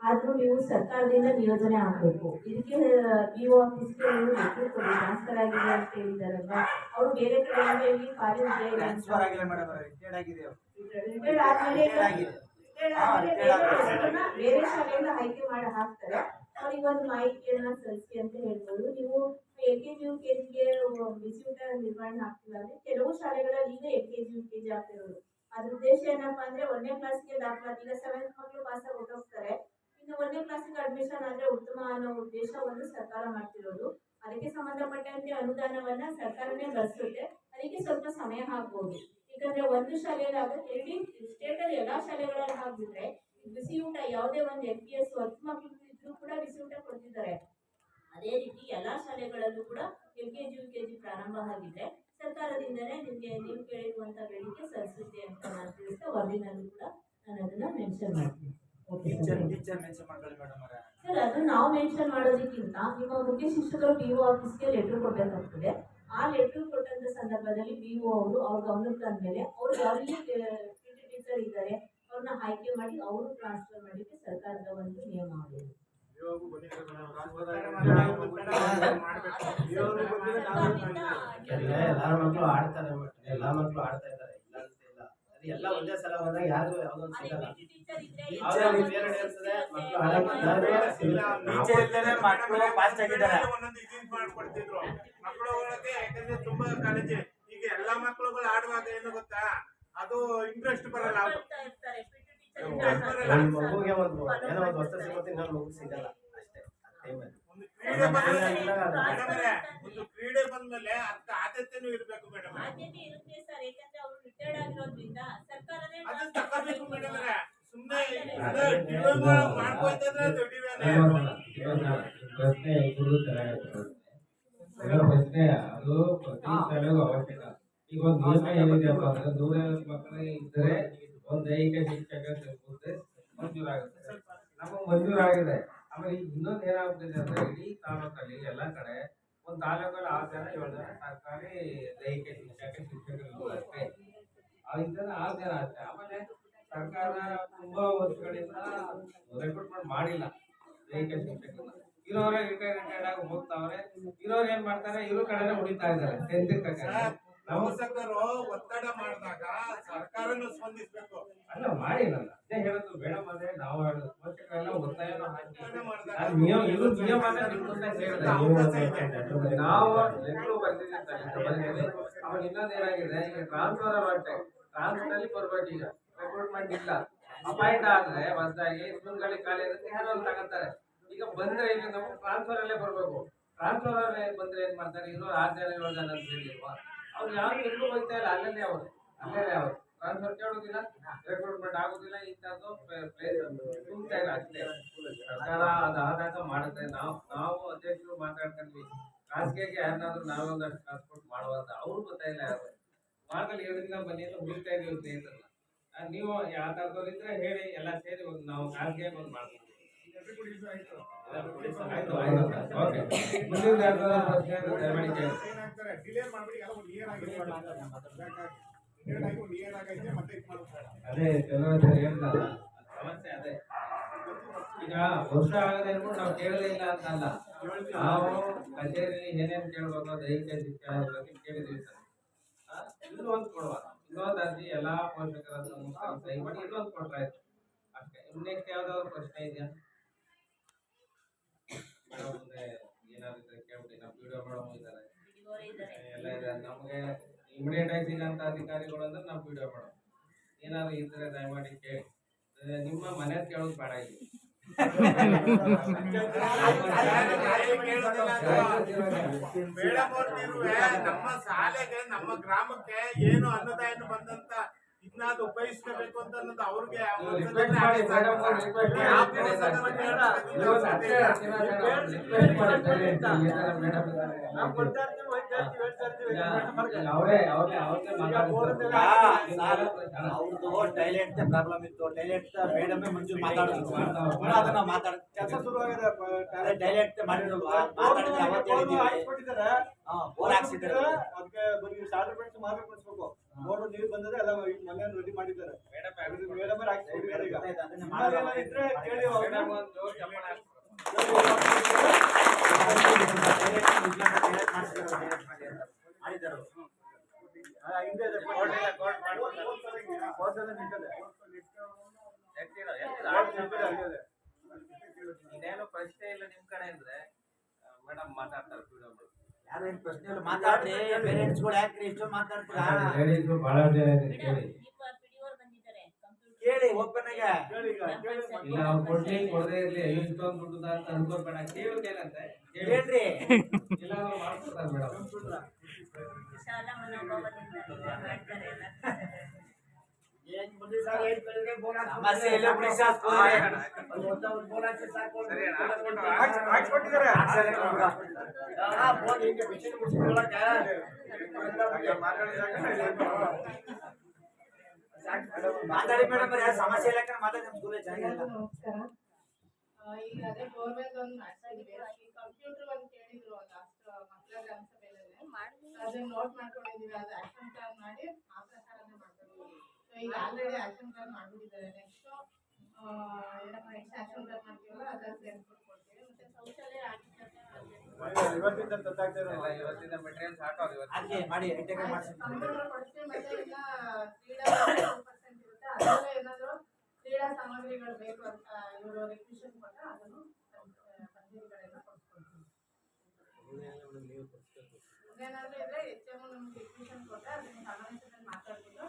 ಆದ್ರೂ ನೀವು ಸರ್ಕಾರದಿಂದ ನಿಯೋಜನೆ ಆಗಬೇಕು. ಇದಕ್ಕೆ BO ಆಫೀಸ್ಗೆ ನೀವು ಲೆಟರ್ ಕೊಡಿ, ಟ್ರಾನ್ಸ್ಫರ್ ಆಗಿದೆ ಅಂತ ಹೇಳಿದಾರಲ್ವಾ, ಅವರು ಬೇರೆ ಕಡೆಯಲ್ಲಿ ಟ್ರಾನ್ಸ್ಫರ್ ಆಗಿಲ್ಲ ಮೇಡಮ್, ರಿಟೈರ್ಡ್ ಆಗಿದೆ. ರಿಟೈರ್ಡ್ ಆದ್ಮೇಲೆ ಬೇರೆ ಶಾಲೆಯಿಂದ ಆಯ್ಕೆ ಮಾಡಿ ಹಾಕ್ತಾರೆ. ಅವ್ರಿಗೆ ಒಂದು ಮಾಹಿತಿಯನ್ನ ಸಲ್ಲಿಸಿ ಅಂತ ಹೇಳ್ಬೋದು. ನೀವು LKG UKGಗೆ ಬಿಸಿ ಊಟ ನಿರ್ವಹಣೆ ಆಗ್ತಿಲ್ಲ ಅಂದ್ರೆ ಕೆಲವು ಶಾಲೆಗಳಲ್ಲಿ ಈಗ LKG UKG ಆಗ್ತಿರೋದು. ಅದ್ರ ಉದ್ದೇಶ ಏನಪ್ಪಾ ಅಂದ್ರೆ 1ನೇ ಕ್ಲಾಸ್ಗೆ ದಾಖಲಾತಿ, ಈಗ 7th ಮಕ್ಕಳು ಪಾಸ್ ಆಗಿ ಹೊರಟೋಗ್ತಾರೆ, ಇನ್ನು 1ನೇ ಕ್ಲಾಸಿಗೆ ಅಡ್ಮಿಷನ್ ಆದ್ರೆ ಉತ್ತಮ ಅನ್ನೋ ಉದ್ದೇಶ ಒಂದು ಸರ್ಕಾರ ಮಾಡ್ತಿರೋದು. ಅದಕ್ಕೆ ಸಂಬಂಧಪಟ್ಟಂತೆ ಅನುದಾನವನ್ನ ಸರ್ಕಾರನೇ ಬಳಸುತ್ತೆ. ಅದಕ್ಕೆ ಸ್ವಲ್ಪ ಸಮಯ ಆಗ್ಬೋದು. ಯಾಕಂದ್ರೆ ಒಂದು ಶಾಲೆಯಲ್ಲಿ ಆಗುತ್ತೆ, ಇಡೀ ಸ್ಟೇಟ್ ಅಲ್ಲಿ ಎಲ್ಲಾ ಶಾಲೆಗಳಲ್ಲಿ ಆಗ್ಬಿಟ್ರೆ ಬಿಸಿ ಊಟ ಯಾವುದೇ ಒಂದು FPS 10 ಮಕ್ಕಳು ಇದ್ರೂ ಕೂಡ ಬಿಸಿ ಊಟ ಕೊಡ್ತಿದ್ದಾರೆ. ಅದೇ ರೀತಿ ಎಲ್ಲಾ ಶಾಲೆಗಳಲ್ಲೂ ಕೂಡ LKG UKG ಪ್ರಾರಂಭ ಆಗಿದೆ. ಸರ್ಕಾರದಿಂದಲೇ ನಿಮಗೆ ನೀವು ಕೇಳಿರುವಂಥ ಬೇಡಿಕೆ ಸಲ್ಲಿಸುತ್ತೆ ಅಂತ ನಾನು ತಿಳಿಸ್ತಾ ವರದಿನಲ್ಲೂ ಕೂಡ ನಾನು ಅದನ್ನ ಮೆನ್ಷನ್ ಮಾಡ್ತೀನಿ. ಓಕೆ ಟೀಚರ್ ಮೆನ್ಷನ್ ಮಾಡ್ಕೊಳ್ಳಿ ಮೇಡಮ್ ಅವರೇ. ಸರ್, ಅದನ್ನ ನಾವು ಮೆನ್ಷನ್ ಮಾಡೋದಕ್ಕಿಂತ ನಿಮ್ಮ ಮುಖ್ಯ ಶಿಕ್ಷಕರು PO ಆಫೀಸ್ಗೆ ಲೆಟ್ರ್ ಕೊಡಬೇಕಾಗ್ತದೆ. ಆ ಲೆಟ್ರ್ ಕೊಟ್ಟಂತ ಸಂದರ್ಭದಲ್ಲಿ PO ಅವರು ಅವ್ರ ಗಮನಕ್ಕೆ ತಂದ್ಮೇಲೆ ಅವ್ರು ಯಾರಲ್ಲಿ PT ಟೀಚರ್ ಇದ್ದಾರೆ ಅವ್ರನ್ನ ಆಯ್ಕೆ ಮಾಡಿ ಅವರು ಟ್ರಾನ್ಸ್ಫರ್ ಮಾಡಲಿಕ್ಕೆ ಸರ್ಕಾರದ ಒಂದು ನಿಯಮಾವಳಿ ಇದೆ. ಎಲ್ಲಾರ ಮಕ್ಕಳು ಆಡ್ತಾರೆ, ಎಲ್ಲಾ ಮಕ್ಕಳು ಆಡ್ತಾ ಇದ್ದಾರೆ, ಇಲ್ಲ ಅಂತ ಇಲ್ಲ. ಅದು ಎಲ್ಲ ಒಂದೇ ಸಲ ಬಂದಾಗ ಯಾರಿಗೂ ಯಾವ್ದೊಂದು ಸಿಗಲ್ಲ. ಅವ್ರಲ್ಲಿ ಬೇರೆ ಇರ್ತದೆ, ಮಕ್ಕಳು ಆಡಕ್ಕೆ ಟೀಚರ್ ಇಲ್ಲದೆ ಮಕ್ಕಳು ಪಾಸ್ ಆಗಿದ್ದಾರೆ. ಒಂದೊಂದು ಇದಿನ್ ಮಾಡ್ಕೊಡ್ತಿದ್ರು ಮಕ್ಕಳುಗಳಿಗೆ. ಯಾಕಂದ್ರೆ ತುಂಬಾ ಕಾಲೇಜ್ ಈಗ ಎಲ್ಲಾ ಮಕ್ಕಳುಗಳು ಆಡುವಾಗ ಏನು ಗೊತ್ತಾ, ಅದು ಇಂಟ್ರೆಸ್ಟ್ ಬರಲ್ಲ. ಅದು ಒಂದ್ ಮಗುಗೆ ಏನೋ ಒಂದು ವಸ್ತು ಸಿಗುತ್ತೆ, ಇನ್ನೊಂದು ಮಗು ಸಿಗಲ್ಲ ಅಷ್ಟೇ. ಒಂದು ಕ್ರೀಡೆ ಬಂದ್ಮೇಲೆ ಒಂದು ಕ್ರೀಡೆ ಬಂದ್ಮೇಲೆ ಅದಕ್ಕೆ ಆದ್ಯತೆನೂ ಇರ್ಬೇಕು ಮೇಡಮ್. ಆದ್ಯತೆ ಇರುತ್ತೆ ಸರ್, ಯಾಕಂದ್ರೆ ಅವರು ರಿಟೈರ್ಡ್ ಆಗಿರೋದ್ರಿಂದ ಸರ್ಕಾರನೇ ಅದನ್ನ ತಗೋಬೇಕು ಮೇಡಮ್. ಸುಮ್ನೆ ಮಾಡ್ಕೊಯ್ತಂದ್ರೆ ದುಡಿವೇನೆ. ಪ್ರಶ್ನೆ ಇಬ್ಬರು ಪ್ರಶ್ನೆ ಅದು ಪ್ರತಿ ಶಾಲೆಗೂ ಅವಶ್ಯಕ. ಈಗ ಒಂದು ನಿಯಮ ಏನಿದೆಯಪ್ಪ ಅಂದ್ರೆ 150 ಮಕ್ಕಳು ಇದ್ದರೆ ಒಂದು ದೈಹಿಕ ಶಿಕ್ಷಕ ಸೇರಿಸುತ್ತೆ ಮಂಜೂರಾಗುತ್ತೆ. ನಮಗೆ ಮಂಜೂರಾಗಿದೆ. ಆಮೇಲೆ ಈಗ ಇನ್ನೊಂದು ಏನಾಗ್ತಿದೆ ಅಂದ್ರೆ ಇಡೀ ತಾಲೂಕಲ್ಲಿ ಎಲ್ಲ ಕಡೆ ಒಂದು ತಾಲೂಕಲ್ಲಿ 6 ಜನ 7 ಜನ ಸರ್ಕಾರಿ ದೈಹಿಕ ಶಿಕ್ಷಕರು ಅಷ್ಟೇ. 5 ಜನ 6 ಜನ ಅಷ್ಟೇ. ಆಮೇಲೆ ಸರ್ಕಾರ ತುಂಬಾ ವರ್ಷಗಳಿಂದ ರೆಕ್ರೂಟ್ಮೆಂಟ್ ಮಾಡಿಲ್ಲ ದೈಹಿಕ ಶಿಕ್ಷಕರನ್ನ. ಇರೋರೇ ರಿಟೈರ್ಡ್ ಆಗಿ ಹೋಗ್ತಾವ್ರೆ. ಇರೋರು ಏನ್ ಮಾಡ್ತಾರೆ, ಇರೋ ಕಡೆನೇ ಉಳಿತಾ ಇದ್ದಾರೆ. ಪೋಷಕರು ಒತ್ತಡ ಮಾಡಿದಾಗ ಸರ್ಕಾರನು ಸ್ಪಂದಿಸಬೇಕು. ಅಲ್ಲ ಮಾಡಿಲ್ಲ, ಅದೇ ಹೇಳೋದು ಮೇಡಮ್. ಅದೇ ನಾವು ಹೇಳೋದು ಪೋಷಕರೆಲ್ಲ ಒತ್ತಾಯನ ಹಾಕಿ ನಾವು ಲೆಕ್ಕಲು ಬರ್ತಿದ್ದೀವಿ. ಅವಾಗ ಇನ್ನೊಂದು ಏನಾಗಿದೆ, ಈಗ ಟ್ರಾನ್ಸ್ಫರ್ ಹೊರಟೆ ಟ್ರಾನ್ಸ್ಫರ್ ಅಲ್ಲಿ ಬರ್ಬೇಕು. ಈಗ ರೆಕ್ರೂಟ್ಮೆಂಟ್ ಇಲ್ಲ, ಅಪಾಯಿಂಟ್ ಆದ್ರೆ ಹೊಸದಾಗಿ ಸ್ಕೂಲ್ಗಳಿಗೆ ಖಾಲಿ ಇರುತ್ತೆ, ಯಾರೋ ತಗೋತಾರೆ. ಈಗ ಬಂದ್ರೆ ಈಗ ನಾವು ಟ್ರಾನ್ಸ್ಫರ್ ಅಲ್ಲೇ ಬರ್ಬೇಕು. ಟ್ರಾನ್ಸ್ಫರ್ ಅಲ್ಲೇ ಬಂದ್ರೆ ಏನ್ ಮಾಡ್ತಾರೆ, ಇರೋ 6 ಜನ 7 ಜನ ಅಂತ ಹೇಳಿಲ್ವಾ, ಅವ್ರು ಯಾರು ಎಲ್ಲೂ ಹೋಗ್ತಾ ಇಲ್ಲ, ಅಲ್ಲೇ ಅವರು ಟ್ರಾನ್ಸ್ಫರ್ ಕೇಳೋದಿಲ್ಲ, ರೆಕ್ರೂಟ್ಮೆಂಟ್ ಆಗೋದಿಲ್ಲ. ಇಂಥದ್ದು ತುಂಬ್ತಾ ಇಲ್ಲ ಅಷ್ಟೇ. ಸರ್ಕಾರ ಅದು ಆದಾಗ ಮಾಡುತ್ತೆ. ನಾವು ಅಧ್ಯಕ್ಷರು ಮಾತಾಡ್ಕೊಂಡ್ವಿ, ಖಾಸಗಿಯಾಗಿ ಯಾರನ್ನಾದ್ರೂ ನಾವೊಂದಷ್ಟು ಟ್ರಾನ್ಸ್ಪೋರ್ಟ್ ಮಾಡುವಂತ ಅವ್ರು ಗೊತ್ತಾಯಿಲ್ಲ. ಯಾರು ಮಾರ್ಗಲ್ಲಿ 2 ದಿನ ಬನ್ನಿ ಅಂತ ಹುಡುಕ್ತಾ ಇದೀವಿ ಸ್ನೇಹಿತರನ್ನ. ನೀವು ಯಾವ ಥರದವ್ರು ಇದ್ರೆ ಹೇಳಿ, ಎಲ್ಲ ಸೇರಿ ಒಂದು ನಾವು ಖಾಸಗಿಯಾಗಿ ಒಂದು ಮಾಡ್ತೀವಿ. ಆಯ್ತು ಓಕೆ. ಮುಂದಿನ ಪ್ರಶ್ನೆ ದಯಮಾಡಿ. ಡಿಲೇ ಮಾಡ್ಬಿಡಿ, ಎಲ್ಲ ಒಂದು ಇಯರ್ ಆಗಿ ಮತ್ತೆ ಇದು ಮಾಡ್ತಾರೆ. ಅದೇ ಕೆಲವೊಂದು ಹೇಳ್ತಾರ ಸಮಸ್ಯೆ ಅದೇ. ಈಗ ವರ್ಷ ಆಗದೆ ಅನ್ಕೊಂಡು ನಾವು ಕೇಳಲೇ ಇಲ್ಲ ಅಂತಲ್ಲ, ನಾವು ಕಚೇರಿಯಲ್ಲಿ ಏನೇನು ಕೇಳ್ಬೇಕು ದೈಹಿಕ ಶಿಕ್ಷಣ ಬಗ್ಗೆ ಕೇಳಿದ್ವಿ ಸರ್. ಇದು ಒಂದು ಕೊಡುವ, ಇನ್ನೊಂದು ಅರ್ಜಿ ಎಲ್ಲಾ ಪೋಷಕರ ಸಹಿ ಮಾಡಿ ಇನ್ನೊಂದು ಕೊಟ್ರೆ ಆಯ್ತು ಅಷ್ಟೇ. ನೆಕ್ಸ್ಟ್ ಯಾವ್ದಾದ್ರು ಪ್ರಶ್ನೆ ಇದೆಯಾ ಮೇಡಮ್? ಮುಂದೆ ಏನಾದ್ರು ಕೇಳ್ಬಿಡಿ. ನಮ್ಮ ವಿಡಿಯೋ ಮೇಡಮ್ ಇದ್ದಾರೆ, ಎಲ್ಲ ಇದ್ದಾರೆ. ನಮಗೆ ಇಮಿಡಿಯೇಟ್ ಆಗಿ ಸಿಗಂತ ಅಧಿಕಾರಿಗಳು ಅಂದ್ರೆ ನಾವು ವಿಡಿಯೋ ಮಾಡೋದು. ಏನಾದ್ರು ಇದ್ರೆ ದಯಮಾಡಿ ಕೇಳಿ. ನಿಮ್ಮ ಮನೆ ಕೇಳೋದು ಬೇಡ ಇಲ್ಲಿ. ಮೇಡಮ್ ನಮ್ಮ ಶಾಲೆಗೆ ನಮ್ಮ ಗ್ರಾಮಕ್ಕೆ ಏನು ಅನುದಾನ ಬಂದಂತ ಇದನ್ನ ಉಪಯೋಗಿಸ್ಕೋಬೇಕು ಅಂತ ಅನ್ನೋದು ಅವ್ರಿಗೆ ಅವ್ರದ್ದು ಟೈಲೆಂಟ್ ಪ್ರಾಬ್ಲಮ್ ಇತ್ತು. ಟೈಲೆಂಟ್ ಮೇಡಮ್ ಮಂಜೂರು ಮಾತಾಡೋದು, ಅದನ್ನ ಮಾತಾಡ ಕೆಲಸ ಶುರುವಾಗಿದೆ. ಟೈಲೆಂಟ್ ಮಾಡಿದ್ರಲ್ವಾ, ಮಾತಾಡಿದ್ರೆ ಅವತ್ತು ಹೇಳಿದ್ದೀವಿ. ಬೋರ್ ಹಾಕ್ಸಿದ್ದಾರೆ, ಅದಕ್ಕೆ ಬರೀ ಶಾಲೆ ಫ್ರೆಂಡ್ಸ್ ಮಾತ್ರ ಕಳಿಸ್ಬೇಕು. ಬೋರ್ಡ್ ನೀರು ಬಂದದೆ ಎಲ್ಲ ಮನೆ ರೆಡಿ ಮಾಡಿದ್ದಾರೆ. ಮೇಡಮ್ ಹಾಕ್ಸ್ಕೊಟ್ಟಿದ್ದಾರೆ. ಈಗ ಇದ್ರೆ ಕೇಳಿ ಇನ್ನೇನು ಪ್ರಶ್ನೆ ಇಲ್ಲ ನಿಮ್ ಕಡೆ ಅಂದ್ರೆ ಮೇಡಮ್ ಮಾತಾಡ್ತಾರೆ. ಯಾರು ಏನ್ ಪ್ರಶ್ನೆ ಇಲ್ಲ, ಮಾತಾಡ್ರಿ. ಪೇರೆಂಟ್ಸ್ಗಳು ಯಾಕ್ರಿ ಇಷ್ಟು ಮಾತಾಡ್ತೀರಾ? ಬಹಳ ಜನ ಕೇಳಿ ಓಪನ್ ಆಗಿ. ಇಲ್ಲ ಅವ್ರು ಕೊಡ್ಲಿ ಕೊಡದೇ ಇರ್ಲಿ, ಇಷ್ಟೊಂದು ದುಡ್ಡು ಅಂತ ಅನ್ಕೋಬೇಡ. ಕೇಳಂತೆ ಹೇಳ್ರಿ, ಇಲ್ಲ ಮಾಡ್ಕೊಡ್ತಾರೆ ಮೇಡಮ್. ಶಾಲಾ ಮನೋಭಾವದಿಂದ ಮಾಡ್ತಾರೆ ಎಲ್ಲ. ಸಮಸ್ಯೆ ಇಲ್ಲ ಬಿಡಿ ಸರ್ ಹಾಕ್ಸ್ಕೊಟ್ಟಿದ್ದಾರೆ ಮಾತಾಡಿ ಮೇಡಮ್ ಸಮಸ್ಯೆ ಇಲ್ಲ ಮಾತಾಡಿ ನಮ್ಮ ಸ್ಕೂಲ್ ಚೆನ್ನಾಗಿಲ್ಲ ನಮಸ್ಕಾರ. ಈಗ ಅದೇ ಬೋರ್ವೆಲ್ ಒಂದು ಮಾಡ್ತಾ ಇದೀವಿ. ಈ ಕಂಪ್ಯೂಟರ್ ಒಂದು ಕೇಳಿದ್ರು ಲಾಸ್ಟ್ ಮಕ್ಕಳ ಗ್ರಾಮಸಭೆಯಲ್ಲಿ ಅದನ್ನ ನೋಟ್ ಮಾಡ್ಕೊಂಡಿದೀವಿ. ಅದು ಆಕ್ಷನ್ ಪ್ಲಾನ್ ಮಾಡಿ ಆ ಪ್ರಕಾರನೇ ಮಾಡ್ಕೊಂಡಿದೀವಿ. ಸೊ ಈಗ ಆಲ್ರೆಡಿ ಆಕ್ಷನ್ ಪ್ಲಾನ್ ಮಾಡ್ಬಿಟ್ಟಿದ್ದಾರೆ. ನೆಕ್ಸ್ಟ್ ಏನಪ್ಪ ನೆಕ್ಸ್ಟ್ ಆಕ್ಷನ್ ಪ್ಲಾನ್ ಮಾಡ್ತೀವಲ್ಲ ಅದನ್ನ ಸೇರ್ಸ್ಕೊಡ್ತೀವಿ. ಮತ್ತೆ ಶೌಚಾಲಯ ಇವತ್ತಿಂದ ಗೊತ್ತಾಗ್ತಾ ಇರಲ್ಲ ಇವತ್ತಿನ ಮೆಟೀರಿಯಲ್ಸ್ ಹಾಕೋದು ಹಾಕಿ ಮಾಡಿ ಇಂಟೆಗ್ರೇಟ್ ಮಾಡಿಸಿ ಕಂಪ್ಯೂಟರ್ ಕೊಡ್ತೀವಿ. ಮತ್ತೆ ಇನ್ನ ಕ್ರೀಡಾ 2% ಇರುತ್ತೆ. ಅದರಲ್ಲೇ ಏನಾದ್ರು ಕ್ರೀಡಾ ಸಾಮಗ್ರಿಗಳು ಬೇಕು ಅಂತ ಇವರು ರಿಕ್ವೆಷನ್ ಕೊಟ್ಟರೆ ಅದನ್ನು ಪಂಚಾಯತ್ ಕಡೆಯಿಂದ ಕೊಡ್ಸ್ಕೊಡ್ತೀವಿ. ಅದೇನಾದ್ರೂ ಇದ್ರೆ HM ನಮ್ಗೆ ರಿಕ್ವೆಷನ್ ಕೊಟ್ಟರೆ ಅದನ್ನ ಸಮಾವೇಶದಲ್ಲಿ ಮಾತಾಡ್ಬಿಟ್ಟು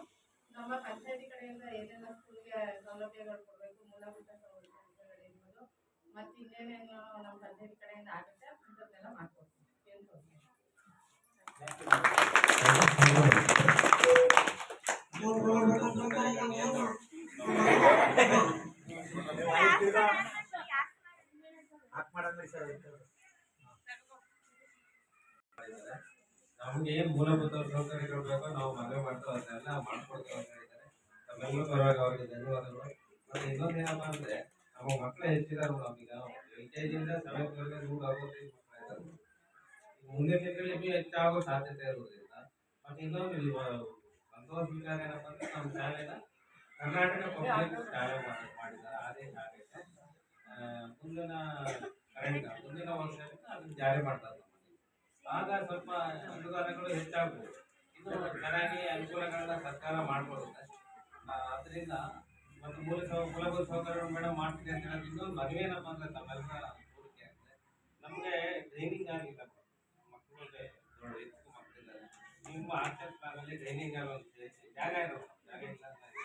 ನಮ್ಮ ಪಂಚಾಯತಿ ಕಡೆಯಿಂದ ಏನೆಲ್ಲ ಸ್ಕೂಲ್ಗೆ ಸೌಲಭ್ಯಗಳು ಕೊಡಬೇಕು, ಮೂಲಭೂತ ಸೌಲಭ್ಯಗಳಿರ್ಬೋದು, ಮತ್ತೆ ಇನ್ನೇನೇನು ನಮ್ಮ ಪಂಚಾಯತಿ ಕಡೆಯಿಂದ ಆಗುತ್ತೆ ಅಂಥದ್ದನ್ನೆಲ್ಲ ಮಾಡ್ಕೊಡ್ತೀವಿ. ಏನು ತೊಂದರೆ ನಮ್ಗೆ ಏನ್ ಮೂಲಭೂತ ಸೌಕರ್ಯಗಳು ಬೇಕೋ ನಾವು ಮದುವೆ ಮಾಡ್ತಾ ಅದನ್ನೆಲ್ಲ ಮಾಡ್ಕೊಡ್ತೀವಿ ಅಂತ ಹೇಳಿದ್ದಾರೆ. ತಮ್ಮೆಲ್ಲರೂ ಪರವಾಗಿ ಅವರಿಗೆ ಧನ್ಯವಾದಗಳು. ಮತ್ತೆ ಇನ್ನೊಂದು ಏನಪ್ಪಾ ಅಂದ್ರೆ ನಮ್ಮ ಮಕ್ಕಳು ಹೆಚ್ಚಿದಾರು ನಮೀಗ LKG ಇಂದ 7th ವರೆಗೆ 165 ಮಕ್ಕಳು ಇದ್ದಾರೆ. ಮುಂದಿನ ದಿನಗಳಲ್ಲಿ ಇನ್ನೂ ಹೆಚ್ಚಾಗೋ ಸಾಧ್ಯತೆ ಇರುವುದರಿಂದ ಮತ್ತೆ ಇನ್ನೊಂದು ಸಂತೋಷ ವಿಚಾರ ಏನಪ್ಪಾ ಅಂದ್ರೆ ನಮ್ಮ ಶಾಲೆನ ಕರ್ನಾಟಕ ಪಬ್ಲಿಕ್ ಶಾಲೆ ಮಾಡಿದ್ದಾರೆ. ಅದೇ ಶಾಲೆಗೆ ಮುಂದಿನ ವರ್ಷದಿಂದ ಅದನ್ನ ಜಾರಿ ಮಾಡ್ತಾರೆ. ಆಗ ಸ್ವಲ್ಪ ಅನುದಾನಗಳು ಹೆಚ್ಚಾಗ್ಬೋದು. ಇನ್ನು ಚೆನ್ನಾಗಿ ಅನುಕೂಲಗಳನ್ನ ಸರ್ಕಾರ ಮಾಡ್ಕೊಡುತ್ತೆ. ಅದರಿಂದ ಮತ್ತು ಮೂಲಭೂತ ಸೌಕರ್ಯಗಳು ಮೇಡಮ್ ಮಾಡ್ತೀನಿ ಅಂತ ಹೇಳೋದು ಇನ್ನೊಂದು ಮದುವೆ ಏನಪ್ಪ ಅಂದ್ರೆ ತಮ್ಮೆಲ್ಲರ ಅನುಕೂಲಕ್ಕೆ ಅಂದರೆ ನಮಗೆ ಟ್ರೈನಿಂಗ್ ಆಗಿಲ್ಲ. ಮಕ್ಕಳಿಗೆ ನೋಡಿ ಎಷ್ಟು ಮಕ್ಕಳಿದ್ದಾರೆ. ನಿಮ್ಮ ಆರ್ಚರ್ ಪ್ಲಾನಲ್ಲಿ ಟ್ರೈನಿಂಗ್ ಆಗೋ ಜಾಗ ಇರೋದು ಜಾಗ ಇಲ್ಲ ಅಂತ ಇಲ್ಲ.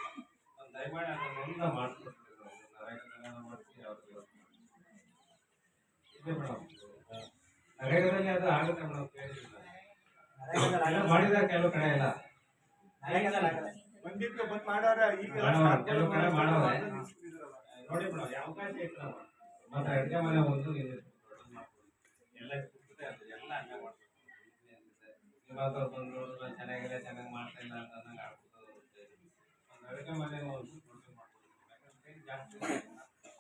ಒಂದು ದಯಮಾಡಿ ಅದನ್ನೆಲ್ಲ ಮಾಡಿಸ್ಕೊಡ್ತೀವಿ. ನರೇಗಾದಲ್ಲೆಲ್ಲ ಮಾಡ್ತೀವಿ ಅವ್ರಿಗೆ ಇದೆ ಮೇಡಮ್. ನರೇಗಾದಲ್ಲಿ ಅದು ಆಗುತ್ತೆ ಮೇಡಮ್. ಕೇಳಿಲ್ಲ ಮಾಡಿದ ಕೆಲವು ಕಡೆ ಇಲ್ಲ ಬಂದಿದ್ದು ಬಂದ್ ಮಾಡೋರ ಈಗ ಕೆಲವು ಕಡೆ ಮಾಡೋರೆ ನೋಡಿ ಮೇಡಮ್. ಅವಕಾಶ ಇತ್ತು ಮತ್ತೆ ಅಡುಗೆ ಮನೆ ಒಂದು ಎಲ್ಲ ಕುಗ್ಗುತ್ತೆ ಅದು ಎಲ್ಲ ಹಂಗೆ ಮಾಡ್ಬೇಕು. ಇವಾಗ ಬಂದು ನೋಡಿದ್ರೆ ಚೆನ್ನಾಗಿಲ್ಲ ಚೆನ್ನಾಗಿ ಮಾಡ್ತಾ ಇಲ್ಲ ಅಂತ ಅನ್ನಂಗೆ ಆಗ್ಬಿಡ್ತದೆ. ಒಂದು ಅಡುಗೆ ಮನೆ ಒಂದು ಮಾಡ್ಕೊಡ್ತೀವಿ. ಜಾಸ್ತಿ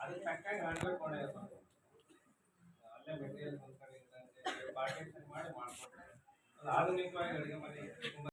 ಅದಕ್ಕೆ ತಕ್ಕಾಗಿ ಅಡುಗೆ ಕೊಡೆ ಅಲ್ಲೇ ಮೆಟೀರಿಯಲ್ ಪಾರ್ಟೇಷನ್ ಮಾಡಿ ಮಾಡ್ಕೊಡ್ತಾರೆ. ಅದು ಆಧುನಿಕವಾಗಿ ಅಡುಗೆ ಮನೆ ತುಂಬ